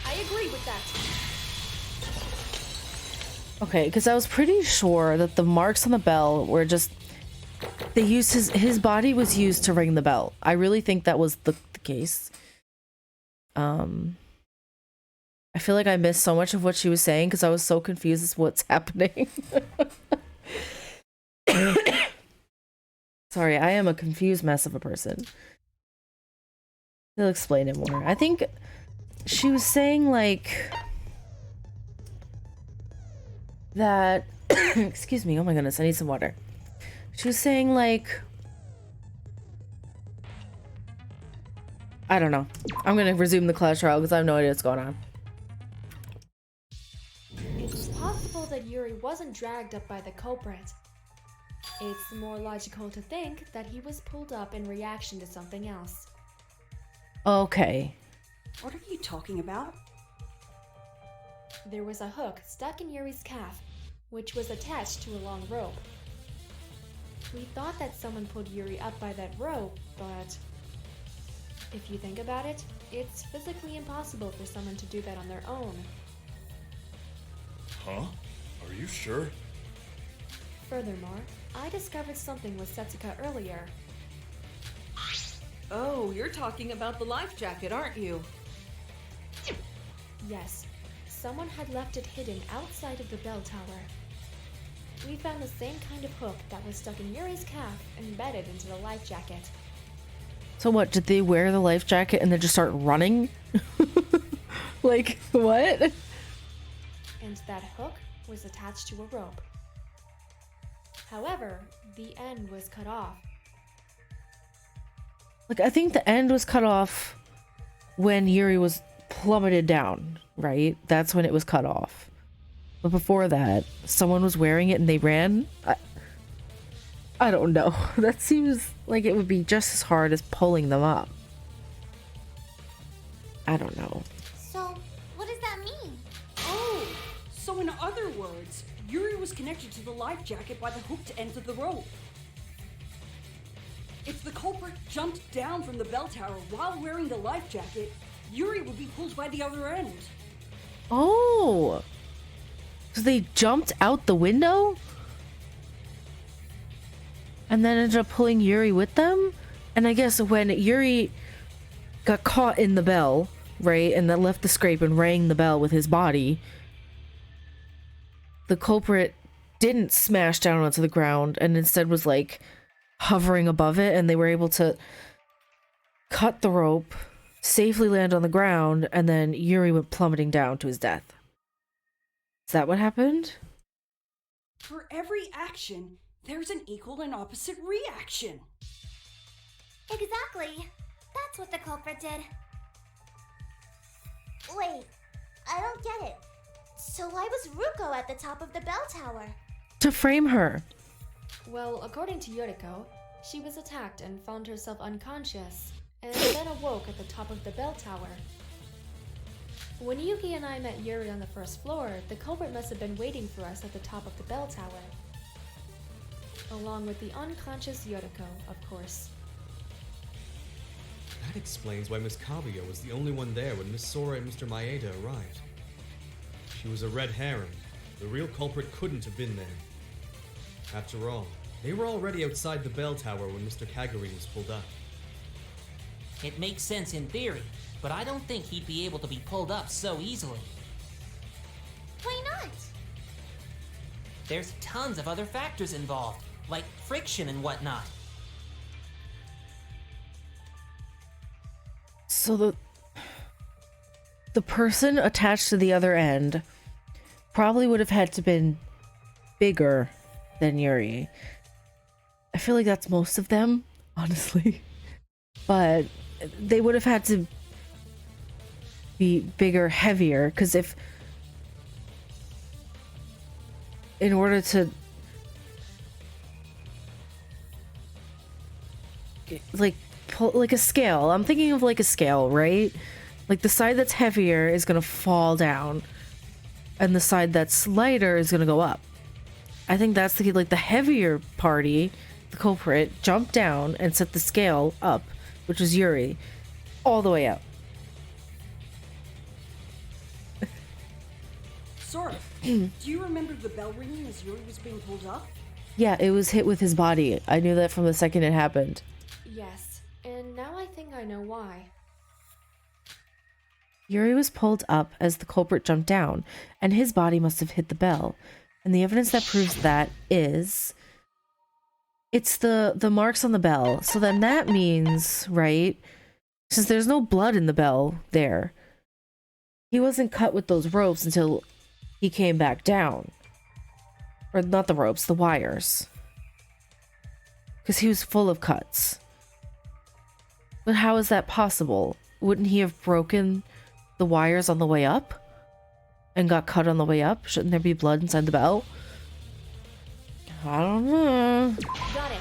Speaker 2: I agree with that.
Speaker 16: Okay, because I was pretty sure that the marks on the bell were just... They used his body was used to ring the bell. I really think that was the case. I feel like I missed so much of what she was saying because I was so confused as to what's happening. Sorry, I am a confused mess of a person. He'll explain it more. I think she was saying like that excuse me, oh my goodness, I need some water. She was saying like, I don't know. I'm gonna resume the class trial because I have no idea what's going on.
Speaker 2: It's possible that Yuri wasn't dragged up by the culprit. It's more logical to think that he was pulled up in reaction to something else.
Speaker 16: Okay.
Speaker 11: What are you talking about?
Speaker 2: There was a hook stuck in Yuri's calf, which was attached to a long rope. We thought that someone pulled Yuri up by that rope, but if you think about it, it's physically impossible for someone to do that on their own.
Speaker 8: Huh? Are you sure?
Speaker 2: Furthermore, I discovered something with Setsuka earlier.
Speaker 6: Oh, you're talking about the life jacket, aren't you?
Speaker 2: Yes, someone had left it hidden outside of the bell tower. We found the same kind of hook that was stuck in Yuri's calf embedded into the life jacket.
Speaker 16: So what, did they wear the life jacket and then just start running? Like, what?
Speaker 2: And that hook was attached to a rope. However, the end was cut off.
Speaker 16: Like, I think the end was cut off when Yuri was plummeted down, right? That's when it was cut off. But before that, someone was wearing it and they ran? I don't know. That seems like it would be just as hard as pulling them up. I don't know.
Speaker 9: So, what does that mean?
Speaker 11: Oh, so in other words, Yuri was connected to the life jacket by the hooked ends of the rope. If the culprit jumped down from the bell tower while wearing the life jacket, Yuri would be pulled by the other end.
Speaker 16: Oh! So they jumped out the window? And then ended up pulling Yuri with them? And I guess when Yuri got caught in the bell, right, and then left the scrape and rang the bell with his body, the culprit didn't smash down onto the ground and instead was like hovering above it, and they were able to cut the rope safely land on the ground, and then Yuri went plummeting down to his death. Is that what happened?
Speaker 11: For every action, there's an equal and opposite reaction.
Speaker 9: Exactly. That's what the culprit did. Wait, I don't get it. So why was Ruko at the top of the bell tower?
Speaker 16: To frame her.
Speaker 2: Well, according to Yoriko, she was attacked and found herself unconscious, and then awoke at the top of the bell tower. When Yuki and I met Yuri on the first floor, the culprit must have been waiting for us at the top of the bell tower. Along with the unconscious Yoriko, of course.
Speaker 7: That explains why Miss Kaguya was the only one there when Miss Sora and Mr. Maeda arrived. She was a red herring. The real culprit couldn't have been there. After all, they were already outside the bell tower when Mr. Kaguri was pulled up.
Speaker 14: It makes sense in theory, but I don't think he'd be able to be pulled up so easily.
Speaker 9: Why not?
Speaker 14: There's tons of other factors involved, like friction and whatnot.
Speaker 16: So the person attached to the other end probably would have had to been bigger than Yuri. I feel like that's most of them, honestly. But they would have had to be bigger, heavier, because if in order to like pull like a scale, I'm thinking of like a scale, right? Like the side that's heavier is gonna fall down and the side that's lighter is gonna go up. I think that's the like the heavier party, the culprit, jumped down and set the scale up, which was Yuri, all the way up.
Speaker 11: Sora, do you remember the bell ringing as Yuri was being pulled up?
Speaker 16: Yeah, it was hit with his body. I knew that from the second it happened.
Speaker 2: Yes, and now I think I know why.
Speaker 16: Yuri was pulled up as the culprit jumped down, and his body must have hit the bell. And the evidence that proves that is... it's the marks on the bell. So then that means, right, since there's no blood in the bell there, he wasn't cut with those ropes until he came back down. Or not the ropes, the wires. Because he was full of cuts. But how is that possible? Wouldn't he have broken the wires on the way up? And got cut on the way up? Shouldn't there be blood inside the bell? I don't know.
Speaker 2: Got it.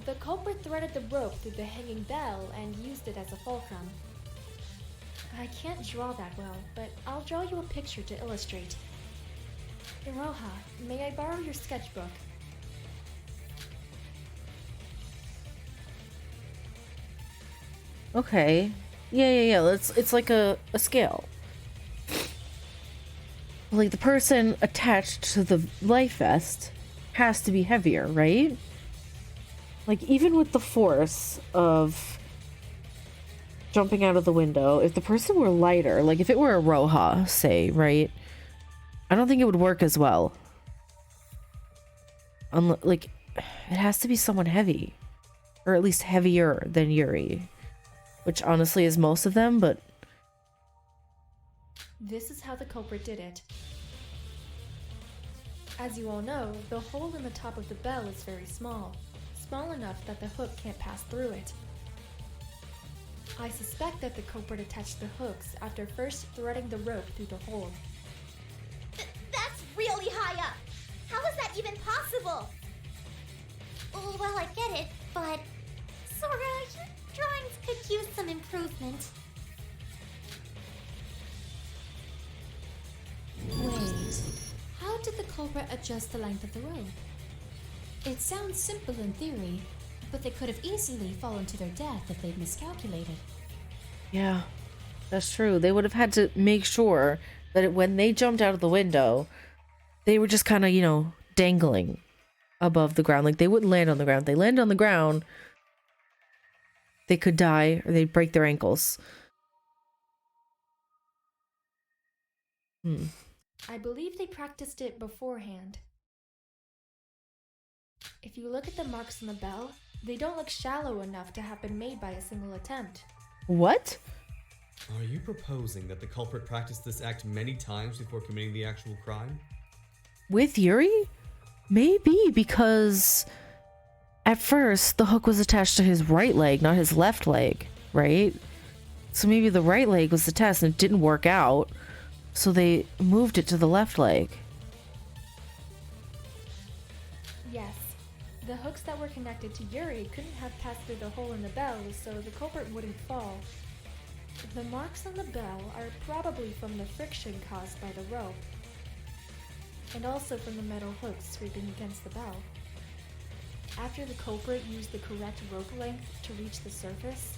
Speaker 2: The culprit threaded the rope through the hanging bell and used it as a fulcrum. I can't draw that well, but I'll draw you a picture to illustrate. Iroha, may I borrow your sketchbook?
Speaker 16: Okay. Yeah. It's like a scale. Like the person attached to the life vest has to be heavier, right? Like even with the force of jumping out of the window, if the person were lighter, like if it were a Roha, say, right? I don't think it would work as well. Like, it has to be someone heavy. Or at least heavier than Yuri. Which honestly is most of them, but...
Speaker 2: This is how the culprit did it. As you all know, the hole in the top of the bell is very small. Small enough that the hook can't pass through it. I suspect that the culprit attached the hooks after first threading the rope through the hole.
Speaker 9: That's really high up. How is that even possible? Well, I get it, but Sora, your drawings could use some improvement.
Speaker 10: Wait, how did the culprit adjust the length of the rope? It sounds simple in theory, but they could have easily fallen to their death if they'd miscalculated.
Speaker 16: Yeah, that's true. They would have had to make sure that when they jumped out of the window, they were just kind of, you know, dangling above the ground. Like they wouldn't land on the ground. If they land on the ground, they could die or they'd break their ankles.
Speaker 2: I believe they practiced it beforehand. If you look at the marks on the bell, they don't look shallow enough to have been made by a single attempt.
Speaker 16: What?
Speaker 7: Are you proposing that the culprit practiced this act many times before committing the actual crime?
Speaker 16: With Yuri? Maybe, because at first the hook was attached to his right leg, not his left leg, right? So maybe the right leg was the test and it didn't work out, so they moved it to the left leg.
Speaker 2: Yes. The hooks that were connected to Yuri couldn't have passed through the hole in the bell, so the culprit wouldn't fall. The marks on the bell are probably from the friction caused by the rope, and also from the metal hooks scraping against the bell. After the culprit used the correct rope length to reach the surface,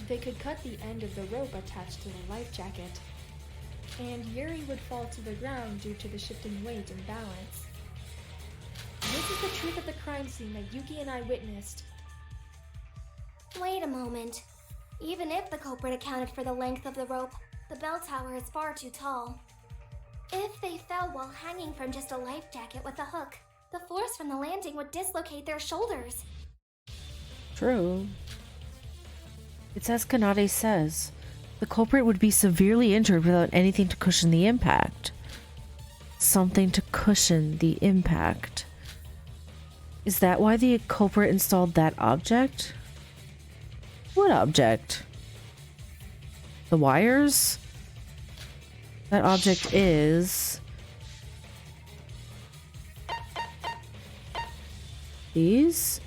Speaker 2: they could cut the end of the rope attached to the life jacket, and Yuri would fall to the ground due to the shifting weight and balance. This is the truth of the crime scene that Yuki and I witnessed.
Speaker 4: Wait a moment. Even if the culprit accounted for the length of the rope, the bell tower is far too tall. If they fell while hanging from just a life jacket with a hook, the force from the landing would dislocate their shoulders.
Speaker 16: True. It's as Kanade says. The culprit would be severely injured without anything to cushion the impact. Something to cushion the impact. Is that why the culprit installed that object? What object? The wires? That object is... these?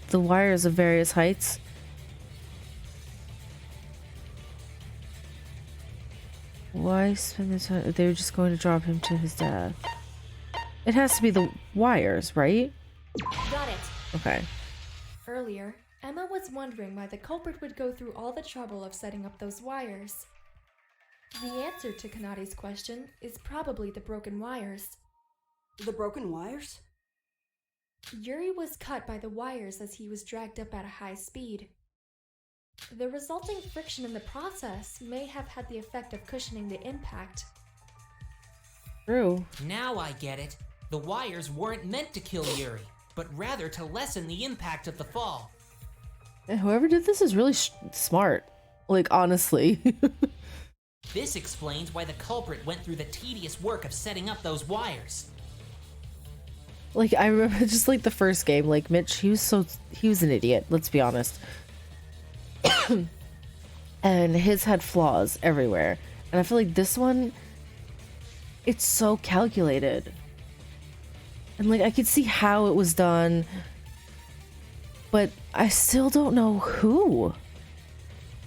Speaker 16: The wires of various heights? Why spend the time? They were just going to drop him to his death. It has to be the wires, right?
Speaker 2: Got it.
Speaker 16: Okay.
Speaker 2: Earlier, Emma was wondering why the culprit would go through all the trouble of setting up those wires. The answer to Kanade's question is probably the broken wires.
Speaker 11: The broken wires?
Speaker 2: Yuri was cut by the wires as he was dragged up at a high speed. The resulting friction in the process may have had the effect of cushioning the impact.
Speaker 16: True.
Speaker 14: Now I get it. The wires weren't meant to kill Yuri, but rather to lessen the impact of the fall.
Speaker 16: And whoever did this is really smart. Like, honestly.
Speaker 14: This explains why the culprit went through the tedious work of setting up those wires.
Speaker 16: Like, I remember just like the first game, like Mitch, he was an idiot, let's be honest. And his had flaws everywhere. And I feel like this one, it's so calculated. And like, I could see how it was done, but I still don't know who.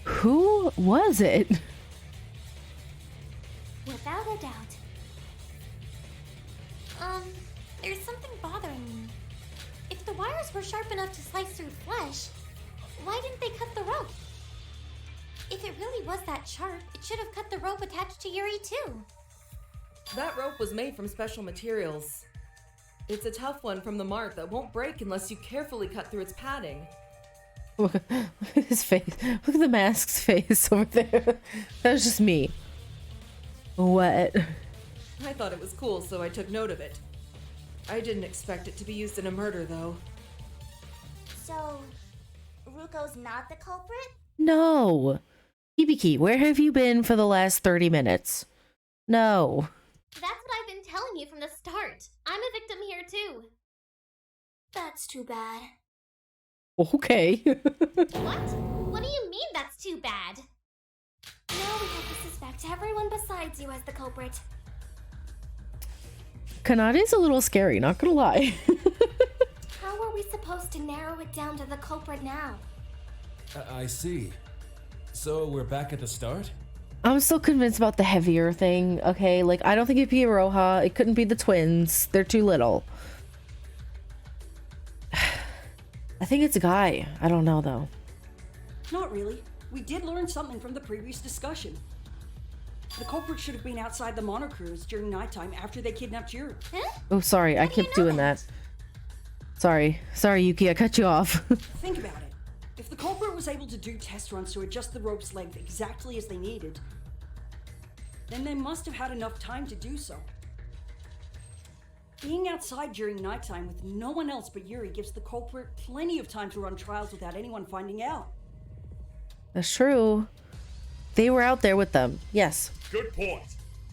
Speaker 16: Who was it?
Speaker 4: Without a doubt. There's something bothering me. If the wires were sharp enough to slice through flesh, why didn't they cut the rope? If it really was that sharp, it should have cut the rope attached to Yuri too.
Speaker 6: That rope was made from special materials. It's a tough one from the mart that won't break unless you carefully cut through its padding.
Speaker 16: Look at his face. Look at the mask's face over there. That was just me. What?
Speaker 6: I thought it was cool, so I took note of it. I didn't expect it to be used in a murder, though.
Speaker 9: So, Ruko's not the culprit?
Speaker 16: No. Hibiki, where have you been for the last 30 minutes? No.
Speaker 13: That's what I've been telling you from the start. I'm a victim here too.
Speaker 4: That's too bad.
Speaker 16: Okay.
Speaker 13: What? What do you mean that's too bad?
Speaker 4: Now we have to suspect everyone besides you as the culprit.
Speaker 16: Kanade's a little scary, not gonna lie.
Speaker 4: How are we supposed to narrow it down to the culprit now?
Speaker 15: I see. So we're back at the start?
Speaker 16: I'm still convinced about the heavier thing, okay? Like, I don't think it'd be Iroha. It couldn't be the twins. They're too little. I think it's a guy. I don't know, though.
Speaker 11: Not really. We did learn something from the previous discussion. The culprit should have been outside the monocruise during nighttime after they kidnapped Yuri.
Speaker 13: Huh?
Speaker 16: Oh, sorry. I kept doing that. Sorry, Yuki. I cut you off.
Speaker 11: Think about it. If the culprit was able to do test runs to adjust the rope's length exactly as they needed, then they must have had enough time to do so. Being outside during nighttime with no one else but Yuri gives the culprit plenty of time to run trials without anyone finding out.
Speaker 16: That's true. They were out there with them. Yes.
Speaker 8: Good point.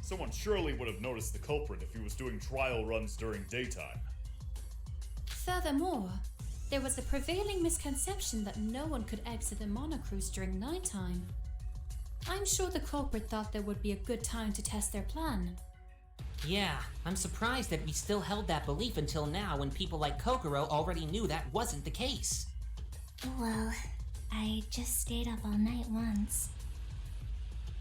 Speaker 8: Someone surely would have noticed the culprit if he was doing trial runs during daytime.
Speaker 10: Furthermore, there was a prevailing misconception that no one could exit the monocruise during nighttime. I'm sure the culprit thought there would be a good time to test their plan.
Speaker 14: Yeah, I'm surprised that we still held that belief until now when people like Kokoro already knew that wasn't the case.
Speaker 4: Well, I just stayed up all night once.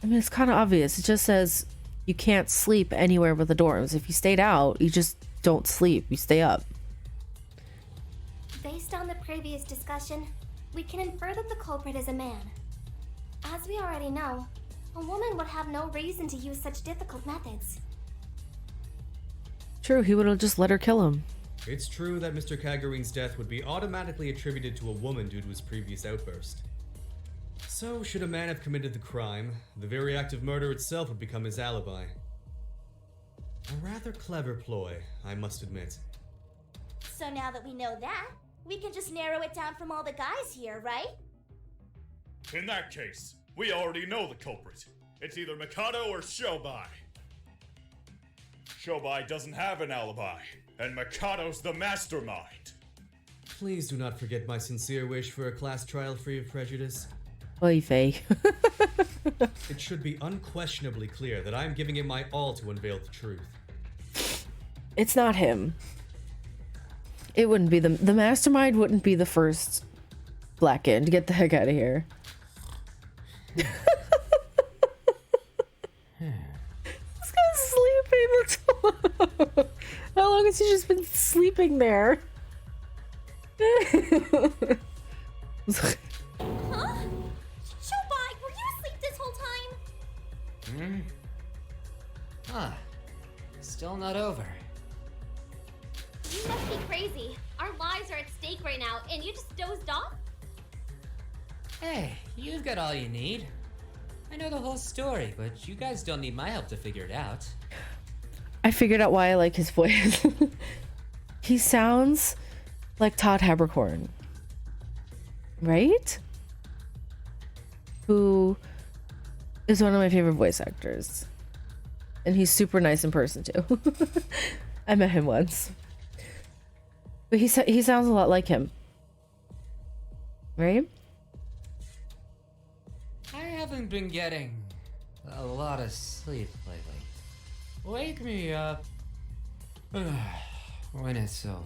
Speaker 16: I mean, it's kind of obvious. It just says you can't sleep anywhere but the dorms. If you stayed out, you just don't sleep. You stay up.
Speaker 9: Based on the previous discussion, we can infer that the culprit is a man. As we already know, a woman would have no reason to use such difficult methods.
Speaker 16: True, he would have just let her kill him.
Speaker 7: It's true that Mr. Kagurine's death would be automatically attributed to a woman due to his previous outburst. So, should a man have committed the crime, the very act of murder itself would become his alibi. A rather clever ploy, I must admit.
Speaker 9: So now that we know that, we can just narrow it down from all the guys here, right?
Speaker 8: In that case, we already know the culprit. It's either Mikado or Shobai. Shobai doesn't have an alibi, and Mikado's the mastermind.
Speaker 7: Please do not forget my sincere wish for a class trial free of prejudice.
Speaker 16: Oy vey.
Speaker 7: It should be unquestionably clear that I am giving it my all to unveil the truth.
Speaker 16: It's not him. It wouldn't be the mastermind wouldn't be the first black end. Get the heck out of here. This guy's sleeping. How long has he just been sleeping there?
Speaker 9: Huh? Shobai, were you asleep this whole time?
Speaker 14: Huh. Still not over.
Speaker 13: You must be crazy. Our lives are at stake right now, and you just dozed off?
Speaker 14: Hey, you've got all you need. I know the whole story, but you guys don't need my help to figure it out.
Speaker 16: I figured out why I like his voice. He sounds like Todd Haberkorn. Right? Who is one of my favorite voice actors. And he's super nice in person too. I met him once. But he sounds a lot like him. Right?
Speaker 3: I haven't been getting a lot of sleep lately. Wake me up when it's over.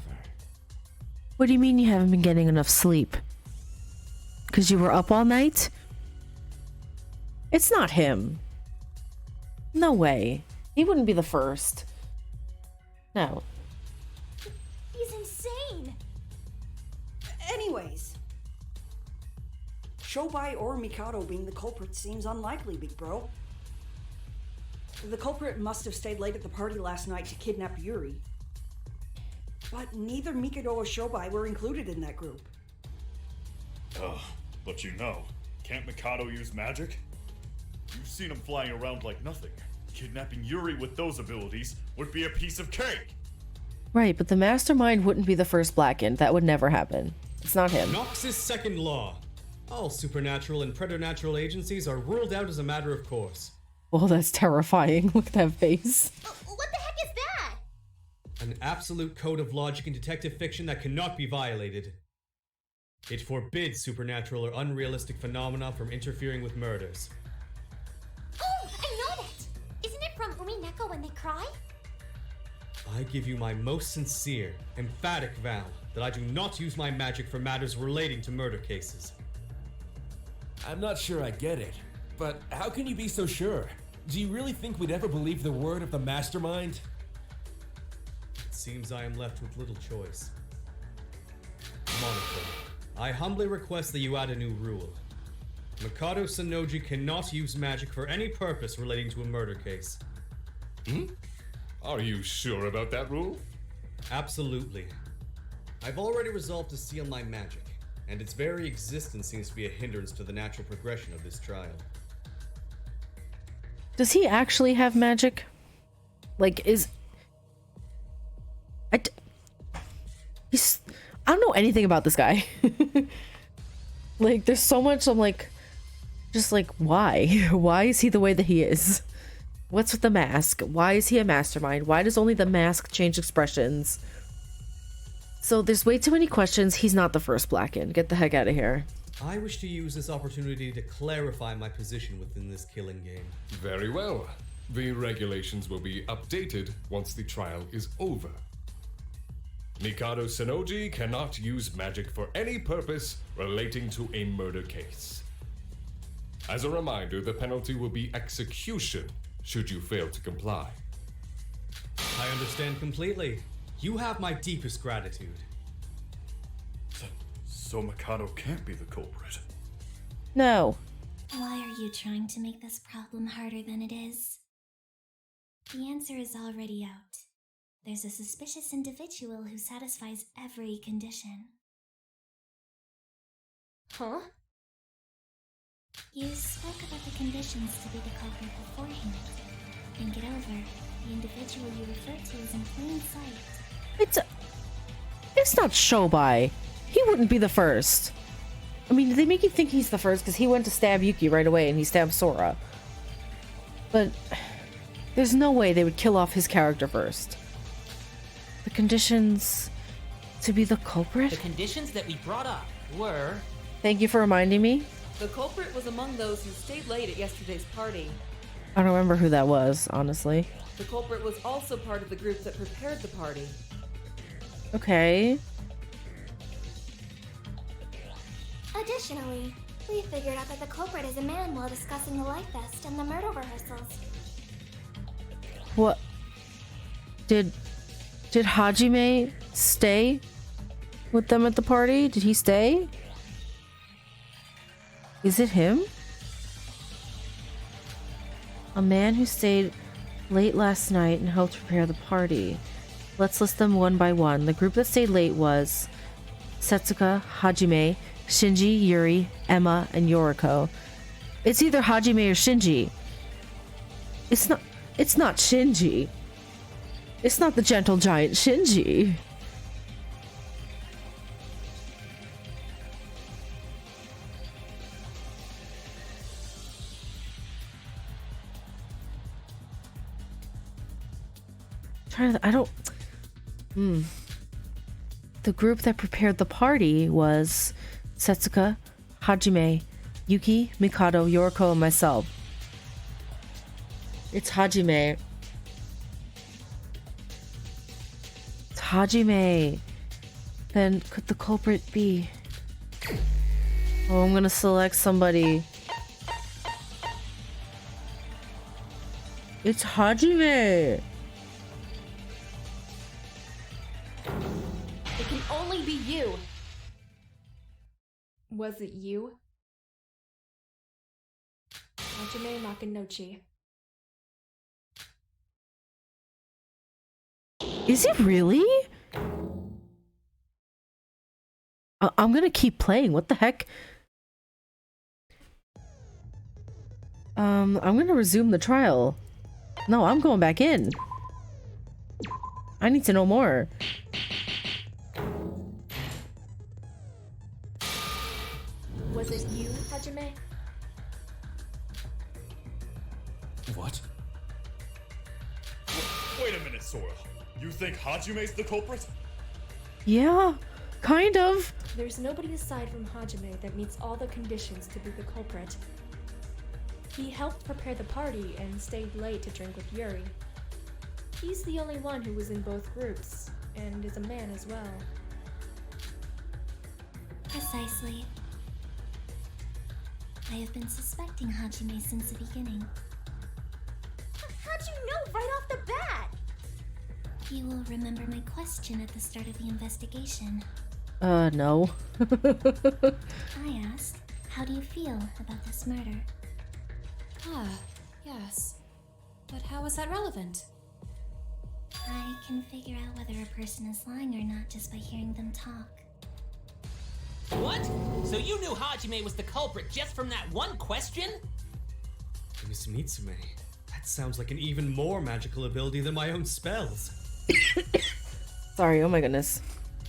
Speaker 16: What do you mean you haven't been getting enough sleep? Because you were up all night? It's not him. No way. He wouldn't be the first. No.
Speaker 9: He's insane.
Speaker 11: Anyways, Shobai or Mikado being the culprit seems unlikely, big bro. The culprit must have stayed late at the party last night to kidnap Yuri. But neither Mikado or Shobai were included in that group.
Speaker 8: But you know, can't Mikado use magic? You've seen him flying around like nothing. Kidnapping Yuri with those abilities would be a piece of cake.
Speaker 16: Right, but the mastermind wouldn't be the first blackened. That would never happen. It's not him.
Speaker 7: Nox's second law. All supernatural and preternatural agencies are ruled out as a matter of course.
Speaker 16: Well, that's terrifying. Look at that face.
Speaker 9: What the heck is that?
Speaker 7: An absolute code of logic in detective fiction that cannot be violated. It forbids supernatural or unrealistic phenomena from interfering with murders.
Speaker 9: Oh, I know that! Isn't it from Umineko when they cry?
Speaker 7: I give you my most sincere, emphatic vow that I do not use my magic for matters relating to murder cases.
Speaker 15: I'm not sure I get it, but how can you be so sure? Do you really think we'd ever believe the word of the mastermind?
Speaker 7: It seems I am left with little choice. Monaco, I humbly request that you add a new rule. Mikado Sanoji cannot use magic for any purpose relating to a murder case.
Speaker 5: Are you sure about that rule?
Speaker 7: Absolutely. I've already resolved to seal my magic, and its very existence seems to be a hindrance to the natural progression of this trial.
Speaker 16: Does he actually have magic? Like, I don't know anything about this guy. Like, there's so much I'm like, just like, why? Why is he the way that he is? What's with the mask? Why is he a mastermind? Why does only the mask change expressions? So there's way too many questions. He's not the first Blackened. Get the heck out of here.
Speaker 7: I wish to use this opportunity to clarify my position within this killing game.
Speaker 5: Very well. The regulations will be updated once the trial is over. Mikado Sennoji cannot use magic for any purpose relating to a murder case. As a reminder, the penalty will be execution should you fail to comply.
Speaker 7: I understand completely. You have my deepest gratitude.
Speaker 8: So Mikado can't be the culprit.
Speaker 16: No.
Speaker 4: Why are you trying to make this problem harder than it is? The answer is already out. There's a suspicious individual who satisfies every condition.
Speaker 2: Huh?
Speaker 4: You spoke about the conditions to be the culprit beforehand. Think it over. The individual you refer to is in plain sight.
Speaker 16: It's not Shobai. He wouldn't be the first. I mean, they make you think he's the first because he went to stab Yuki right away and he stabbed Sora. But there's no way they would kill off his character first. The conditions to be the culprit?
Speaker 14: The conditions that we brought up were...
Speaker 16: Thank you for reminding me.
Speaker 6: The culprit was among those who stayed late at yesterday's party.
Speaker 16: I don't remember who that was, honestly.
Speaker 6: The culprit was also part of the group that prepared the party.
Speaker 16: Okay.
Speaker 13: Additionally, we figured out that the culprit is a man while discussing the Life Fest and the murder rehearsals.
Speaker 16: What? Did Hajime stay with them at the party? Did he stay? Is it him? A man who stayed late last night and helped prepare the party. Let's list them one by one. The group that stayed late was Setsuka, Hajime, Shinji, Yuri, Emma, and Yoriko. It's either Hajime or Shinji. It's not Shinji. It's not the gentle giant Shinji. The group that prepared the party was Setsuka, Hajime, Yuki, Mikado, Yoriko, and myself. It's Hajime. It's Hajime. Then could the culprit be? Oh, I'm gonna select somebody. It's Hajime.
Speaker 2: It can only be you. Was it you? Hajime Makinochi.
Speaker 16: Is it really? I'm gonna keep playing. What the heck? I'm gonna resume the trial. No, I'm going back in. I need to know more.
Speaker 2: Was it you, Hajime?
Speaker 15: What?
Speaker 8: Wait a minute, Sora. You think Hajime's the culprit?
Speaker 16: Yeah, kind of.
Speaker 2: There's nobody aside from Hajime that meets all the conditions to be the culprit. He helped prepare the party and stayed late to drink with Yuri. He's the only one who was in both groups, and is a man as well.
Speaker 4: Precisely. I have been suspecting Hajime since the beginning.
Speaker 9: How'd you know right off the bat?
Speaker 4: You will remember my question at the start of the investigation.
Speaker 16: No.
Speaker 4: I asked, how do you feel about this murder?
Speaker 10: Ah, yes. But how is that relevant?
Speaker 4: I can figure out whether a person is lying or not just by hearing them talk.
Speaker 14: What? So you knew Hajime was the culprit just from that one question?
Speaker 7: Miss Mitsume, that sounds like an even more magical ability than my own spells.
Speaker 16: Sorry, oh my goodness.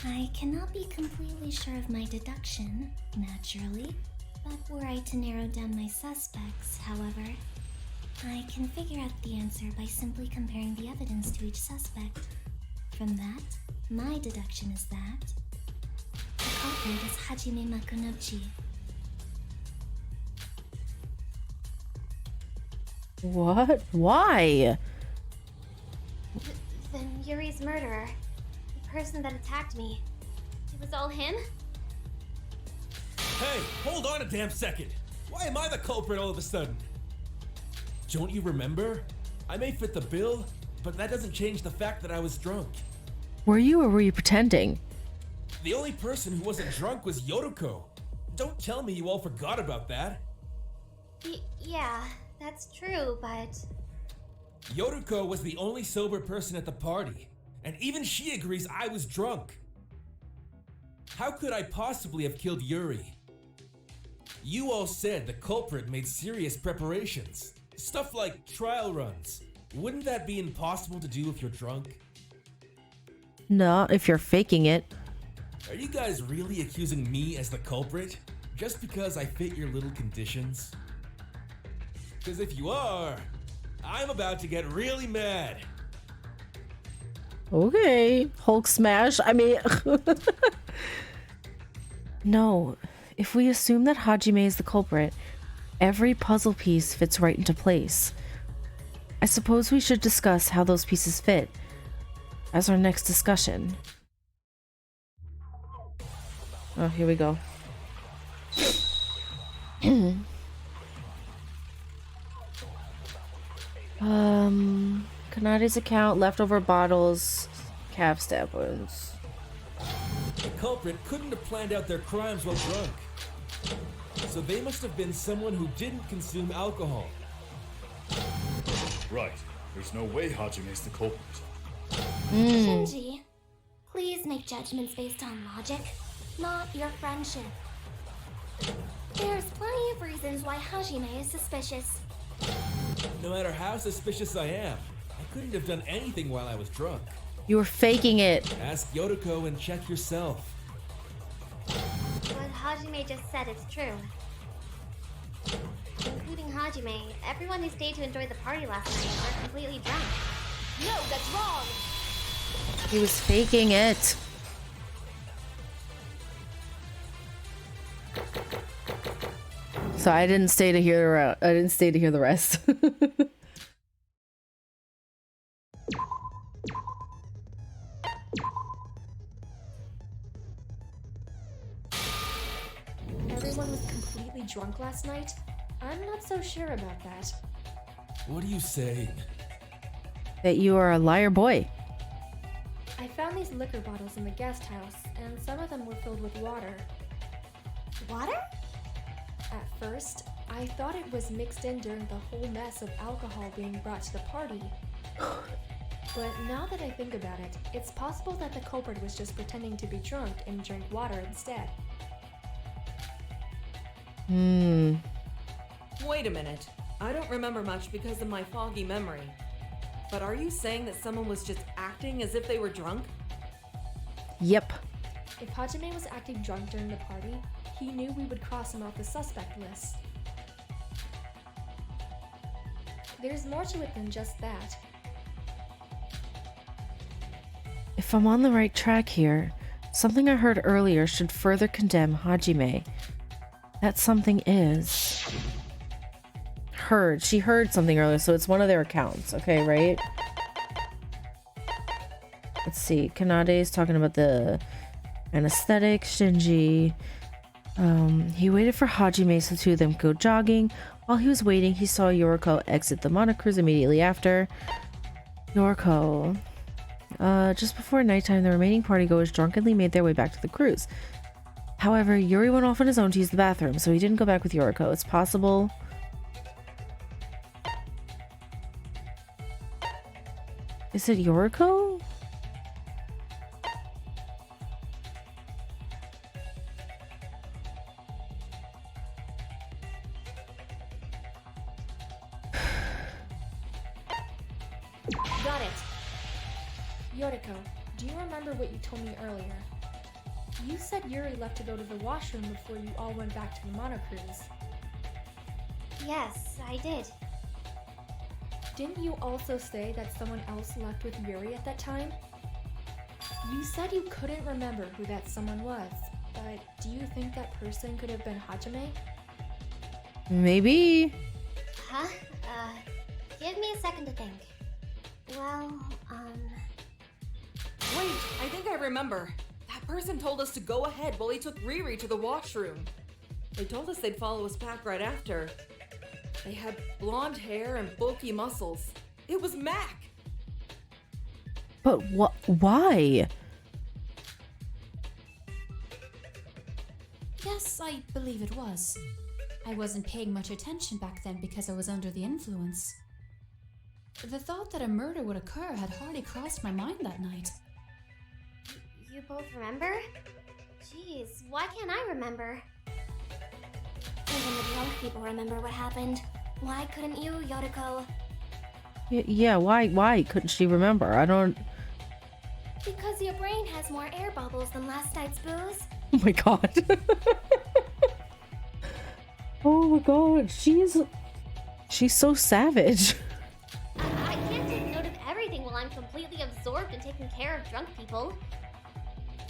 Speaker 4: I cannot be completely sure of my deduction, naturally, but were I to narrow down my suspects, however, I can figure out the answer by simply comparing the evidence to each suspect. From that, my deduction is that the culprit is Hajime Makunochi.
Speaker 16: What? Why?
Speaker 13: Then Yuri's murderer, the person that attacked me, it was all him?
Speaker 15: Hey, hold on a damn second. Why am I the culprit all of a sudden? Don't you remember? I may fit the bill, but that doesn't change the fact that I was drunk.
Speaker 16: Were you or were you pretending?
Speaker 15: The only person who wasn't drunk was Yoriko. Don't tell me you all forgot about that.
Speaker 13: Yeah, that's true, but...
Speaker 15: Yoriko was the only sober person at the party, and even she agrees I was drunk. How could I possibly have killed Yuri? You all said the culprit made serious preparations. Stuff like trial runs. Wouldn't that be impossible to do if you're drunk?
Speaker 16: No, if you're faking it.
Speaker 15: Are you guys really accusing me as the culprit? Just because I fit your little conditions? Because if you are, I'm about to get really mad.
Speaker 16: Okay, Hulk smash. I mean... No, if we assume that Hajime is the culprit, every puzzle piece fits right into place. I suppose we should discuss how those pieces fit as our next discussion. Oh, here we go. Kanade's account, leftover bottles, calf stab wounds.
Speaker 15: The culprit couldn't have planned out their crimes while drunk. So they must have been someone who didn't consume alcohol.
Speaker 8: Right. There's no way Hajime's the culprit.
Speaker 4: Shinji, please make judgments based on logic, not your friendship. There's plenty of reasons why Hajime is suspicious.
Speaker 15: No matter how suspicious I am, I couldn't have done anything while I was drunk.
Speaker 16: You were faking it.
Speaker 15: Ask Yoriko and check yourself.
Speaker 13: What Hajime just said is true. Including Hajime, everyone who stayed to enjoy the party last night are completely drunk.
Speaker 2: No, that's wrong!
Speaker 16: He was faking it. So I didn't stay to hear. I didn't stay to hear the rest.
Speaker 2: Everyone was completely drunk last night? I'm not so sure about that.
Speaker 15: What are you saying?
Speaker 16: That you are a liar boy.
Speaker 2: I found these liquor bottles in the guest house, and some of them were filled with water.
Speaker 9: Water?
Speaker 2: At first, I thought it was mixed in during the whole mess of alcohol being brought to the party. But now that I think about it, it's possible that the culprit was just pretending to be drunk and drank water instead.
Speaker 6: Wait a minute. I don't remember much because of my foggy memory. But are you saying that someone was just acting as if they were drunk?
Speaker 16: Yep.
Speaker 2: If Hajime was acting drunk during the party, he knew we would cross him off the suspect list. There's more to it than just that.
Speaker 16: If I'm on the right track here, something I heard earlier should further condemn Hajime. That something is... heard. She heard something earlier, so it's one of their accounts. Okay, right? Let's see. Kanade is talking about the anesthetic. Shinji. He waited for Hajime so the two of them go jogging. While he was waiting, he saw Yoriko exit the monocruise immediately after. Yoriko. Just before nighttime, the remaining partygoers drunkenly made their way back to the cruise. However, Yuri went off on his own to use the bathroom, so he didn't go back with Yoriko. It's possible... Is it Yoriko?
Speaker 2: Got it! Yoriko, do you remember what you told me earlier? You said Yuri left to go to the washroom before you all went back to the mono cruise.
Speaker 13: Yes, I did.
Speaker 2: Didn't you also say that someone else left with Yuri at that time? You said you couldn't remember who that someone was, but do you think that person could have been Hajime?
Speaker 16: Maybe.
Speaker 13: Huh? Give me a second to think. Well,
Speaker 6: Wait, I think I remember. That person told us to go ahead while he took Riri to the washroom. They told us they'd follow us back right after. They had blonde hair and bulky muscles. It was Mac!
Speaker 16: But why?
Speaker 10: Yes, I believe it was. I wasn't paying much attention back then because I was under the influence. The thought that a murder would occur had hardly crossed my mind that night.
Speaker 13: you both remember? Jeez, why can't I remember? Even the drunk people remember what happened. Why couldn't you, Yoriko?
Speaker 16: Yeah, why couldn't she remember? I don't...
Speaker 13: Because your brain has more air bubbles than last night's booze.
Speaker 16: Oh my god. Oh my god, she's so savage.
Speaker 13: I can't take note of everything while I'm completely absorbed in taking care of drunk people.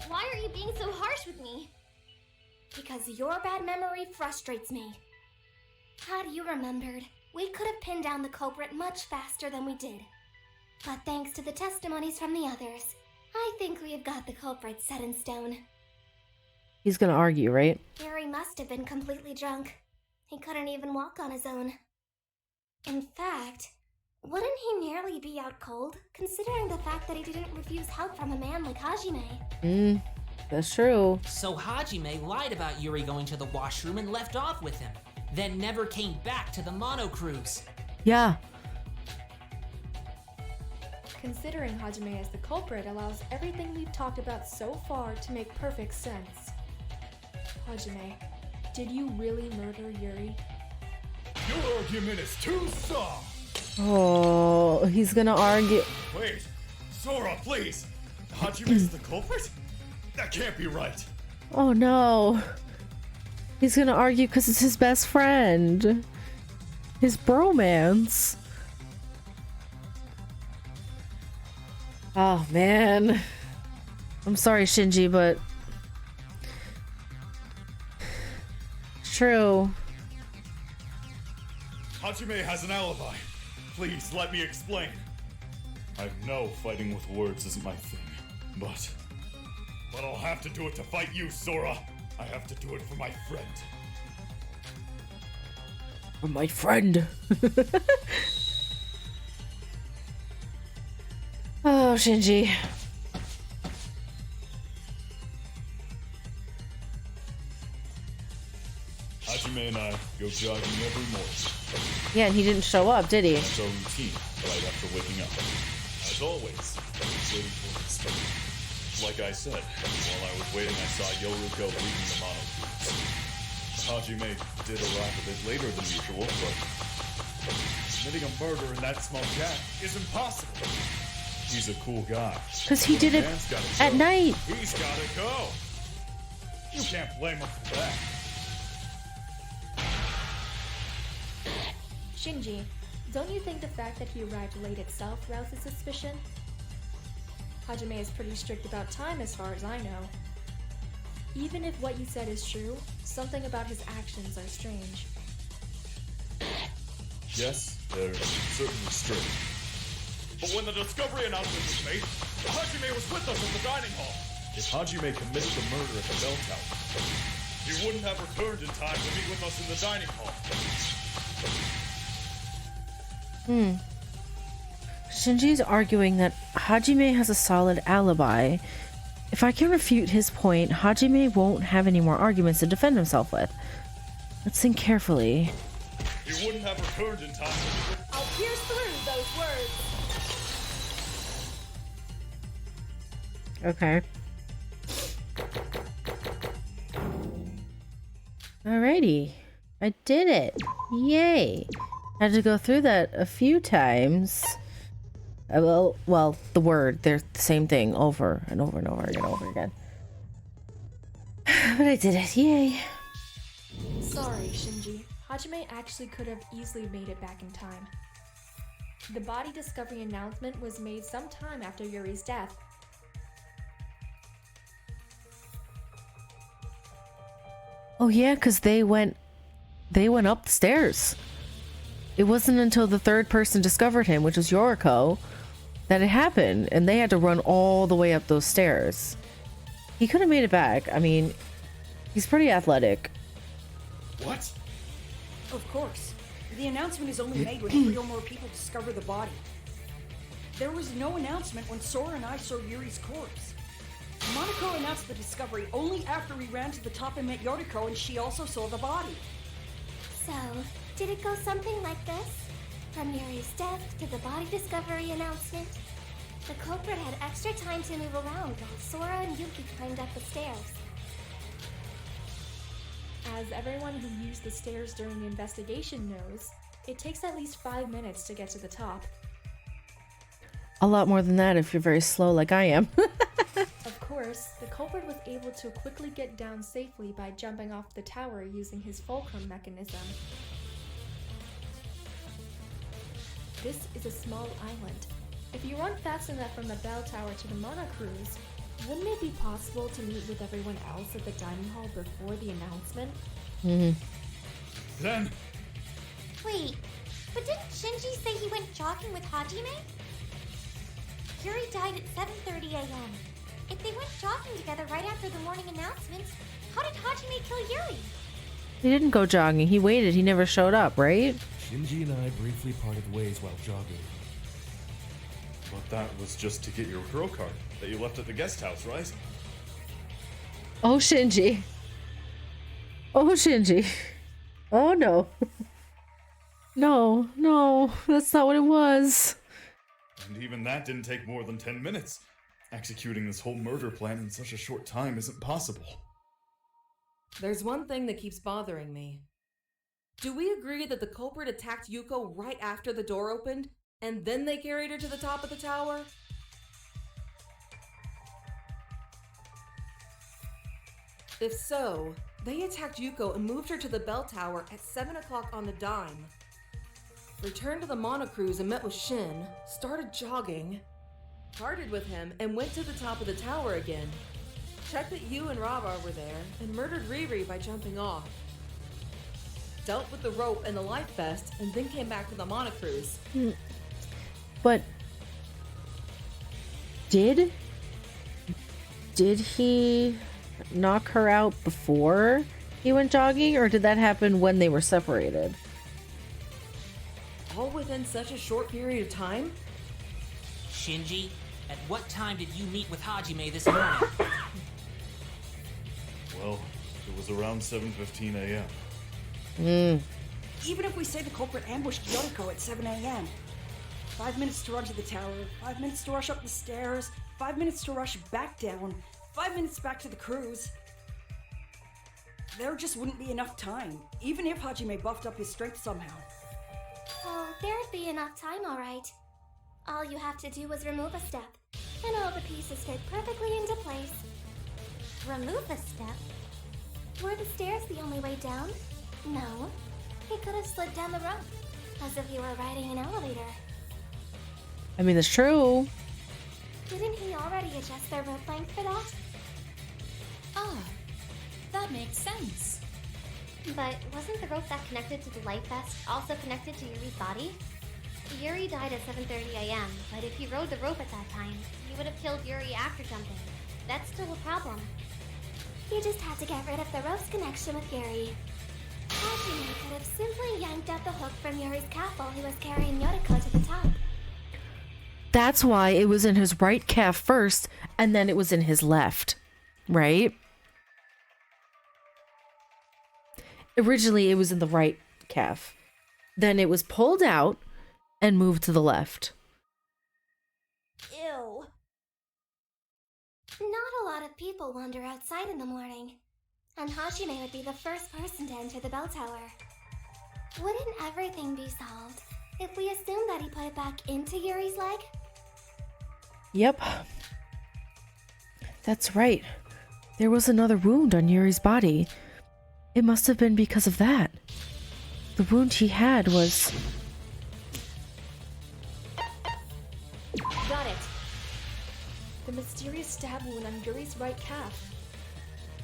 Speaker 13: Why are you being so harsh with me? Because your bad memory frustrates me. Had you remembered, we could have pinned down the culprit much faster than we did. But thanks to the testimonies from the others, I think we've got the culprit set in stone.
Speaker 16: He's gonna argue, right?
Speaker 13: Gary must have been completely drunk. He couldn't even walk on his own. In fact, wouldn't he nearly be out cold, considering the fact that he didn't refuse help from a man like Hajime?
Speaker 16: That's true.
Speaker 14: So Hajime lied about Yuri going to the washroom and left off with him, then never came back to the mono cruise.
Speaker 16: Yeah.
Speaker 2: Considering Hajime as the culprit allows everything we've talked about so far to make perfect sense. Hajime, did you really murder Yuri?
Speaker 8: Your argument is too soft!
Speaker 16: Oh, he's gonna argue.
Speaker 8: Wait, Sora, please! Hajime's the culprit? That can't be right.
Speaker 16: Oh no. He's gonna argue because it's his best friend. His bromance. Oh man. I'm sorry, Shinji, but it's true.
Speaker 8: Hajime has an alibi. Please, let me explain. I know fighting with words isn't my thing, but I'll have to do it to fight you, Sora. I have to do it for my friend.
Speaker 16: For my friend. Oh, Shinji.
Speaker 8: Hajime and I go jogging every morning.
Speaker 16: Yeah, and he didn't show up, did he?
Speaker 8: That's our routine, right after waking up. As always, I was waiting for his start. Like I said, while I was waiting, I saw Yoruko leaving the mono cruise. Hajime did arrive a bit later than usual, but committing a murder in that small gap is impossible. He's a cool guy.
Speaker 16: Because he did it at night.
Speaker 8: He's gotta go. You can't blame him for that.
Speaker 2: Shinji, don't you think the fact that he arrived late itself rouses suspicion? Hajime is pretty strict about time as far as I know. Even if what you said is true, something about his actions are strange.
Speaker 8: Yes, they're certainly strange. But when the discovery announcement was made, Hajime was with us at the dining hall. If Hajime committed the murder at the bell tower, he wouldn't have returned in time to meet with us in the dining hall.
Speaker 16: Shinji's arguing that Hajime has a solid alibi. If I can refute his point, Hajime won't have any more arguments to defend himself with. Let's think carefully.
Speaker 8: He wouldn't have returned in time to meet with...
Speaker 6: I'll pierce through those words.
Speaker 16: Okay. Alrighty. I did it. Yay. Had to go through that a few times. Well, the word, they're the same thing over and over and over again. But I did it. Yay.
Speaker 2: Sorry, Shinji. Hajime actually could have easily made it back in time. The body discovery announcement was made sometime after Yuri's death.
Speaker 16: Oh yeah, because they went up the stairs. It wasn't until the third person discovered him, which was Yoriko, that it happened, and they had to run all the way up those stairs. He could have made it back. I mean, he's pretty athletic.
Speaker 11: What? Of course. The announcement is only made when 3 or more people discover the body. There was no announcement when Sora and I saw Yuri's corpse. Monaco announced the discovery only after we ran to the top and met Yoriko, and she also saw the body.
Speaker 4: So, did it go something like this? From Yuri's death to the body discovery announcement? The culprit had extra time to move around while Sora and Yuki climbed up the stairs.
Speaker 2: As everyone who used the stairs during the investigation knows, it takes at least 5 minutes to get to the top.
Speaker 16: A lot more than that if you're very slow like I am.
Speaker 2: Of course, the culprit was able to quickly get down safely by jumping off the tower using his fulcrum mechanism. This is a small island. If you run fast enough from the bell tower to the Monocruise, wouldn't it be possible to meet with everyone else at the dining hall before the announcement?
Speaker 8: Then...
Speaker 9: Wait, but didn't Shinji say he went jogging with Hajime? Yuri died at 7:30 a.m. If they went jogging together right after the morning announcements, how did Hajime kill Yuri?
Speaker 16: He didn't go jogging. He waited. He never showed up, right?
Speaker 12: Shinji and I briefly parted ways while jogging.
Speaker 8: But that was just to get your girl card that you left at the guest house, right?
Speaker 16: Oh, Shinji. Oh, Shinji. Oh, no. No, that's not what it was.
Speaker 8: And even that didn't take more than 10 minutes. Executing this whole murder plan in such a short time isn't possible.
Speaker 6: There's one thing that keeps bothering me. Do we agree that the culprit attacked Yuko right after the door opened, and then they carried her to the top of the tower? If so, they attacked Yuko and moved her to the bell tower at 7 o'clock on the dime. Returned to the Monocruise and met with Shin, started jogging, parted with him, and went to the top of the tower again. Checked that you and Rava were there, and murdered Riri by jumping off. Dealt with the rope and the life vest, and then came back to the Monocruise.
Speaker 16: But did he knock her out before he went jogging, or did that happen when they were separated?
Speaker 6: All within such a short period of time?
Speaker 14: Shinji, at what time did you meet with Hajime this morning?
Speaker 8: Well, it was around 7:15 a.m.
Speaker 11: Even if we say the culprit ambushed Yoriko at 7 a.m., 5 minutes to run to the tower, 5 minutes to rush up the stairs, 5 minutes to rush back down, 5 minutes back to the cruise. There just wouldn't be enough time, even if Hajime buffed up his strength somehow.
Speaker 4: Oh, there'd be enough time, alright. All you have to do is remove a step, and all the pieces fit perfectly into place. Remove a step? Were the stairs the only way down? No. He could have slid down the rope, as if he were riding an elevator.
Speaker 16: I mean, that's true.
Speaker 4: Didn't he already adjust their rope length for that?
Speaker 10: Ah, that makes sense.
Speaker 13: But wasn't the rope that connected to the life vest also connected to Yuri's body? Yuri died at 7:30 a.m., but if he rode the rope at that time, he would have killed Yuri after jumping. That's still a problem.
Speaker 4: He just had to get rid of the rope's connection with Yuri. Hajime could have simply yanked out the hook from Yuri's calf while he was carrying Yoriko to the top.
Speaker 16: That's why it was in his right calf first, and then it was in his left, right? Originally, it was in the right calf. Then it was pulled out and moved to the left.
Speaker 4: Ew. Not a lot of people wander outside in the morning, and Hajime would be the first person to enter the bell tower. Wouldn't everything be solved if we assume that he put it back into Yuri's leg?
Speaker 16: Yep. That's right. There was another wound on Yuri's body. It must have been because of that. The wound he had was...
Speaker 2: Got it. The mysterious stab wound on Yuri's right calf.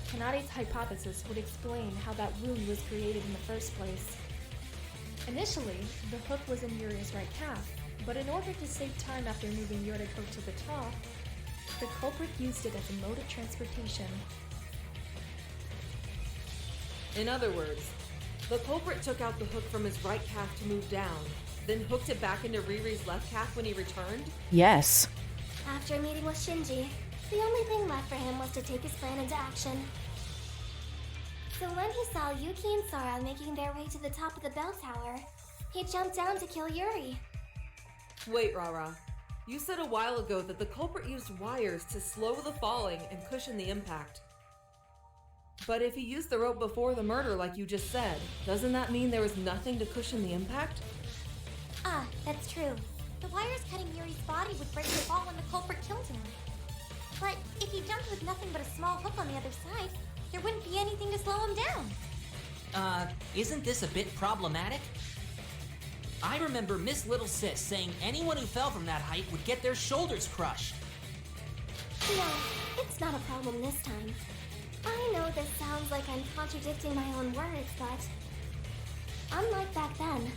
Speaker 2: Kanade's hypothesis would explain how that wound was created in the first place. Initially, the hook was in Yuri's right calf, but in order to save time after moving Yuri's hook to the top, the culprit used it as a mode of transportation.
Speaker 6: In other words, the culprit took out the hook from his right calf to move down, then hooked it back into Riri's left calf when he returned?
Speaker 16: Yes.
Speaker 4: After meeting with Shinji, the only thing left for him was to take his plan into action. So when he saw Yuki and Sora making their way to the top of the bell tower, he jumped down to kill Yuri.
Speaker 6: Wait, Rara. You said a while ago that the culprit used wires to slow the falling and cushion the impact. But if he used the rope before the murder like you just said, doesn't that mean there was nothing to cushion the impact?
Speaker 4: Ah, that's true. The wires cutting Yuri's body would break the fall when the culprit killed him. But if he jumped with nothing but a small hook on the other side, there wouldn't be anything to slow him down.
Speaker 14: Isn't this a bit problematic? I remember Miss Little Sis saying anyone who fell from that height would get their shoulders crushed.
Speaker 4: No, it's not a problem this time. I know this sounds like I'm contradicting my own words, but unlike back then,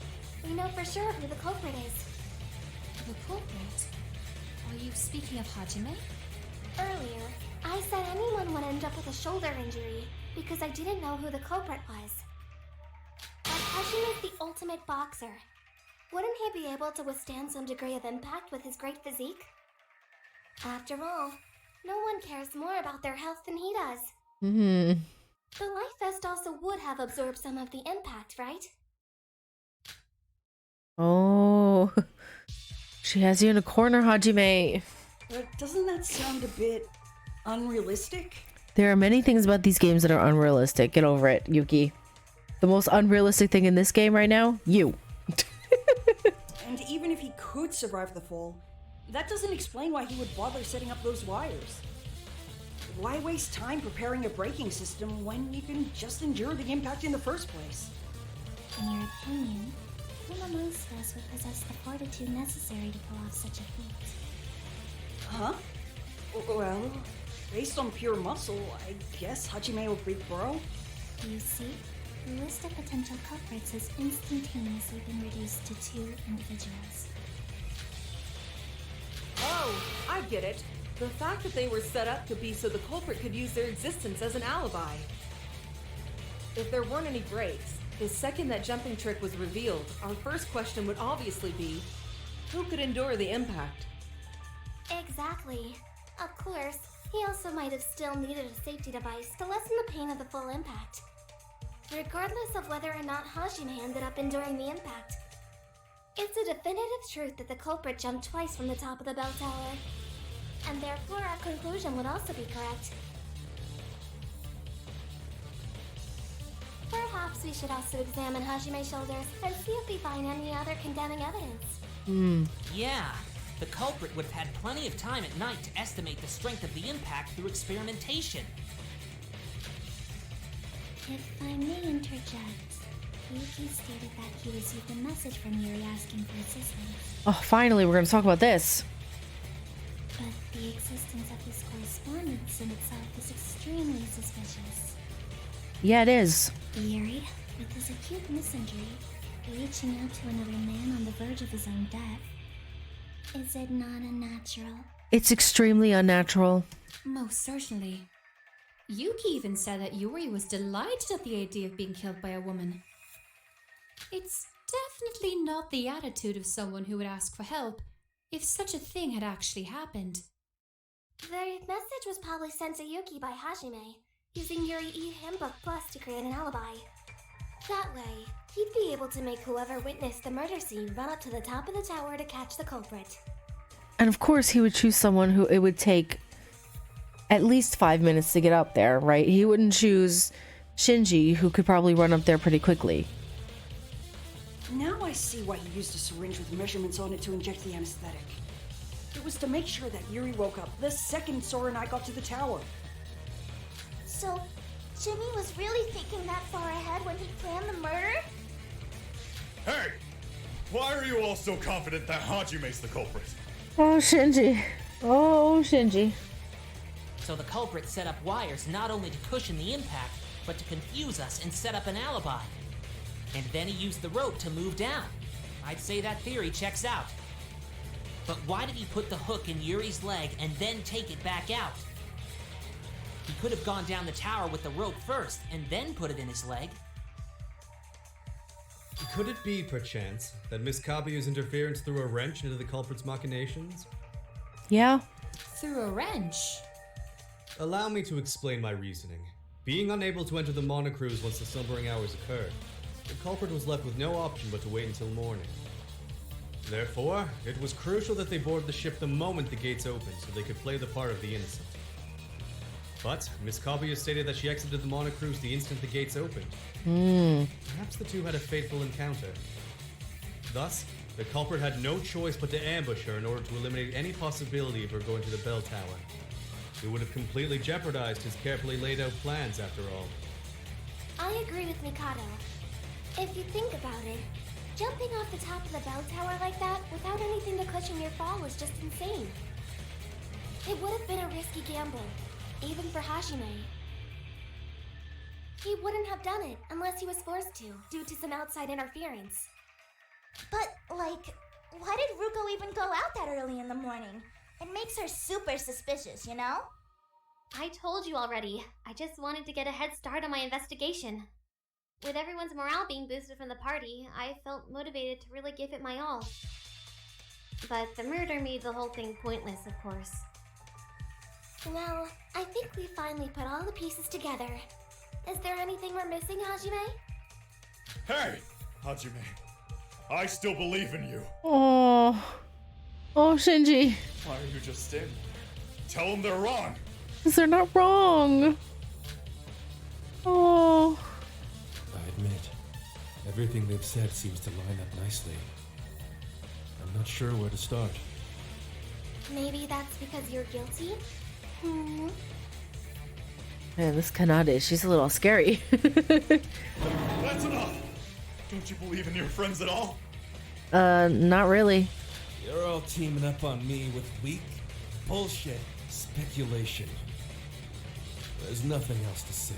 Speaker 4: we know for sure who the culprit is.
Speaker 10: The culprit? Are you speaking of Hajime?
Speaker 4: Earlier, I said anyone would end up with a shoulder injury because I didn't know who the culprit was. But Hajime is the ultimate boxer. Wouldn't he be able to withstand some degree of impact with his great physique? After all, no one cares more about their health than he does.
Speaker 16: Hmm.
Speaker 4: The life vest also would have absorbed some of the impact, right?
Speaker 16: Oh. She has you in a corner, Hajime.
Speaker 11: But doesn't that sound a bit unrealistic?
Speaker 16: There are many things about these games that are unrealistic. Get over it, Yuki. The most unrealistic thing in this game right now? You.
Speaker 11: And even if he could survive the fall, that doesn't explain why he would bother setting up those wires. Why waste time preparing a braking system when you can just endure the impact in the first place?
Speaker 4: In your opinion, who amongst us would possess the fortitude necessary to pull off such a feat?
Speaker 11: Huh? Well, based on pure muscle, I guess Hajime or Big Bro?
Speaker 4: You see, the list of potential culprits has instantaneously been reduced to 2 individuals.
Speaker 6: Oh, I get it. The fact that they were set up could be so the culprit could use their existence as an alibi. If there weren't any breaks, the second that jumping trick was revealed, our first question would obviously be, who could endure the impact?
Speaker 4: Exactly. Of course, he also might have still needed a safety device to lessen the pain of the full impact. Regardless of whether or not Hajime ended up enduring the impact, it's a definitive truth that the culprit jumped twice from the top of the bell tower. And therefore our conclusion would also be correct. Perhaps we should also examine Hajime's shoulders and see if we find any other condemning evidence.
Speaker 14: Yeah, the culprit would have had plenty of time at night to estimate the strength of the impact through experimentation.
Speaker 4: If I may interject, Yuki stated that he received a message from Yuri asking for assistance.
Speaker 16: Oh, finally, we're going to talk about this.
Speaker 4: But the existence of this correspondence in itself is extremely suspicious.
Speaker 16: Yeah, it is.
Speaker 4: Yuri, with his acute misinjury, reaching out to another man on the verge of his own death. Is it not unnatural?
Speaker 16: It's extremely unnatural.
Speaker 10: Most certainly. Yuki even said that Yuri was delighted at the idea of being killed by a woman. It's definitely not the attitude of someone who would ask for help if such a thing had actually happened.
Speaker 4: The message was probably sent to Yuki by Hajime, using Yuri e-handbook plus to create an alibi. That way, he'd be able to make whoever witnessed the murder scene run up to the top of the tower to catch the culprit.
Speaker 16: And of course, he would choose someone who it would take at least 5 minutes to get up there, right? He wouldn't choose Shinji, who could probably run up there pretty quickly.
Speaker 11: Now I see why he used a syringe with measurements on it to inject the anesthetic. It was to make sure that Yuri woke up the second Sora and I got to the tower.
Speaker 9: So, Jimmy was really thinking that far ahead when he planned the murder?
Speaker 8: Hey! Why are you all so confident that Hajime's the culprit?
Speaker 16: Oh, Shinji. Oh, Shinji.
Speaker 14: So the culprit set up wires not only to cushion the impact, but to confuse us and set up an alibi. And then he used the rope to move down. I'd say that theory checks out. But why did he put the hook in Yuri's leg and then take it back out? He could have gone down the tower with the rope first and then put it in his leg.
Speaker 7: Could it be, perchance, that Miss Kabuya's interference threw a wrench into the culprit's machinations?
Speaker 16: Yeah.
Speaker 10: Through a wrench?
Speaker 7: Allow me to explain my reasoning. Being unable to enter the monocruise once the slumbering hours occurred, the culprit was left with no option but to wait until morning. Therefore, it was crucial that they board the ship the moment the gates opened so they could play the part of the innocent. But Miss Kabuya stated that she exited the monocruise the instant the gates opened. Perhaps the two had a fateful encounter. Thus, the culprit had no choice but to ambush her in order to eliminate any possibility of her going to the bell tower. It would have completely jeopardized his carefully laid out plans after all.
Speaker 9: I agree with Mikado. If you think about it, jumping off the top of the bell tower like that without anything to cushion your fall was just insane. It would have been a risky gamble, even for Hajime. He wouldn't have done it unless he was forced to, due to some outside interference. But, like, why did Ruko even go out that early in the morning? It makes her super suspicious, you know?
Speaker 13: I told you already. I just wanted to get a head start on my investigation. With everyone's morale being boosted from the party, I felt motivated to really give it my all. But the murder made the whole thing pointless, of course.
Speaker 9: Well, I think we finally put all the pieces together. Is there anything we're missing, Hajime?
Speaker 8: Hey! Hajime, I still believe in you.
Speaker 16: Oh. Oh, Shinji.
Speaker 8: Why are you just standing there? Tell them they're wrong.
Speaker 16: Because they're not wrong. Oh.
Speaker 12: I admit, everything they've said seems to line up nicely. I'm not sure where to start.
Speaker 9: Maybe that's because you're guilty?
Speaker 16: Man, this Kanade, she's a little scary.
Speaker 8: That's enough! Don't you believe in your friends at all?
Speaker 16: Not really.
Speaker 15: You're all teaming up on me with weak, bullshit speculation. There's nothing else to say.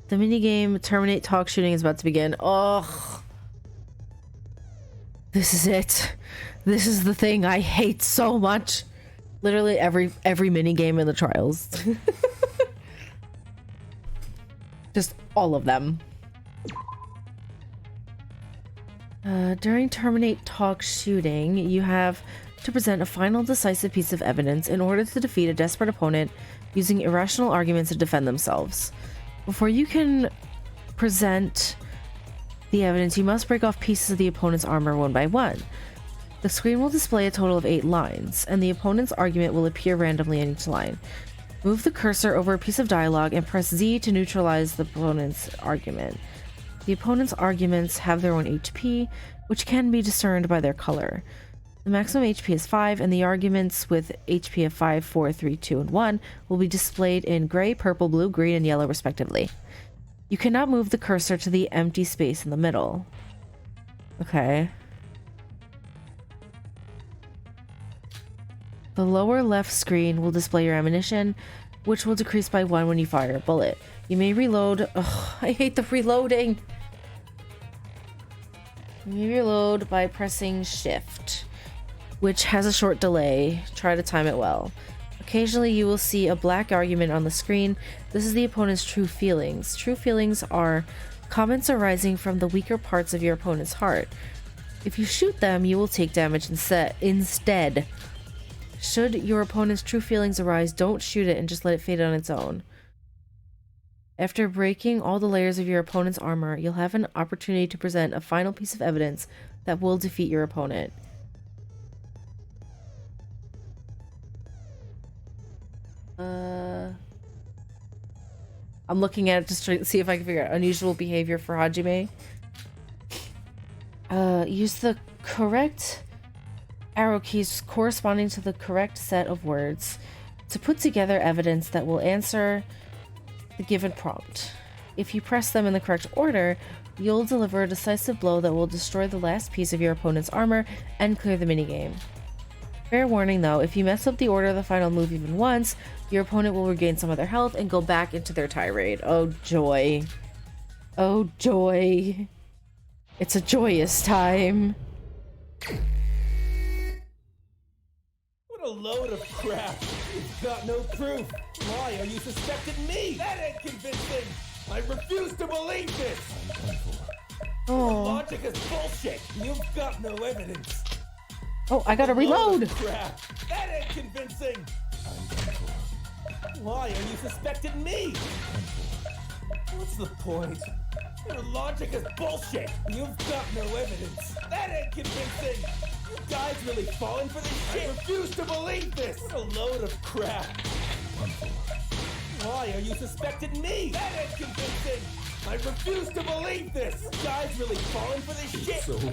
Speaker 16: The minigame Terminate Talk Shooting is about to begin. Oh. This is it. This is the thing I hate so much. Literally every minigame in the trials. Just all of them. During Terminate Talk Shooting, you have to present a final decisive piece of evidence in order to defeat a desperate opponent using irrational arguments to defend themselves. Before you can present the evidence, you must break off pieces of the opponent's armor one by one. The screen will display a total of 8 lines, and the opponent's argument will appear randomly in each line. Move the cursor over a piece of dialogue and press Z to neutralize the opponent's argument. The opponent's arguments have their own HP, which can be discerned by their color. The maximum HP is 5, and the arguments with HP of 5, 4, 3, 2, and 1 will be displayed in gray, purple, blue, green, and yellow respectively. You cannot move the cursor to the empty space in the middle. Okay. The lower left screen will display your ammunition, which will decrease by 1 when you fire a bullet. You may reload. Ugh, I hate the reloading. You may reload by pressing Shift, which has a short delay. Try to time it well. Occasionally you will see a black argument on the screen. This is the opponent's true feelings. True feelings are comments arising from the weaker parts of your opponent's heart. If you shoot them, you will take damage instead. Should your opponent's true feelings arise, don't shoot it and just let it fade on its own. After breaking all the layers of your opponent's armor, you'll have an opportunity to present a final piece of evidence that will defeat your opponent. I'm looking at it just to see if I can figure out unusual behavior for Hajime. Use the correct arrow keys corresponding to the correct set of words. to put together evidence that will answer the given prompt. If you press them in the correct order, you'll deliver a decisive blow that will destroy the last piece of your opponent's armor and clear the minigame. Fair warning though, if you mess up the order of the final move even once, your opponent will regain some of their health and go back into their tirade. Oh joy. Oh joy. It's a joyous time.
Speaker 15: What a load of crap. You've got no proof. Why are you suspecting me? That ain't convincing. I refuse to believe this.
Speaker 16: Oh.
Speaker 15: Logic is bullshit. You've got no evidence.
Speaker 16: Oh, I gotta reload.
Speaker 15: Crap. That ain't convincing. Why are you suspecting me? What's the point? Your logic is bullshit. You've got no evidence. That ain't convincing. You guys really falling for this shit? I refuse to believe this. What a load of crap. Why are you suspecting me? That ain't convincing. I refuse to believe this. You guys really falling for this shit? It's over.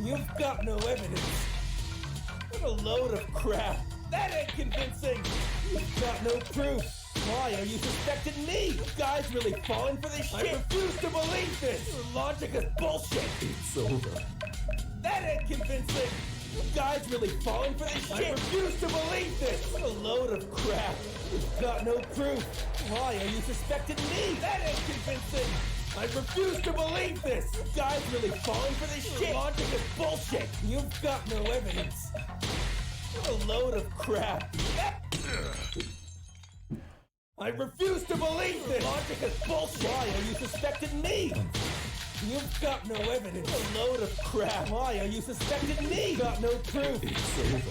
Speaker 15: You've got no evidence. What a load of crap. That ain't convincing. You've got no proof. Why are you suspecting me? You guys really falling for this shit? I refuse to believe this. Your logic is bullshit. It's over. That ain't convincing. You guys really falling for this shit? I refuse to believe this. What a load of crap. You've got no proof. Why are you suspecting me? That ain't convincing. I refuse to believe this. You guys really falling for this shit? Your logic is bullshit. You've got no evidence. What a load of crap. I refuse to believe this! Logic is bullshit! Why are you suspecting me? You've got no evidence. A load of crap. Why are you suspecting me? Got no proof. It's over.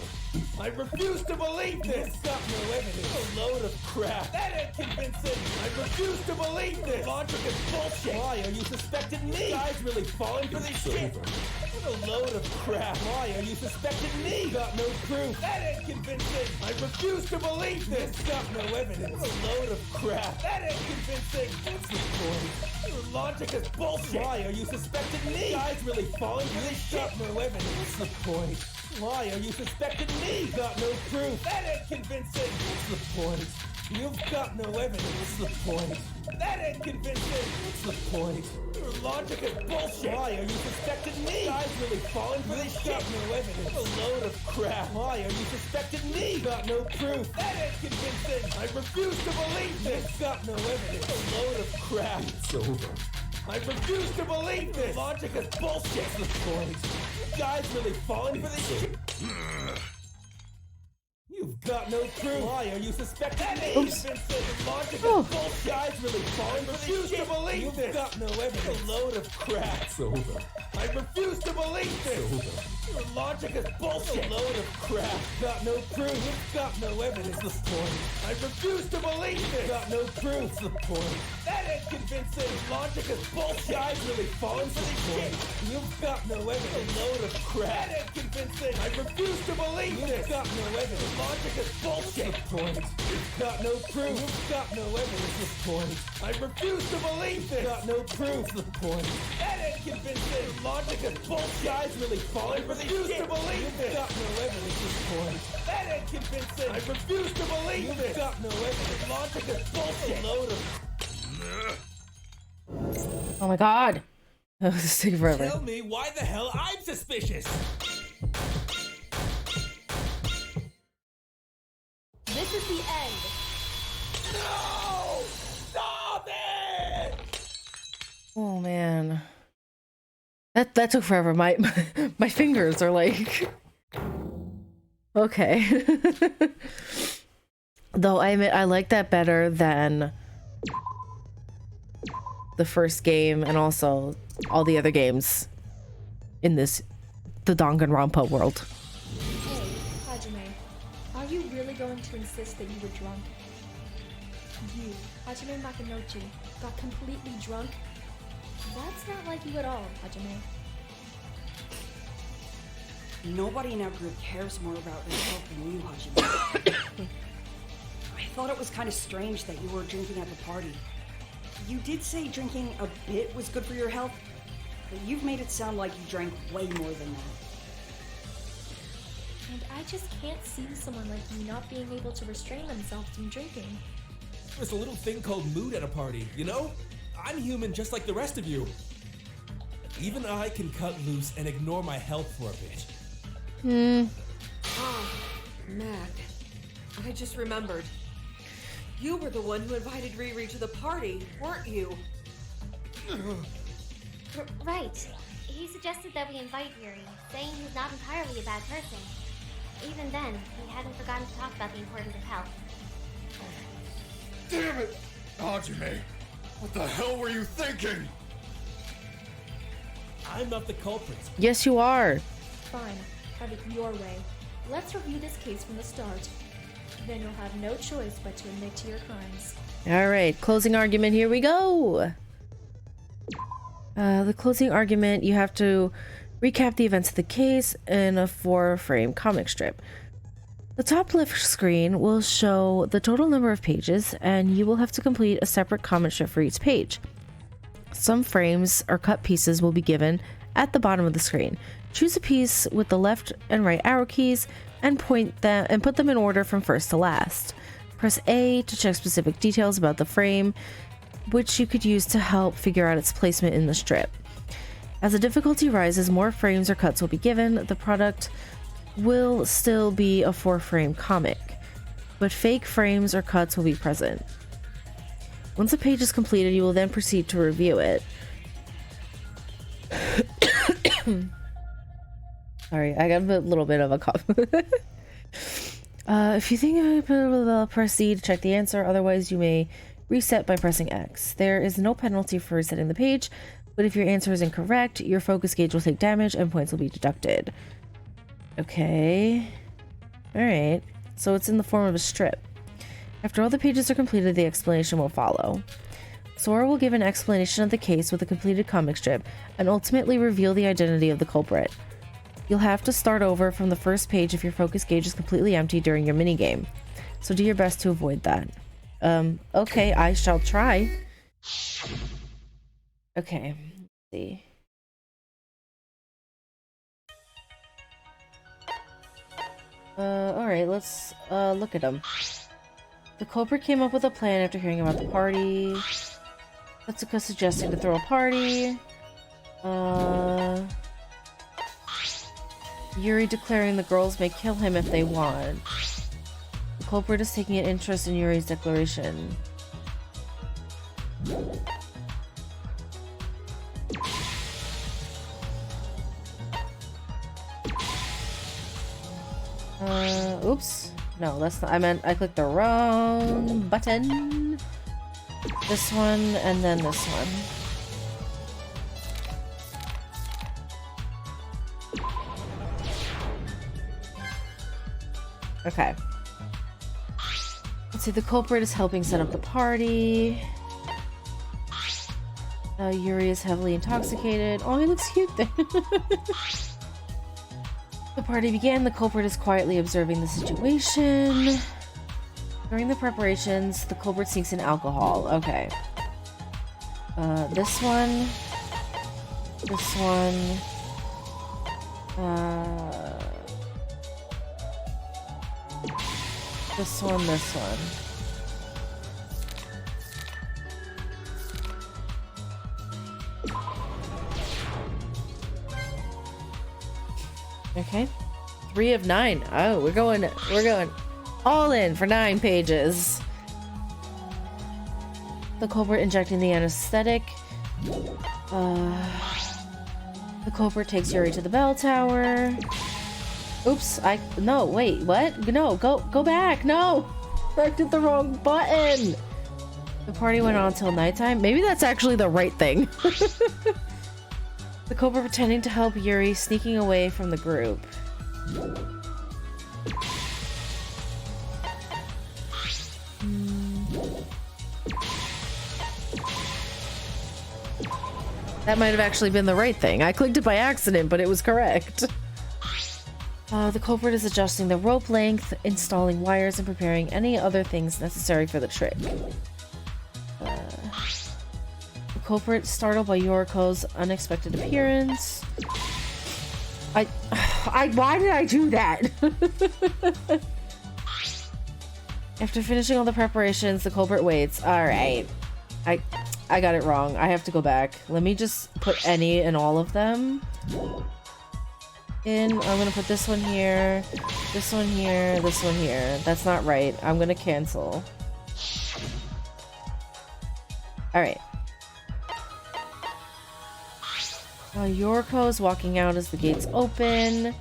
Speaker 15: I refuse to believe this. Got no evidence. A load of crap. That ain't convincing. I refuse to believe this. Logic is bullshit. Why are you suspecting me? You guys really falling for this shit? What a load of crap. Why are you suspecting me? Got no proof. That ain't convincing. I refuse to believe this. Got no evidence. What a load of crap. That ain't convincing. What's the point? Your logic is bullshit. Why are you suspecting me? You guys really falling for this shit? Got no evidence. What's the point? Why are you suspecting me? Got no proof. That ain't convincing. What's the point? You've got no evidence. What's the point? That ain't convincing. What's the point? Your logic is bullshit. Why are you suspecting me? You guys really falling for this shit? Got no evidence. What a load of crap. Why are you suspecting me? Got no proof. That ain't convincing. I refuse to believe this. Got no evidence. A load of crap. It's over. I refuse to believe this. Logic is bullshit. What's the point? You guys really falling for this shit? You've got no proof. Why are you suspecting me? Oops. Logic is bullshit. Guys really falling for this shit. To believe this. You've got no evidence. A load of crap. It's over. I refuse to believe this. It's over. Your logic is bullshit. A load of crap. Got no proof. You've got no evidence. What's the point? I refuse to believe this. Got no proof. What's the point? That ain't convincing. Logic is bullshit. Guys really falling for this shit. You've got no evidence. A load of crap. That ain't convincing. I refuse to believe this. You've got no evidence. Logic is bullshit. What's the point? You've got no proof. You've got no evidence. What's the point? I refuse to believe this. Got no proof. What's the point? That ain't convincing. Logic is bullshit. Guys really falling for this shit. To believe this. Got no evidence. What's the point? That ain't convincing. I refuse to believe this. Got no evidence. Logic is bullshit. A load of.
Speaker 16: Oh my god. Oh, this is taking forever.
Speaker 15: Tell me why the hell I'm suspicious.
Speaker 2: This is the end.
Speaker 15: No! Stop it!
Speaker 16: Oh man. That took forever. My fingers are like okay. Though I admit I like that better than the first game and also all the other games in the Danganronpa world.
Speaker 2: Hey, Hajime, are you really going to insist that you were drunk? You, Hajime Makinochi, got completely drunk? That's not like you at all, Hajime.
Speaker 11: Nobody in our group cares more about their health than you, Hajime. I thought it was kind of strange that you were drinking at the party. You did say drinking a bit was good for your health, but you've made it sound like you drank way more than that.
Speaker 2: And I just can't see someone like you not being able to restrain themselves from drinking.
Speaker 15: There's a little thing called mood at a party, you know? I'm human just like the rest of you. Even I can cut loose and ignore my health for a bit.
Speaker 6: Ah, Mac. I just remembered. You were the one who invited Riri to the party, weren't you?
Speaker 13: Right. He suggested that we invite Yuri, saying he's not entirely a bad person. Even then, he hadn't forgotten to talk about the importance of health.
Speaker 8: Damn it! Hajime! What the hell were you thinking?
Speaker 15: I'm not the culprit.
Speaker 16: Yes, you are.
Speaker 2: Fine, have it your way. Let's review this case from the start. Then you'll have no choice but to admit to your crimes.
Speaker 16: All right, closing argument. Here we go. The closing argument, you have to recap the events of the case in a 4-frame comic strip. The top left screen will show the total number of pages, and you will have to complete a separate comic strip for each page. Some frames or cut pieces will be given at the bottom of the screen. Choose a piece with the left and right arrow keys and put them in order from first to last. Press A to check specific details about the frame, which you could use to help figure out its placement in the strip. As the difficulty rises, more frames or cuts will be given. The product will still be a 4-frame comic, but fake frames or cuts will be present. Once a page is completed, you will then proceed to review it. Sorry, I got a little bit of a cough. If you think I press C to check the answer, otherwise you may reset by pressing X. There is no penalty for resetting the page, but if your answer is incorrect, your focus gauge will take damage and points will be deducted. Okay. Alright. So it's in the form of a strip. After all the pages are completed, the explanation will follow. Sora will give an explanation of the case with a completed comic strip and ultimately reveal the identity of the culprit. You'll have to start over from the first page if your focus gauge is completely empty during your minigame. So do your best to avoid that. Okay, I shall try. Okay, let's see. Alright, let's look at them. The culprit came up with a plan after hearing about the party. Setsuka suggesting to throw a party. Yuri declaring the girls may kill him if they want. The culprit is taking an interest in Yuri's declaration. Oops. No, that's not. I clicked the wrong button. This one and then this one. Okay. Let's see, the culprit is helping set up the party. Yuri is heavily intoxicated. Oh, he looks cute there. The party began. The culprit is quietly observing the situation. During the preparations, the culprit sneaks in alcohol. Okay. This one. This one. This one, this one. Okay. 3 of 9. Oh, we're going all in for 9 pages. The culprit injecting the anesthetic. The culprit takes Yuri to the bell tower. Oops, no, wait, what? No, go back, no! I did the wrong button! The party went on until nighttime. Maybe that's actually the right thing. The culprit pretending to help Yuri, sneaking away from the group. That might have actually been the right thing. I clicked it by accident, but it was correct. The culprit is adjusting the rope length, installing wires, and preparing any other things necessary for the trick. The culprit startled by Yoriko's unexpected appearance. Why did I do that? After finishing all the preparations, the culprit waits. Alright. I got it wrong. I have to go back. Let me just put any and all of them in. I'm gonna put this one here, this one here, this one here. That's not right. I'm gonna cancel. Alright. Yoriko is walking out as the gates open.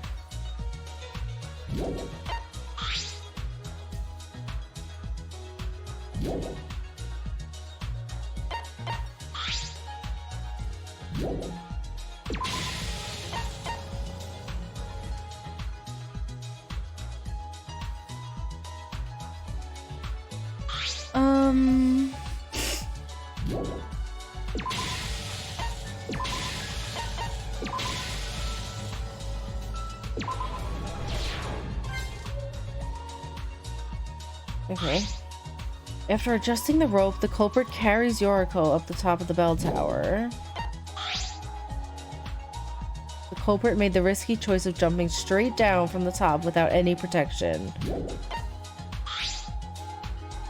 Speaker 16: Okay. After adjusting the rope, the culprit carries Yoriko up the top of the bell tower. The culprit made the risky choice of jumping straight down from the top without any protection.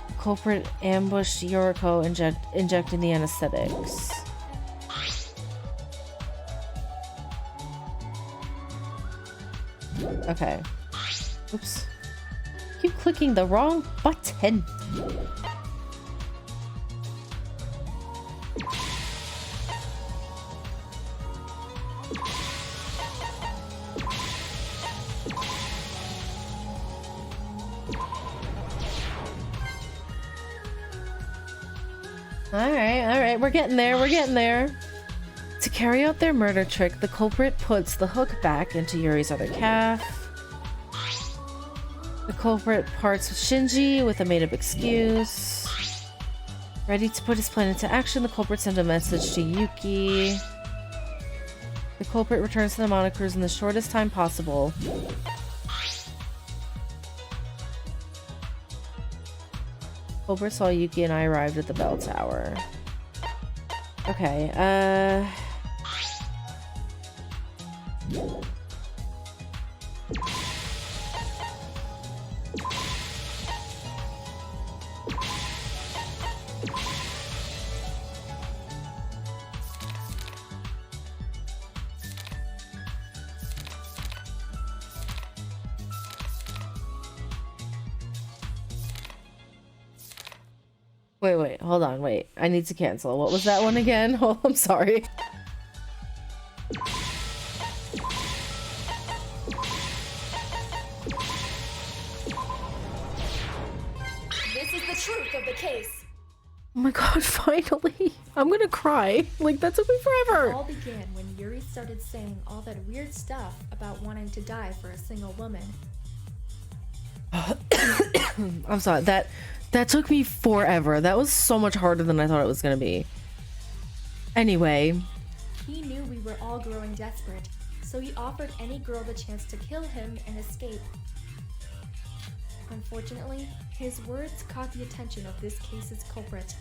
Speaker 16: The culprit ambushed Yoriko, injecting the anesthetics. Okay. Oops. Keep clicking the wrong button. Alright, we're getting there. To carry out their murder trick, the culprit puts the hook back into Yuri's other calf. The culprit parts with Shinji with a made-up excuse. Ready to put his plan into action, the culprit sends a message to Yuki. The culprit returns to the Monocruise in the shortest time possible. Culprit saw Yuki and I arrived at the bell tower. Okay, Wait, hold on, wait. I need to cancel. What was that one again? Oh, I'm sorry.
Speaker 2: This is the truth of the case.
Speaker 1: Oh my god, finally! I'm gonna cry. Like, that took me forever!
Speaker 2: It all began when Yuri started saying all that weird stuff about wanting to die for a single woman.
Speaker 1: I'm sorry, that took me forever. That was so much harder than I thought it was gonna be. Anyway.
Speaker 2: He knew we were all growing desperate, so he offered any girl the chance to kill him and escape. Unfortunately, his words caught the attention of this case's culprit.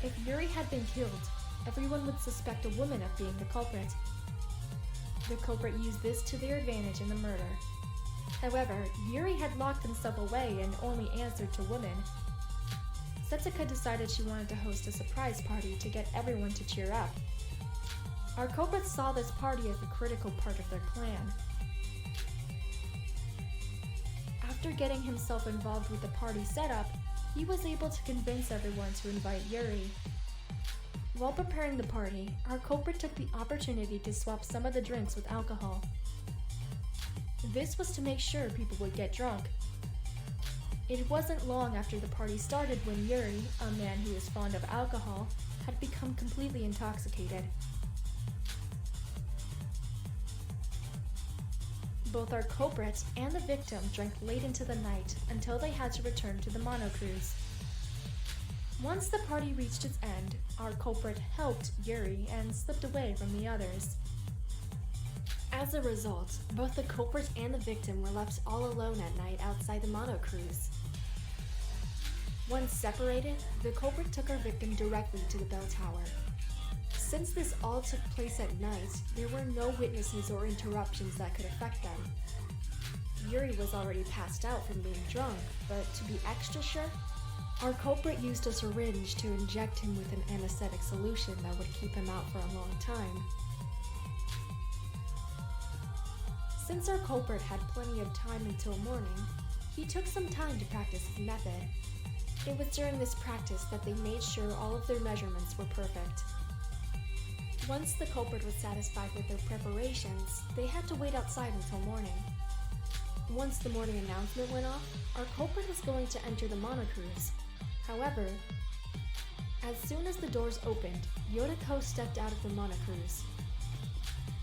Speaker 2: If Yuri had been killed, everyone would suspect a woman of being the culprit. The culprit used this to their advantage in the murder. However, Yuri had locked himself away and only answered to women. Setsuka decided she wanted to host a surprise party to get everyone to cheer up. Our culprit saw this party as a critical part of their plan. After getting himself involved with the party setup, he was able to convince everyone to invite Yuri. While preparing the party, our culprit took the opportunity to swap some of the drinks with alcohol. This was to make sure people would get drunk. It wasn't long after the party started when Yuri, a man who was fond of alcohol, had become completely intoxicated. Both our culprit and the victim drank late into the night until they had to return to the Monocruise. Once the party reached its end, our culprit helped Yuri and slipped away from the others. As a result, both the culprit and the victim were left all alone at night outside the Monocruise. Once separated, the culprit took our victim directly to the bell tower. Since this all took place at night, there were no witnesses or interruptions that could affect them. Yuri was already passed out from being drunk, but to be extra sure, our culprit used a syringe to inject him with an anesthetic solution that would keep him out for a long time. Since our culprit had plenty of time until morning, he took some time to practice his method. It was during this practice that they made sure all of their measurements were perfect. Once the culprit was satisfied with their preparations, they had to wait outside until morning. Once the morning announcement went off, our culprit was going to enter the monocruise. However, as soon as the doors opened, Yoriko stepped out of the monocruise.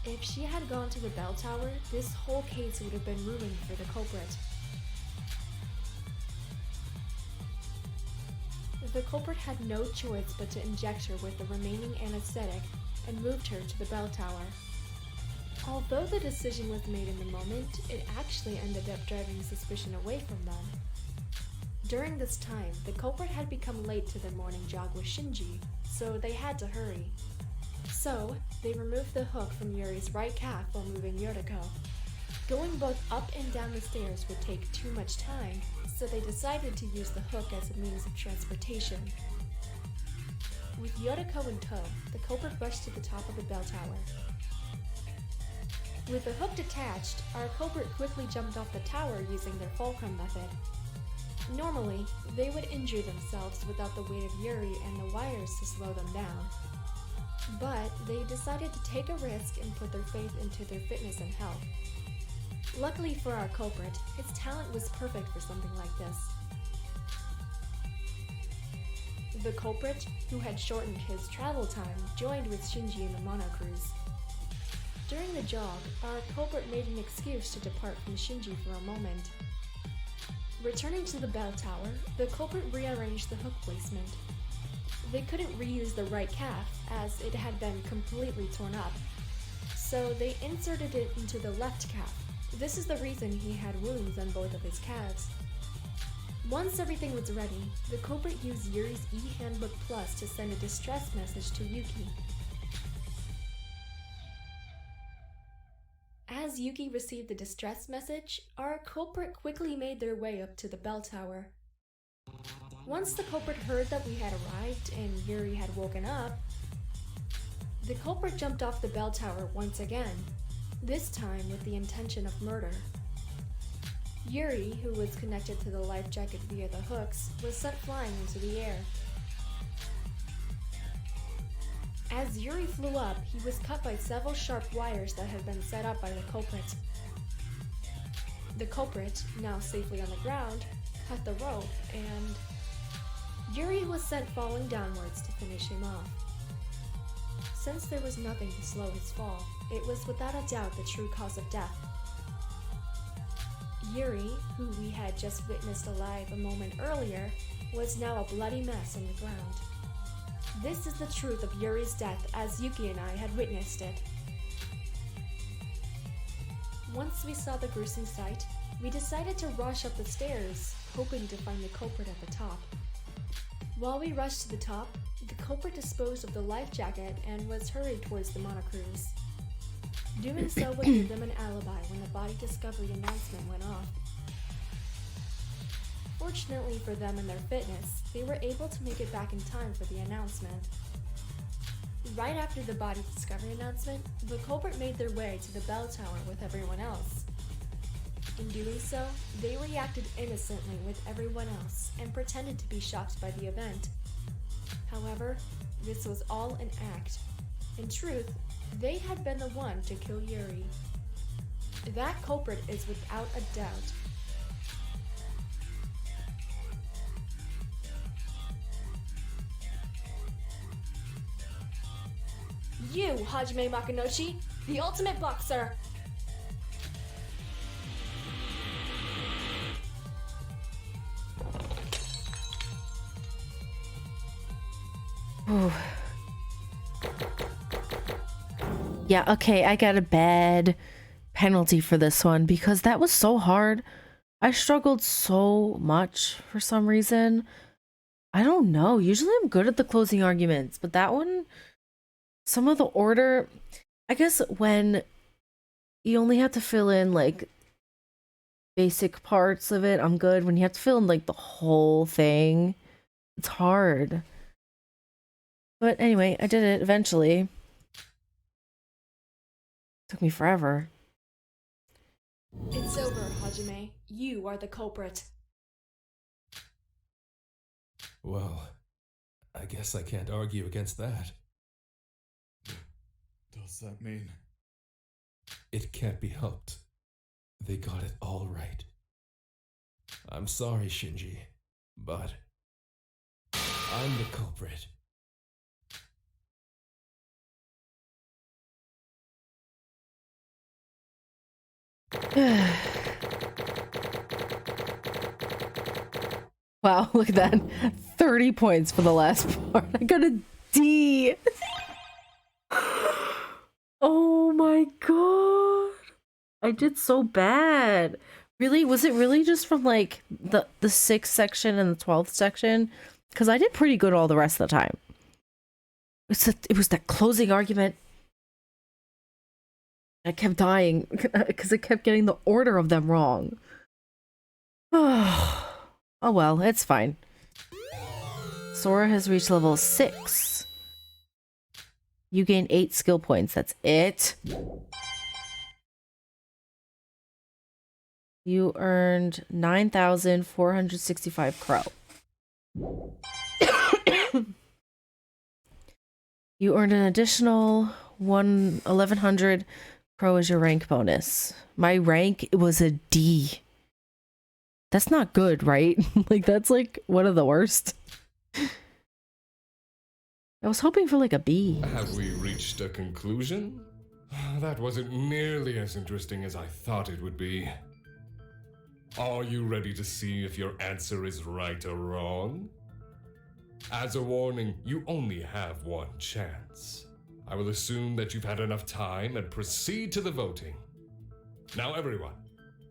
Speaker 2: If she had gone to the bell tower, this whole case would have been ruined for the culprit. The culprit had no choice but to inject her with the remaining anesthetic and moved her to the bell tower. Although the decision was made in the moment, it actually ended up driving suspicion away from them. During this time, the culprit had become late to their morning jog with Shinji, so they had to hurry. So, they removed the hook from Yuri's right calf while moving Yoriko. Going both up and down the stairs would take too much time, so they decided to use the hook as a means of transportation. With Yoriko in tow, the culprit rushed to the top of the bell tower. With the hook detached, our culprit quickly jumped off the tower using their fulcrum method. Normally, they would injure themselves without the weight of Yuri and the wires to slow them down. But they decided to take a risk and put their faith into their fitness and health. Luckily for our culprit, his talent was perfect for something like this. The culprit, who had shortened his travel time, joined with Shinji in the monocruise. During the jog, our culprit made an excuse to depart from Shinji for a moment. Returning to the bell tower, the culprit rearranged the hook placement. They couldn't reuse the right calf, as it had been completely torn up, so they inserted it into the left calf. This is the reason he had wounds on both of his calves. Once everything was ready, the culprit used Yuri's e-handbook plus to send a distress message to Yuki. As Yuki received the distress message, our culprit quickly made their way up to the bell tower. Once the culprit heard that we had arrived and Yuri had woken up, the culprit jumped off the bell tower once again, this time with the intention of murder. Yuri, who was connected to the life jacket via the hooks, was sent flying into the air. As Yuri flew up, he was cut by several sharp wires that had been set up by the culprit. The culprit, now safely on the ground, cut the rope, and Yuri was sent falling downwards to finish him off. Since there was nothing to slow his fall, it was without a doubt the true cause of death. Yuri, who we had just witnessed alive a moment earlier, was now a bloody mess on the ground. This is the truth of Yuri's death as Yuki and I had witnessed it. Once we saw the gruesome sight, we decided to rush up the stairs, hoping to find the culprit at the top. While we rushed to the top, the culprit disposed of the life jacket and was hurried towards the monocruise. Doing so would give them an alibi when the body discovery announcement went off. Fortunately for them and their fitness, they were able to make it back in time for the announcement. Right after the body discovery announcement, the culprit made their way to the bell tower with everyone else. In doing so, they reacted innocently with everyone else and pretended to be shocked by the event. However, this was all an act. In truth, they had been the one to kill Yuri. That culprit is without a doubt. You, Hajime Makinoshi, the ultimate boxer!
Speaker 16: Ooh. Yeah, okay, I got a bad penalty for this one because that was so hard. I struggled so much for some reason. I don't know. Usually I'm good at the closing arguments, but that one some of the order, I guess when you only have to fill in like basic parts of it, I'm good. When you have to fill in like the whole thing, it's hard. But anyway, I did it eventually. Took me forever.
Speaker 2: It's over, Hajime. You are the culprit.
Speaker 12: Well, I guess I can't argue against that.
Speaker 8: Does that mean?
Speaker 12: It can't be helped. They got it all right. I'm sorry, Shinji, but I'm the culprit.
Speaker 16: Wow, look at that. 30 points for the last part. I got a D. Oh my god. I did so bad. Really? Was it really just from like the 6th section and the 12th section? Because I did pretty good all the rest of the time. It was that closing argument. I kept dying because I kept getting the order of them wrong. Oh well, it's fine. Sora has reached level 6. You gain 8 skill points. That's it. You earned 9,465 crow. You earned an additional 1,100 crow as your rank bonus. My rank was a D. That's not good, right? Like, that's like one of the worst. I was hoping for like a B.
Speaker 5: Have we reached a conclusion? That wasn't nearly as interesting as I thought it would be. Are you ready to see if your answer is right or wrong? As a warning, you only have one chance. I will assume that you've had enough time and proceed to the voting. Now everyone,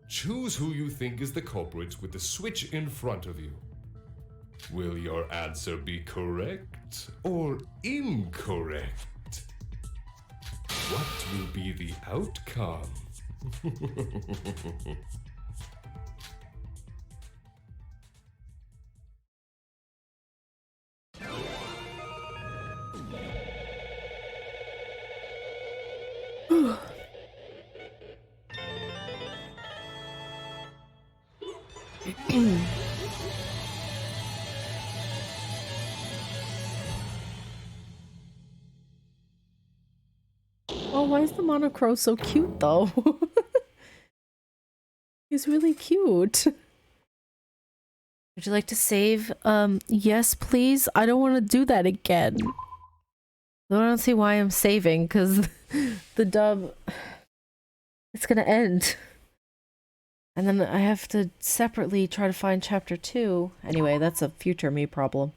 Speaker 5: choose who you think is the culprit with the switch in front of you. Will your answer be correct or incorrect? What will be the outcome?
Speaker 16: Oh, why is the monocro so cute though? He's really cute. Would you like to save? Yes, please. I don't want to do that again. I don't see why I'm saving, because the dub, it's gonna end. And then I have to separately try to find chapter 2. Anyway, that's a future me problem.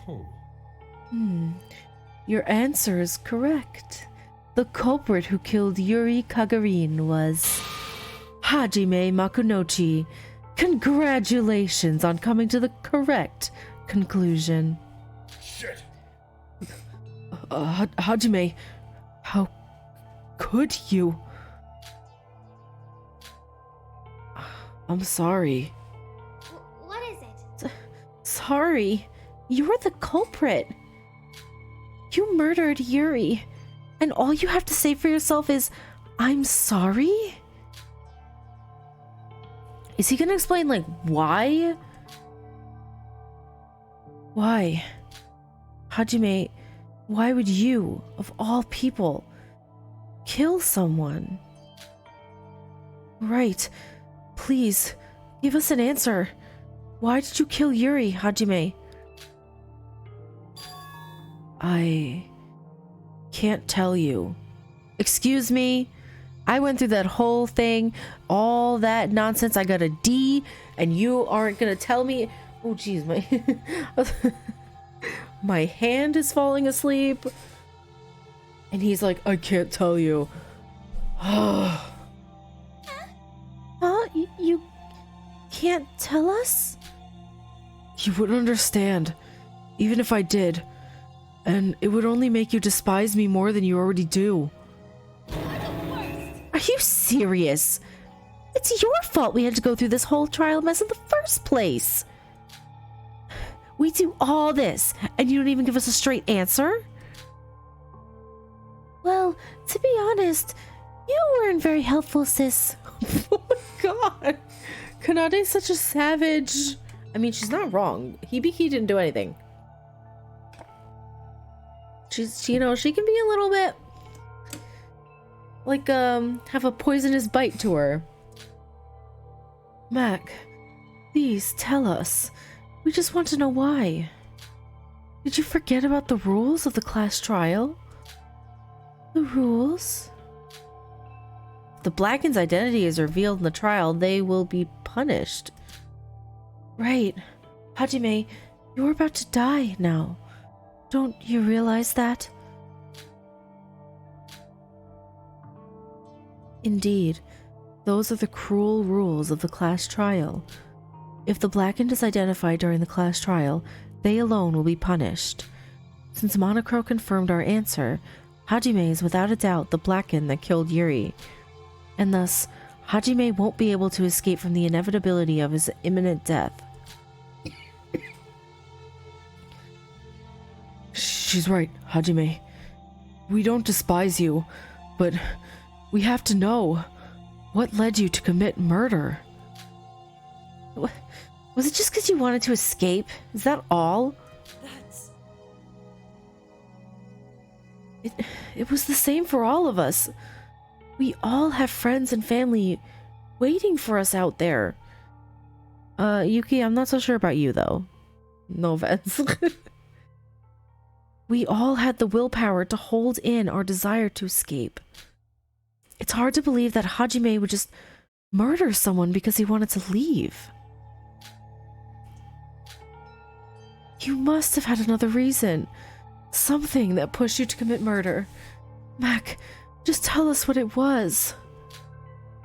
Speaker 5: Oh.
Speaker 16: Your answer is correct. The culprit who killed Yuri Kagarin was Hajime Makunochi. Congratulations on coming to the correct conclusion.
Speaker 5: Shit.
Speaker 16: Hajime, how could you? I'm sorry.
Speaker 13: What is it?
Speaker 16: Sorry. You're the culprit. You murdered Yuri. And all you have to say for yourself is, I'm sorry? Is he gonna explain, like, why? Why? Hajime, why would you, of all people, kill someone? Right. Please, give us an answer. Why did you kill Yuri, Hajime? I can't tell you. Excuse me? I went through that whole thing, all that nonsense. I got a D, and you aren't gonna tell me. Oh, jeez, my hand is falling asleep. And he's like, I can't tell you. Huh? You can't tell us? You wouldn't understand, even if I did. And it would only make you despise me more than you already do. Are you serious? It's your fault we had to go through this whole trial mess in the first place. We do all this, and you don't even give us a straight answer? Well, to be honest, you weren't very helpful, sis. Oh my god. Kanade's such a savage. I mean, she's not wrong. Hibiki didn't do anything. She's, you know, she can be a little bit like, have a poisonous bite to her. Mac, please tell us. We just want to know why. Did you forget about the rules of the class trial? The rules? If the Blacken's identity is revealed in the trial, they will be punished. Right. Hajime, you're about to die now. Don't you realize that? Indeed, those are the cruel rules of the class trial. If the Blackened is identified during the class trial, they alone will be punished. Since Monocro confirmed our answer, Hajime is without a doubt the Blackened that killed Yuri, and thus, Hajime won't be able to escape from the inevitability of his imminent death. She's right, Hajime. We don't despise you, but we have to know what led you to commit murder. Was it just because you wanted to escape? Is that all?
Speaker 6: That's...
Speaker 16: It was the same for all of us. We all have friends and family waiting for us out there. Yuki, I'm not so sure about you, though. No offense. We all had the willpower to hold in our desire to escape. It's hard to believe that Hajime would just murder someone because he wanted to leave. You must have had another reason. Something that pushed you to commit murder. Mac, just tell us what it was.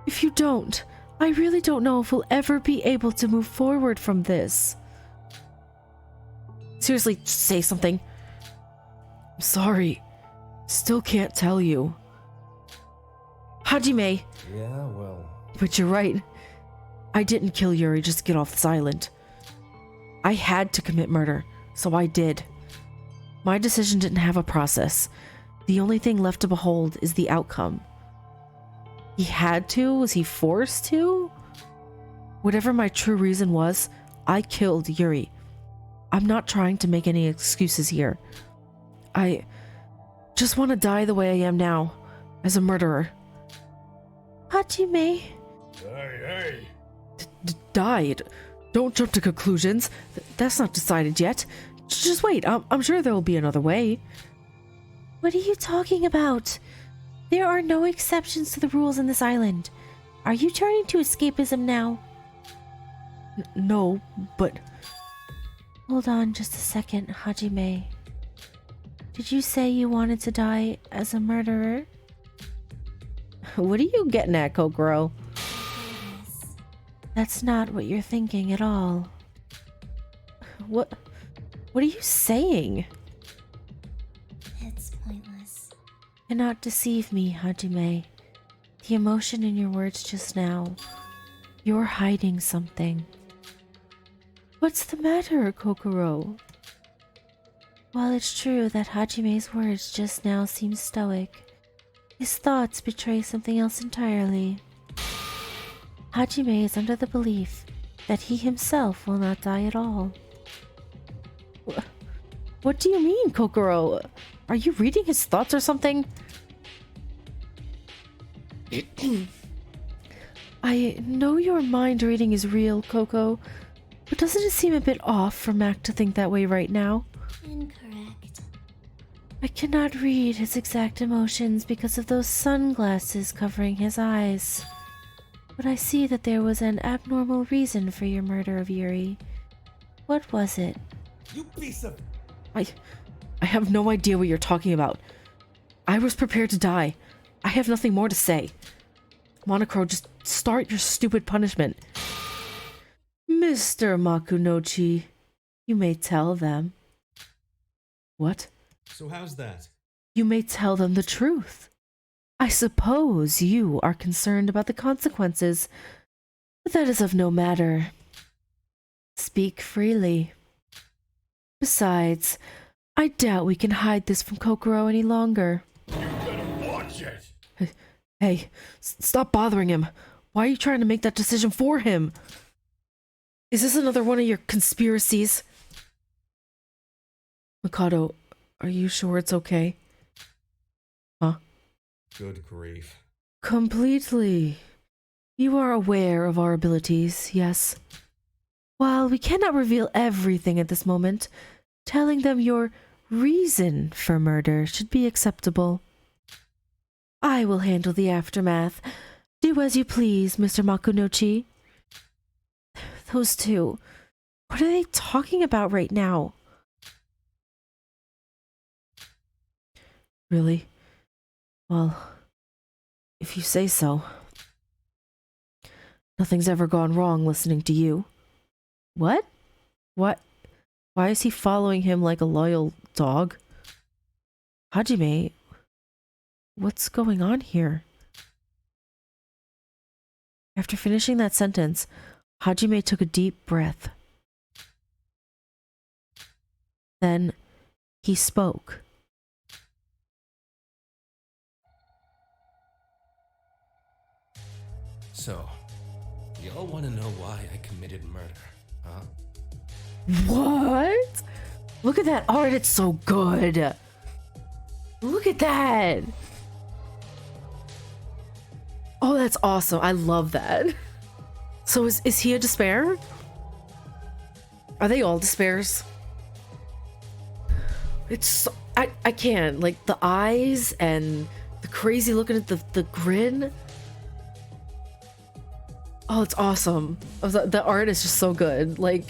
Speaker 16: If you don't, I really don't know if we'll ever be able to move forward from this. Seriously, say something. I'm sorry. Still can't tell you. Hajime.
Speaker 12: Yeah, well.
Speaker 16: But you're right. I didn't kill Yuri just to get off this island. I had to commit murder, so I did. My decision didn't have a process. The only thing left to behold is the outcome. He had to? Was he forced to? Whatever my true reason was, I killed Yuri. I'm not trying to make any excuses here. I just want to die the way I am now, as a murderer. Hajime.
Speaker 5: Hey.
Speaker 16: Died. Don't jump to conclusions. That's not decided yet. Just wait. I'm sure there will be another way.
Speaker 1: What are you talking about? There are no exceptions to the rules in this island. Are you turning to escapism now?
Speaker 16: No, but...
Speaker 1: Hold on just a second, Hajime. Did you say you wanted to die as a murderer?
Speaker 16: What are you getting at, Kokoro?
Speaker 1: That's not what you're thinking at all.
Speaker 16: What are you saying?
Speaker 4: It's pointless.
Speaker 1: Cannot deceive me, Hajime. The emotion in your words just now. You're hiding something. What's the matter, Kokoro? While it's true that Hajime's words just now seem stoic, his thoughts betray something else entirely. Hajime is under the belief that he himself will not die at all.
Speaker 16: What do you mean, Kokoro? Are you reading his thoughts or something?
Speaker 1: I know your mind reading is real, Coco, but doesn't it seem a bit off for Mac to think that way right now?
Speaker 4: Incorrect.
Speaker 1: I cannot read his exact emotions because of those sunglasses covering his eyes. But I see that there was an abnormal reason for your murder of Yuri. What was it?
Speaker 15: You piece of...
Speaker 16: I have no idea what you're talking about. I was prepared to die. I have nothing more to say. Monocro, just start your stupid punishment. Mr. Makunochi, You may tell them. What?
Speaker 7: So how's that?
Speaker 16: You may tell them the truth. I suppose you are concerned about the consequences, but that is of no matter. Speak freely. Besides, I doubt we can hide this from Kokoro any longer.
Speaker 5: You better watch it!
Speaker 16: Hey, stop bothering him. Why are you trying to make that decision for him? Is this another one of your conspiracies? Mikado, are you sure it's okay? Huh?
Speaker 7: Good grief.
Speaker 16: Completely. You are aware of our abilities, yes. While we cannot reveal everything at this moment, telling them your reason for murder should be acceptable. I will handle the aftermath. Do as you please, Mr. Makunochi. Those two, what are they talking about right now? Really? Well, if you say so. Nothing's ever gone wrong listening to you. What? What? Why is he following him like a loyal dog? Hajime, what's going on here? After finishing that sentence, Hajime took a deep breath. Then he spoke.
Speaker 12: So, y'all want to know why I committed murder, huh?
Speaker 16: What? Look at that art, it's so good. Look at that. Oh, that's awesome. I love that. So is he a despair? Are they all despairs? It's so, I can't. Like the eyes and the crazy looking at the grin. Oh, it's awesome. The art is just so good. Like,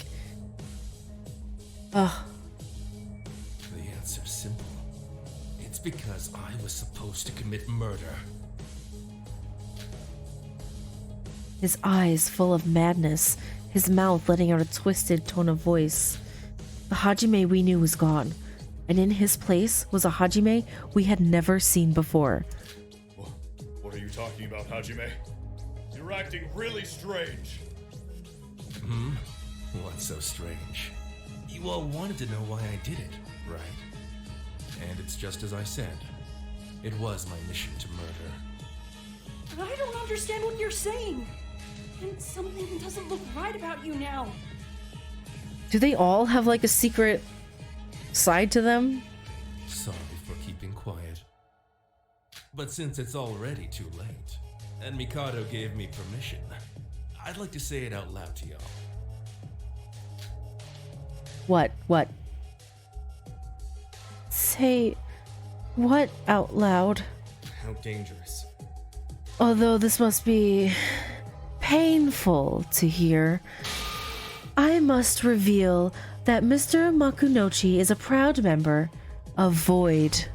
Speaker 12: The answer's simple. It's because I was supposed to commit murder.
Speaker 16: his eyes full of madness, his mouth letting out a twisted tone of voice. The Hajime we knew was gone, and in his place was a Hajime we had never seen before.
Speaker 8: What are you talking about, Hajime? You're acting really strange.
Speaker 12: What's so strange? You all wanted to know why I did it, right? And it's just as I said. It was my mission to murder.
Speaker 11: I don't understand what you're saying. And something doesn't look right about you now.
Speaker 16: Do they all have like a secret side to them?
Speaker 12: Sorry for keeping quiet. But since it's already too late, and Mikado gave me permission, I'd like to say it out loud to y'all.
Speaker 16: What? Say what out loud?
Speaker 7: How dangerous.
Speaker 16: Although this must be painful to hear, I must reveal that Mr. Makunochi is a proud member of Void.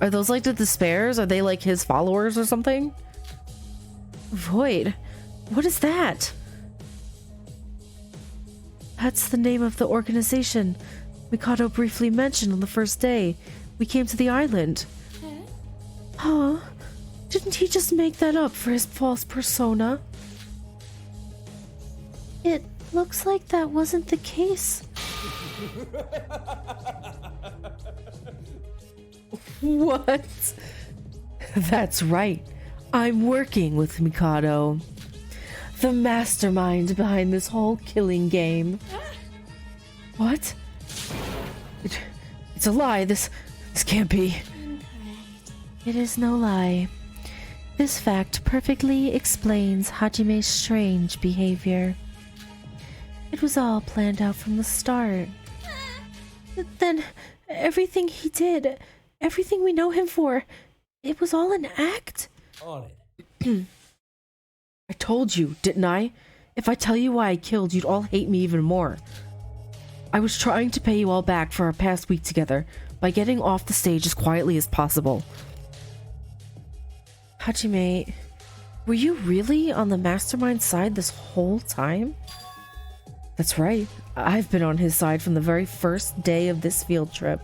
Speaker 16: Are those like the Despairs? Are they like his followers or something? Void? What is that? That's the name of the organization Mikado briefly mentioned on the first day we came to the island. Huh? Didn't he just make that up for his false persona? It looks like that wasn't the case. What? That's right. I'm working with Mikado, the mastermind behind this whole killing game. What? It's a lie. This can't be. It is no lie. This fact perfectly explains Hajime's strange behavior. It was all planned out from the start. Then everything he did, everything we know him for, it was all an act?
Speaker 15: On it.
Speaker 16: I told you, didn't I? If I tell you why I killed, you'd all hate me even more. I was trying to pay you all back for our past week together by getting off the stage as quietly as possible. Hajime, were you really on the mastermind side this whole time? That's right. I've been on his side from the very first day of this field trip.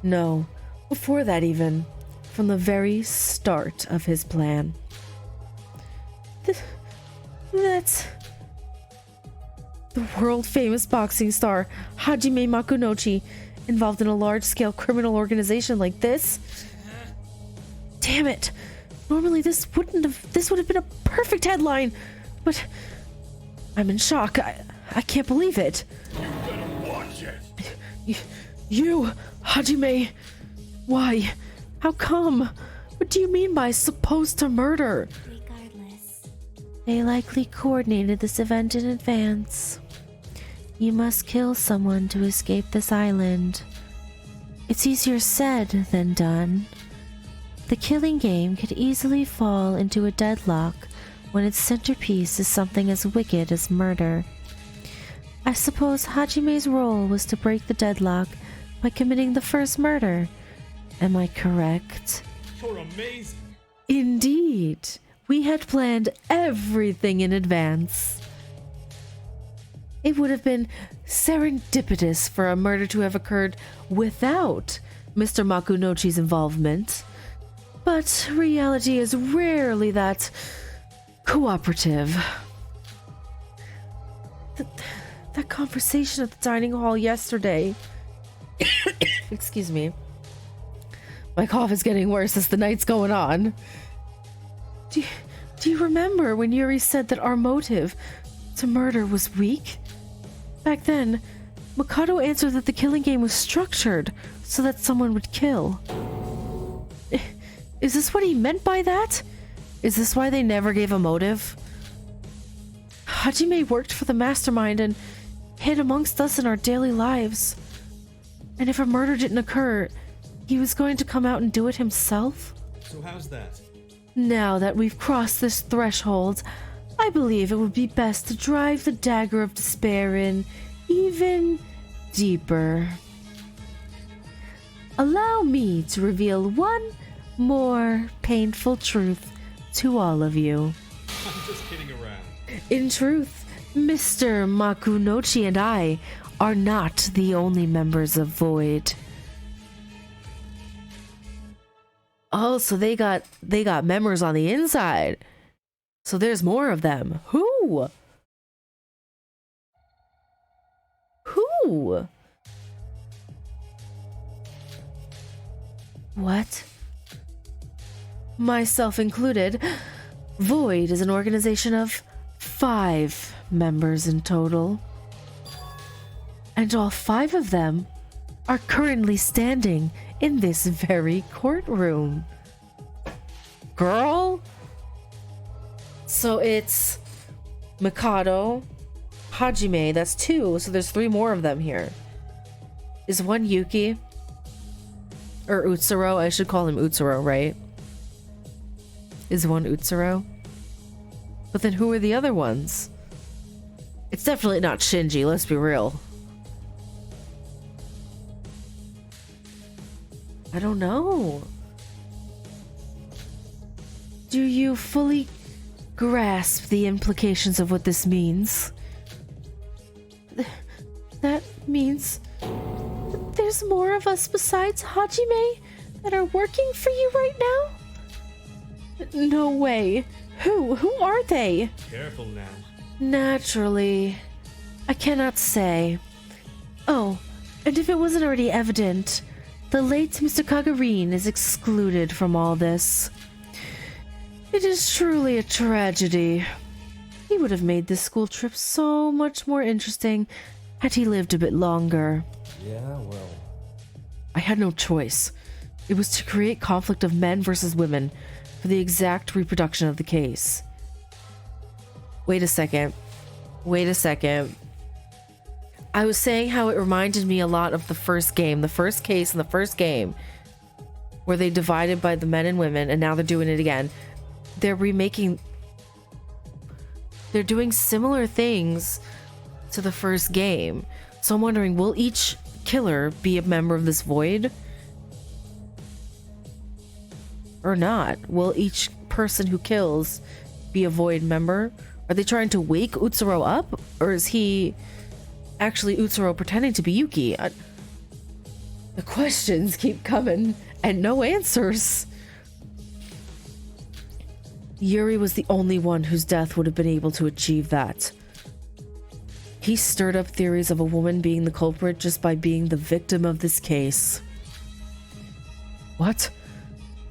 Speaker 16: No, before that even. From the very start of his plan. That's... the world-famous boxing star, Hajime Makunochi, involved in a large-scale criminal organization like this? Damn it! Normally this would have been a perfect headline, but I'm in shock. I can't believe it.
Speaker 8: You better watch it.
Speaker 16: You, Hajime, why? How come? What do you mean by supposed to murder?
Speaker 4: Regardless.
Speaker 1: They likely coordinated this event in advance. You must kill someone to escape this island. It's easier said than done. The killing game could easily fall into a deadlock when its centerpiece is something as wicked as murder. I suppose Hajime's role was to break the deadlock by committing the first murder. Am I correct?
Speaker 7: You're amazing.
Speaker 16: Indeed. We had planned everything in advance. It would have been serendipitous for a murder to have occurred without Mr. Makunochi's involvement. But reality is rarely that cooperative. That conversation at the dining hall yesterday. Excuse me. My cough is getting worse as the night's going on. Do you remember when Yuri said that our motive to murder was weak? Back then, Mikado answered that the killing game was structured so that someone would kill. Is this what he meant by that? Is this why they never gave a motive? Hajime worked for the mastermind and hid amongst us in our daily lives. And if a murder didn't occur, he was going to come out and do it himself?
Speaker 7: So how's that?
Speaker 16: Now that we've crossed this threshold, I believe it would be best to drive the dagger of despair in even deeper. Allow me to reveal one more painful truth to all of you.
Speaker 7: I'm just kidding around.
Speaker 16: In truth, Mr. Makunochi and I are not the only members of Void. Oh, so they got members on the inside. So there's more of them. Who? Who? What? Myself included, Void is an organization of 5 members in total. And all 5 of them are currently standing in this very courtroom. Girl? So it's Mikado, Hajime, that's 2, so there's 3 more of them here. Is one Yuki? Or Utsuro? I should call him Utsuro, right? Is one Utsuro? But then who are the other ones? It's definitely not Shinji, let's be real. I don't know. Do you fully grasp the implications of what this means? That means there's more of us besides Hajime that are working for you right now? No way. Who are they?
Speaker 7: Careful now.
Speaker 16: Naturally. I cannot say. Oh, and if it wasn't already evident, the late Mr. Kagarin is excluded from all this. It is truly a tragedy. He would have made this school trip so much more interesting had he lived a bit longer.
Speaker 12: Yeah, well.
Speaker 16: I had no choice. It was to create conflict of men versus women for the exact reproduction of the case. Wait a second. I was saying how it reminded me a lot of the first game, the first case in the first game, where they divided by the men and women, and now they're doing it again. They're doing similar things to the first game. So I'm wondering, will each killer be a member of this Void? Or not? Will each person who kills be a Void member? Are they trying to wake Utsuro up? Or is he actually Utsuro pretending to be Yuki? The questions keep coming and no answers. Yuri was the only one whose death would have been able to achieve that. He stirred up theories of a woman being the culprit just by being the victim of this case. What?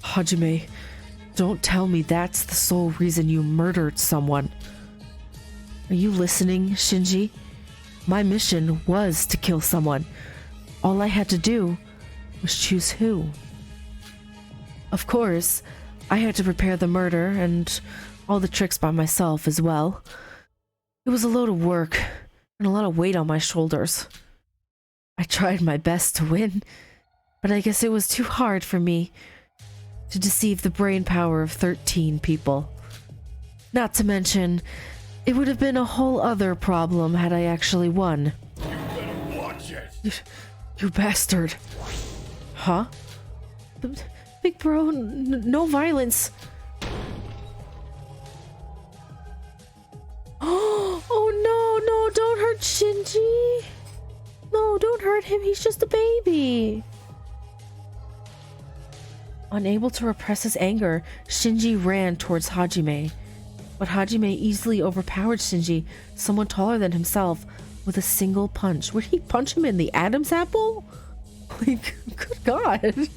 Speaker 16: Hajime, don't tell me that's the sole reason you murdered someone. Are you listening, Shinji? My mission was to kill someone. All I had to do was choose who. Of course, I had to prepare the murder and all the tricks by myself as well. It was a load of work and a lot of weight on my shoulders. I tried my best to win, but I guess it was too hard for me to deceive the brain power of 13 people. Not to mention, it would have been a whole other problem had I actually won.
Speaker 8: You better watch it!
Speaker 16: You bastard. Huh? Big bro, no violence. Oh no, don't hurt Shinji. No, don't hurt him, he's just a baby. Unable to repress his anger, Shinji ran towards Hajime. But Hajime easily overpowered Shinji, someone taller than himself, with a single punch. Would he punch him in the Adam's apple? Like, good God.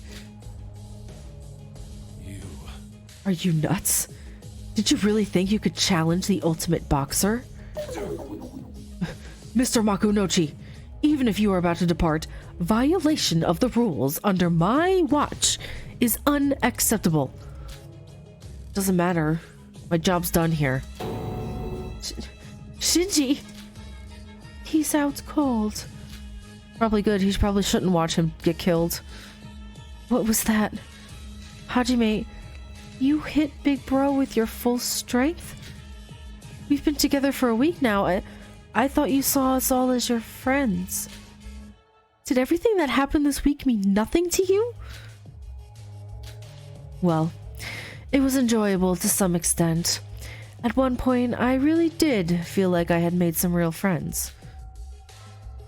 Speaker 16: Are you nuts? Did you really think you could challenge the ultimate boxer? Mr. Makunochi, even if you are about to depart, violation of the rules under my watch is unacceptable. Doesn't matter. My job's done here. Shinji! He's out cold. Probably good. He probably shouldn't watch him get killed. What was that? Hajime, you hit Big Bro with your full strength? We've been together for a week now. I thought you saw us all as your friends. Did everything that happened this week mean nothing to you? Well, it was enjoyable to some extent. At one point, I really did feel like I had made some real friends.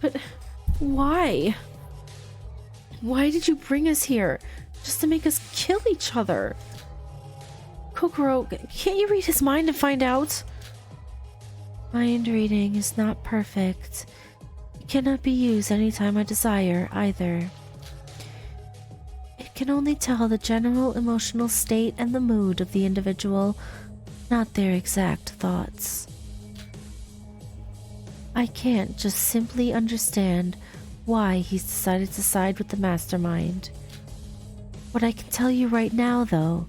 Speaker 16: But why? Why did you bring us here? Just to make us kill each other? Kokoro, can't you read his mind and find out? Mind reading is not perfect. It cannot be used anytime I desire, either. It can only tell the general emotional state and the mood of the individual, not their exact thoughts. I can't just simply understand why he's decided to side with the mastermind. What I can tell you right now, though,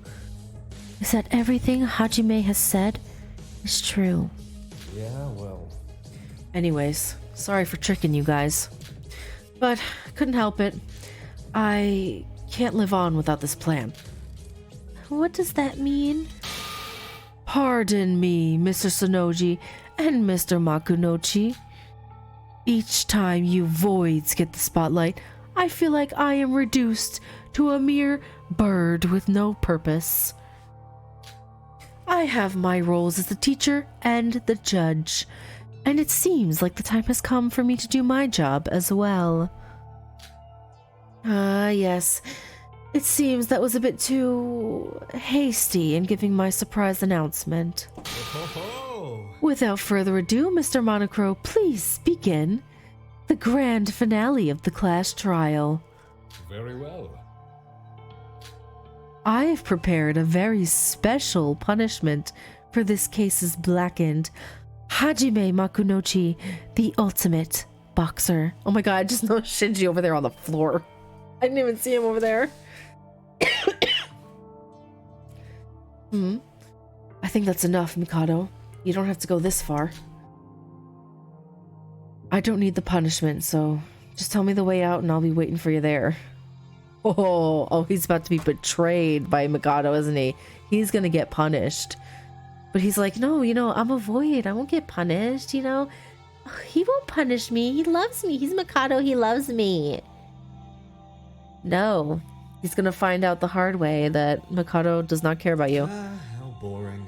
Speaker 16: is that everything Hajime has said is true.
Speaker 12: Yeah, well.
Speaker 16: Anyways, sorry for tricking you guys. But couldn't help it. I can't live on without this plan.
Speaker 1: What does that mean?
Speaker 16: Pardon me, Mr. Sonoji and Mr. Makunochi. Each time you voids get the spotlight, I feel like I am reduced to a mere bird with no purpose. I have my roles as the teacher and the judge, and it seems like the time has come for me to do my job as well. Yes. It seems that was a bit too hasty in giving my surprise announcement. Without further ado, Mr. Monocro, please begin the grand finale of the class trial.
Speaker 5: Very well.
Speaker 16: I have prepared a very special punishment for this case's blackened Hajime Makunochi, the ultimate boxer. Oh my god, I just know Shinji over there on the floor. I didn't even see him over there. I think that's enough, Mikado. You don't have to go this far. I don't need the punishment, so just tell me the way out and I'll be waiting for you there. Oh, he's about to be betrayed by Mikado, isn't he? He's gonna get punished. But he's like, no, I'm a void. I won't get punished, He won't punish me. He loves me. He's Mikado. He loves me. No. He's gonna find out the hard way that Mikado does not care about you.
Speaker 7: How boring.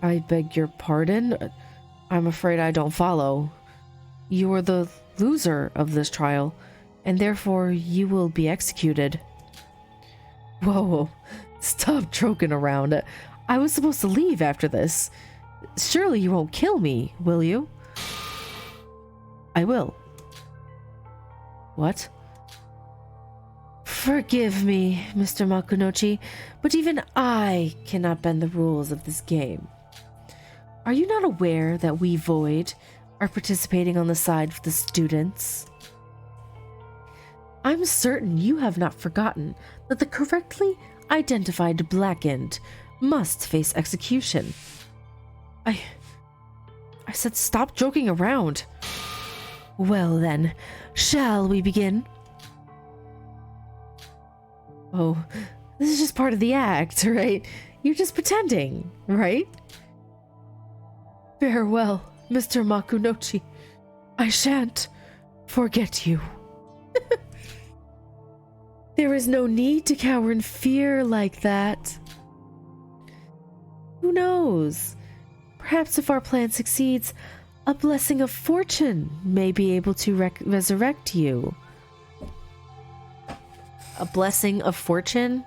Speaker 16: I beg your pardon? I'm afraid I don't follow. You are the loser of this trial, and therefore you will be executed. Whoa, stop joking around. I was supposed to leave after this. Surely you won't kill me, will you? I will. What? Forgive me, Mr. Makunochi, but even I cannot bend the rules of this game. Are you not aware that we Void are participating on the side of the students? I'm certain you have not forgotten that the correctly identified Blackened must face execution. I said stop joking around. Well then, shall we begin? Oh, this is just part of the act, right? You're just pretending, right? Farewell, Mr. Makunochi. I shan't forget you. There is no need to cower in fear like that. Who knows? Perhaps if our plan succeeds, a blessing of fortune may be able to resurrect you. A blessing of fortune?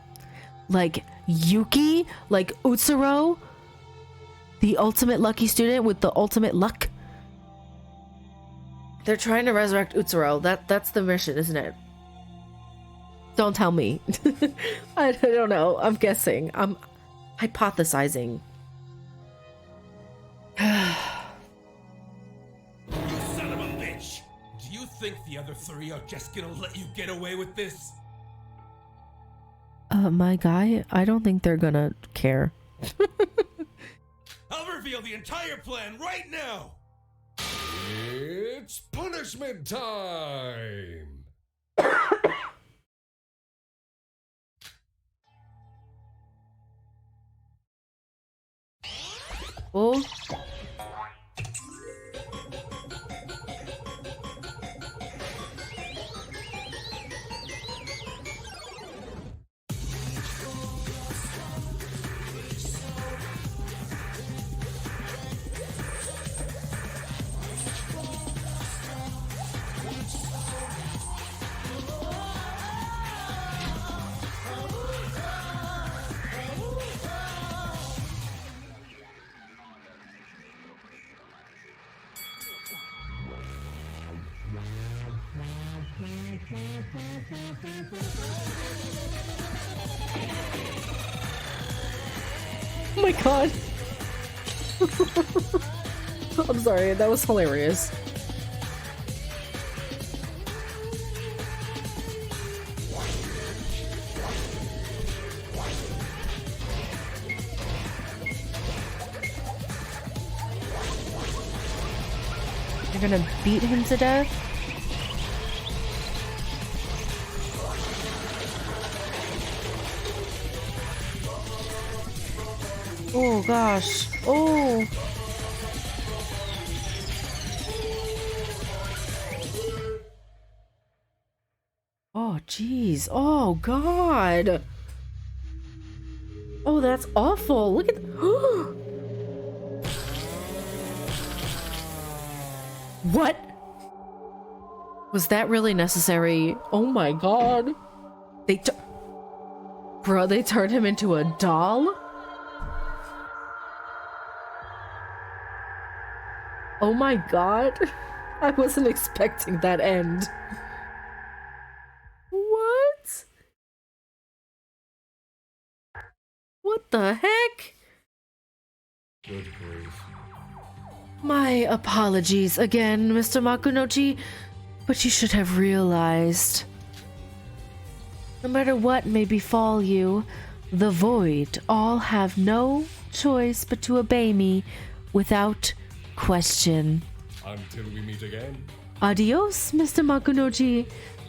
Speaker 16: Like Yuki? Like Utsuro? The ultimate lucky student with the ultimate luck? They're trying to resurrect Utsuro. That's the mission, isn't it? Don't tell me. I don't know. I'm guessing. I'm hypothesizing.
Speaker 15: You son of a bitch! Do you think the other three are just gonna let you get away with this?
Speaker 16: My guy, I don't think they're gonna care.
Speaker 15: I'll reveal the entire plan right now!
Speaker 5: It's punishment time!
Speaker 16: Oh. Oh my god. I'm sorry, that was hilarious. You're gonna beat him to death? Oh gosh. Oh. Oh jeez. Oh god. Oh, that's awful. Look at What? Was that really necessary? Oh my god. Bro, they turned him into a doll? Oh my god. I wasn't expecting that end. What? What the heck?
Speaker 5: Good grief.
Speaker 16: My apologies again, Mr. Makunochi, but you should have realized. No matter what may befall you, the Void all have no choice but to obey me without question.
Speaker 5: Until we meet again.
Speaker 16: Adios, Mr. Makunochi.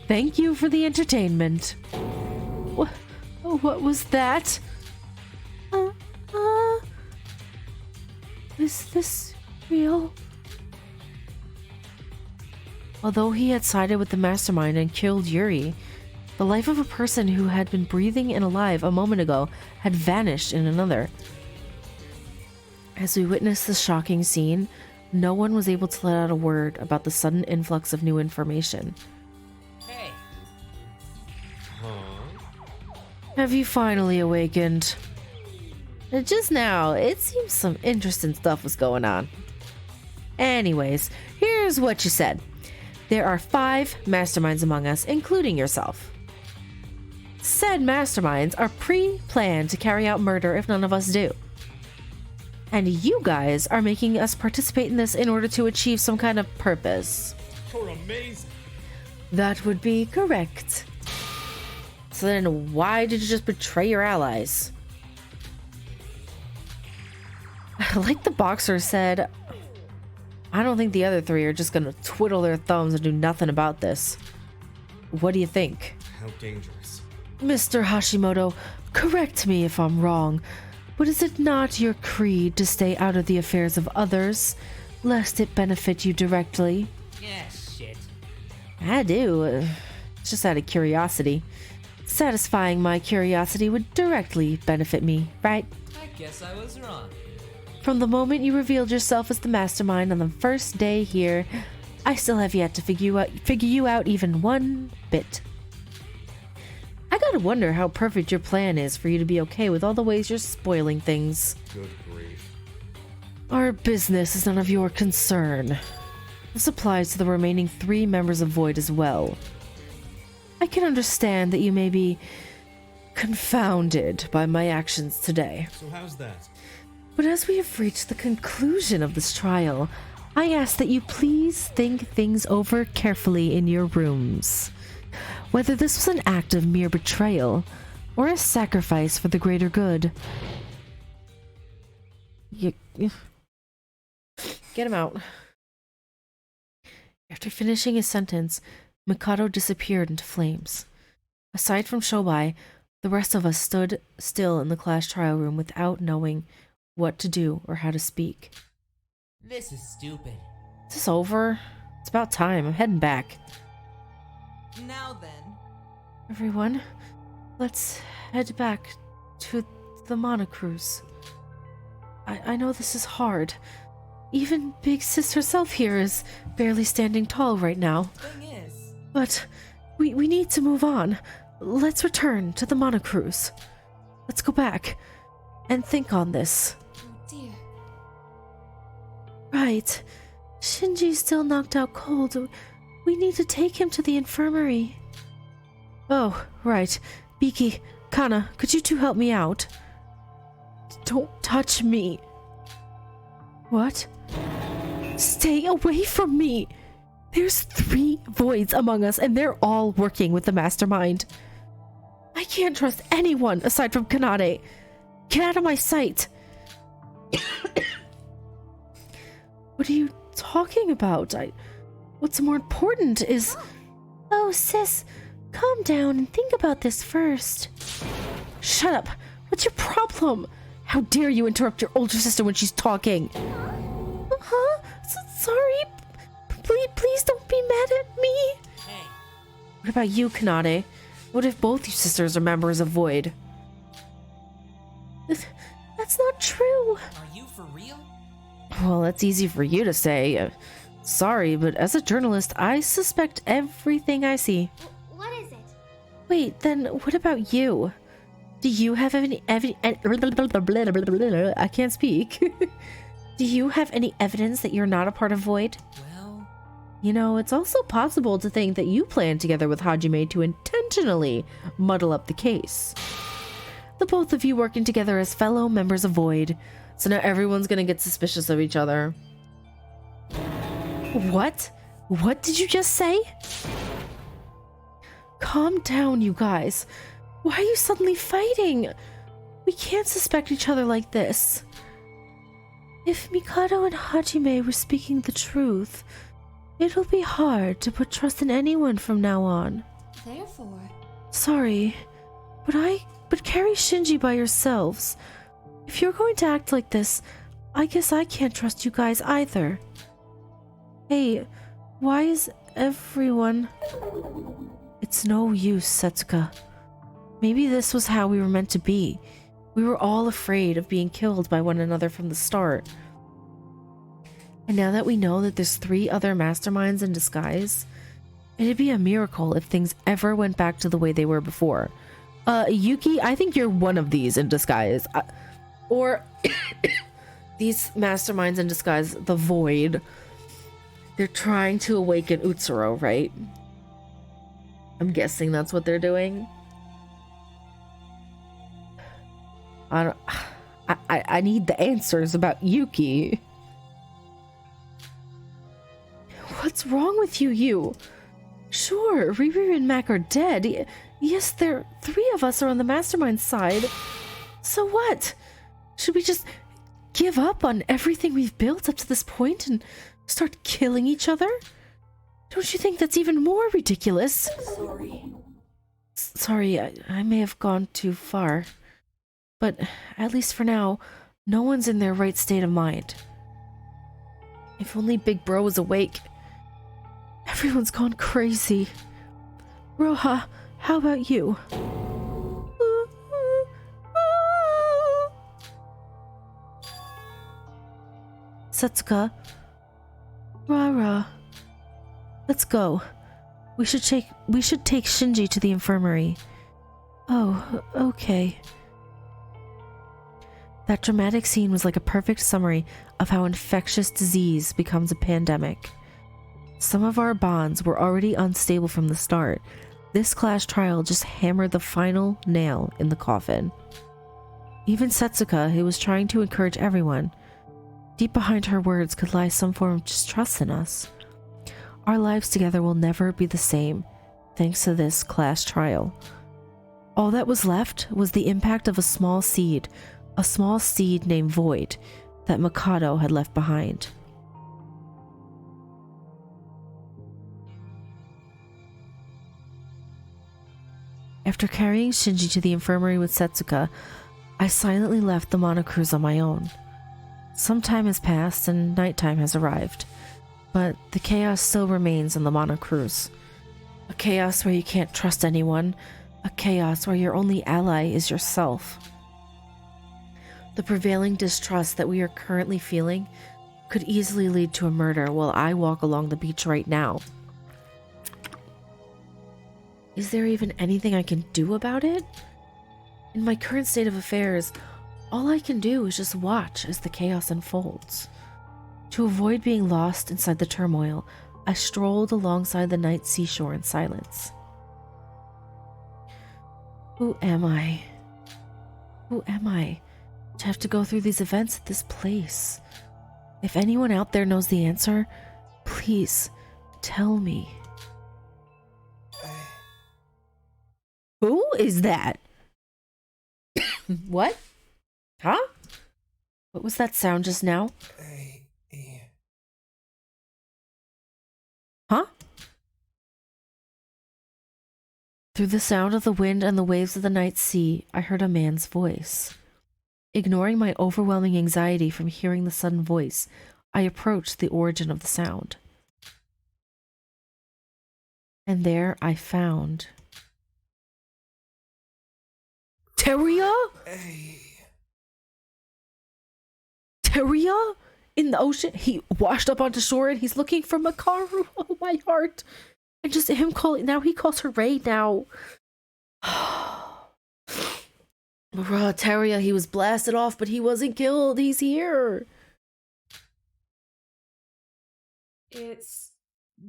Speaker 16: Thank you for the entertainment. What was that? Is this real? Although he had sided with the mastermind and killed Yuri, the life of a person who had been breathing and alive a moment ago had vanished in another. As we witnessed this shocking scene, no one was able to let out a word about the sudden influx of new information.
Speaker 14: Hey.
Speaker 16: Have you finally awakened? Just now, it seems some interesting stuff was going on. Anyways, here's what you said. There are 5 masterminds among us, including yourself. Said masterminds are pre-planned to carry out murder if none of us do. And you guys are making us participate in this in order to achieve some kind of purpose.
Speaker 7: You're amazing.
Speaker 16: That would be correct. So then why did you just betray your allies? Like the boxer said, I don't think the other 3 are just gonna twiddle their thumbs and do nothing about this. What do you think?
Speaker 7: How dangerous.
Speaker 16: Mr. Hashimoto, correct me if I'm wrong, but is it not your creed to stay out of the affairs of others, lest it benefit you directly?
Speaker 14: Yeah, shit.
Speaker 16: I do. Just out of curiosity. Satisfying my curiosity would directly benefit me, right?
Speaker 14: I guess I was wrong.
Speaker 16: From the moment you revealed yourself as the mastermind on the first day here, I still have yet to figure you out even one bit. I gotta wonder how perfect your plan is for you to be okay with all the ways you're spoiling things.
Speaker 7: Good grief.
Speaker 16: Our business is none of your concern. This applies to the remaining 3 members of Void as well. I can understand that you may be confounded by my actions today.
Speaker 7: So how's that?
Speaker 16: But as we have reached the conclusion of this trial, I ask that you please think things over carefully in your rooms. Whether this was an act of mere betrayal or a sacrifice for the greater good. Get him out. After finishing his sentence, Mikado disappeared into flames. Aside from Shobai, the rest of us stood still in the class trial room without knowing what to do or how to speak.
Speaker 14: This is stupid.
Speaker 16: Is this over? It's about time. I'm heading back.
Speaker 6: Now then.
Speaker 16: Everyone, let's head back to the Monocruise. I know this is hard. Even Big Sis herself here is barely standing tall right now.
Speaker 6: Thing is.
Speaker 16: But we need to move on. Let's return to the Monocruise. Let's go back and think on this.
Speaker 10: Oh dear.
Speaker 1: Right. Shinji's still knocked out cold. We need to take him to the infirmary.
Speaker 16: Oh, right. Biki, Kana, could you two help me out? Don't touch me. What? Stay away from me! There's 3 voids among us, and they're all working with the mastermind. I can't trust anyone aside from Kanade. Get out of my sight! What are you talking about? What's more important is...
Speaker 1: Oh, sis, calm down and think about this first.
Speaker 16: Shut up! What's your problem? How dare you interrupt your older sister when she's talking?
Speaker 1: Sorry. Please don't be mad at me.
Speaker 14: Hey.
Speaker 16: What about you, Kanade? What if both your sisters are members of Void?
Speaker 1: That's not true.
Speaker 14: Are you for real?
Speaker 16: Well, that's easy for you to say. Sorry, but as a journalist, I suspect everything I see.
Speaker 13: What is it?
Speaker 16: Wait, then what about you? Do you have any I can't speak. Do you have any evidence that you're not a part of Void?
Speaker 14: Well...
Speaker 16: You know, it's also possible to think that you planned together with Hajime to intentionally muddle up the case. The both of you working together as fellow members of Void. So now everyone's gonna get suspicious of each other. What? What did you just say? Calm down, you guys. Why are you suddenly fighting? We can't suspect each other like this.
Speaker 1: If Mikado and Hajime were speaking the truth, it'll be hard to put trust in anyone from now on.
Speaker 10: Therefore...
Speaker 1: Sorry, but carry Shinji by yourselves. If you're going to act like this, I guess I can't trust you guys either. Hey, why is everyone...
Speaker 16: It's no use, Setsuka. Maybe this was how we were meant to be. We were all afraid of being killed by one another from the start. And now that we know that there's 3 other masterminds in disguise, it'd be a miracle if things ever went back to the way they were before. Yuki, I think you're one of these in disguise. Or these masterminds in disguise, the Void. They're trying to awaken Utsuro, right? I'm guessing that's what they're doing. I need the answers about Yuki. What's wrong with you? Sure, Riri and Mac are dead. Yes, 3 of us are on the mastermind side. So what? Should we just give up on everything we've built up to this point and start killing each other? Don't you think that's even more ridiculous? Sorry, I may have gone too far. But at least for now, no one's in their right state of mind. If only Big Bro was awake. Everyone's gone crazy. Roha, how about you? Setsuka. Rara. Let's go. We should take Shinji to the infirmary. Oh, okay. That dramatic scene was like a perfect summary of how infectious disease becomes a pandemic. Some of our bonds were already unstable from the start. This class trial just hammered the final nail in the coffin. Even Setsuka, who was trying to encourage everyone, deep behind her words could lie some form of distrust in us. Our lives together will never be the same, thanks to this class trial. All that was left was the impact of a small seed named Void, that Mikado had left behind. After carrying Shinji to the infirmary with Setsuka, I silently left the monocruise on my own. Some time has passed and nighttime has arrived, but the chaos still remains on the monocruise. A chaos where you can't trust anyone, a chaos where your only ally is yourself. The prevailing distrust that we are currently feeling could easily lead to a murder while I walk along the beach right now. Is there even anything I can do about it? In my current state of affairs, all I can do is just watch as the chaos unfolds. To avoid being lost inside the turmoil, I strolled alongside the night seashore in silence. Who am I? Who am I to have to go through these events at this place? If anyone out there knows the answer, please tell me. Who is that? What? Huh? What was that sound just now? Huh? Through the sound of the wind and the waves of the night sea, I heard a man's voice. Ignoring my overwhelming anxiety from hearing the sudden voice, I approached the origin of the sound. And there I found Teria? Teria? In the ocean? He washed up onto shore and he's looking for Makaru. Oh, my heart. And just him calling. Now he calls her Ray now. Teria, he was blasted off, but he wasn't killed. He's here.
Speaker 2: It's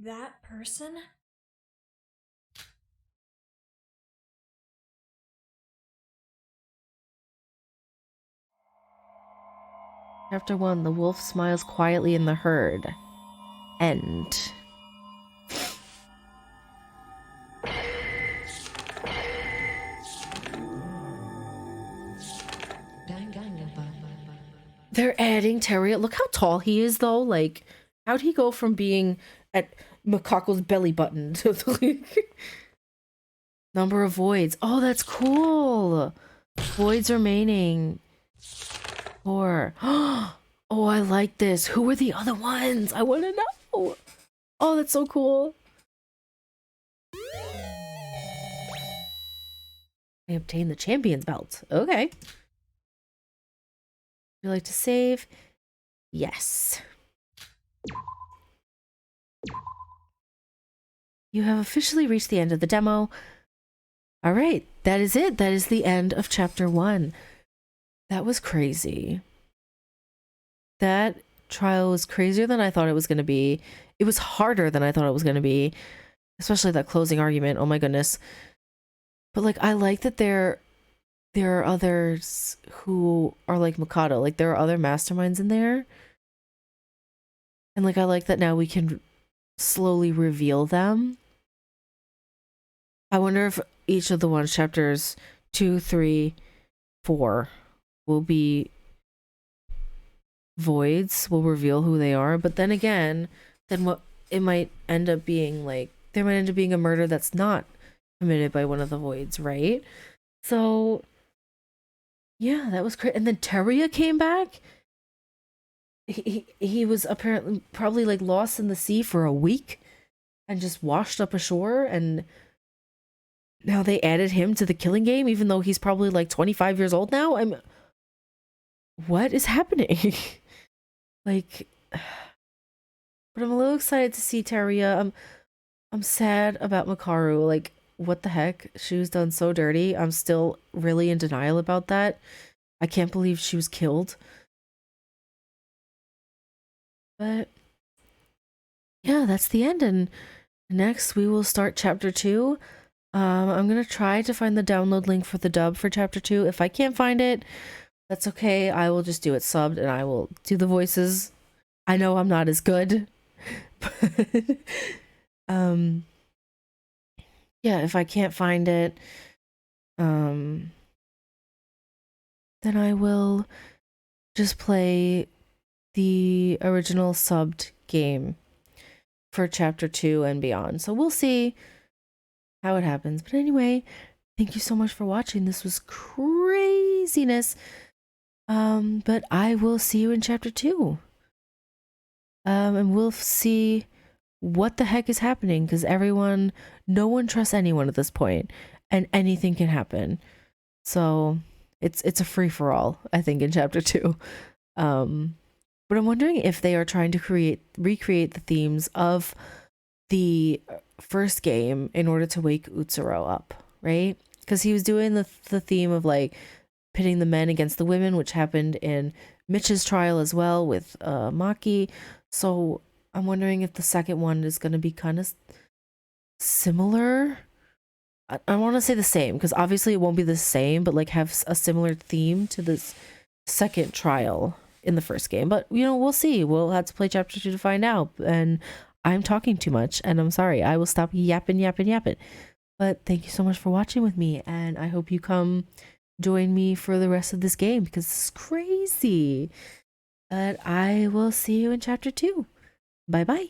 Speaker 2: that person?
Speaker 16: Chapter 1, the wolf smiles quietly in the herd. End. They're adding Teria. Look how tall he is, though. Like, how'd he go from being at Makako's belly button to the number of voids? Oh, that's cool. Voids remaining. 4. Oh, I like this. Who are the other ones? I want to know. Oh, that's so cool. I obtained the champion's belt. Okay.
Speaker 1: you like to save? Yes. You have officially reached the end of the demo. All right, that is it. That is the end of chapter 1. That was crazy. That trial was crazier than I thought it was going to be. It was harder than I thought it was going to be, especially that closing argument. Oh my goodness. But like, I like that there are others who are like Mikado. Like, there are other masterminds in there. And like, I like that now we can slowly reveal them. I wonder if each of the ones, chapters 2, 3, 4, will be voids, will reveal who they are. But then again, then what it might end up being, like, there might end up being a murder that's not committed by one of the voids, right? So yeah, that was crazy. And then Teruya came back. He was apparently probably like lost in the sea for a week and just washed up ashore, and now they added him to the killing game, even though he's probably like 25 years old now. What is happening? Like, but I'm a little excited to see Teruya. I'm sad about Makaru. Like, what the heck? She was done so dirty. I'm still really in denial about that. I can't believe she was killed. But yeah, that's the end. And next we will start chapter 2. I'm gonna try to find the download link for the dub for chapter 2. If I can't find it, that's okay. I will just do it subbed and I will do the voices. I know I'm not as good, but yeah, if I can't find it, then I will just play the original subbed game for chapter 2 and beyond. So we'll see how it happens. But anyway, thank you so much for watching. This was craziness. But I will see you in chapter 2. And we'll see what the heck is happening, because no one trusts anyone at this point, and anything can happen. So it's a free-for-all, I think, in chapter 2. But I'm wondering if they are trying to recreate the themes of the first game in order to wake Utsuro up, right? Because he was doing the theme of like pitting the men against the women, which happened in Mitch's trial as well with Maki. So I'm wondering if the second one is going to be kind of similar. I want to say the same, because obviously it won't be the same, but like have a similar theme to this second trial in the first game. But you know, we'll see. We'll have to play chapter 2 to find out. And I'm talking too much, and I'm sorry. I will stop yapping. But thank you so much for watching with me, and I hope you come join me for the rest of this game, because it's crazy. But I will see you in chapter 2. Bye bye.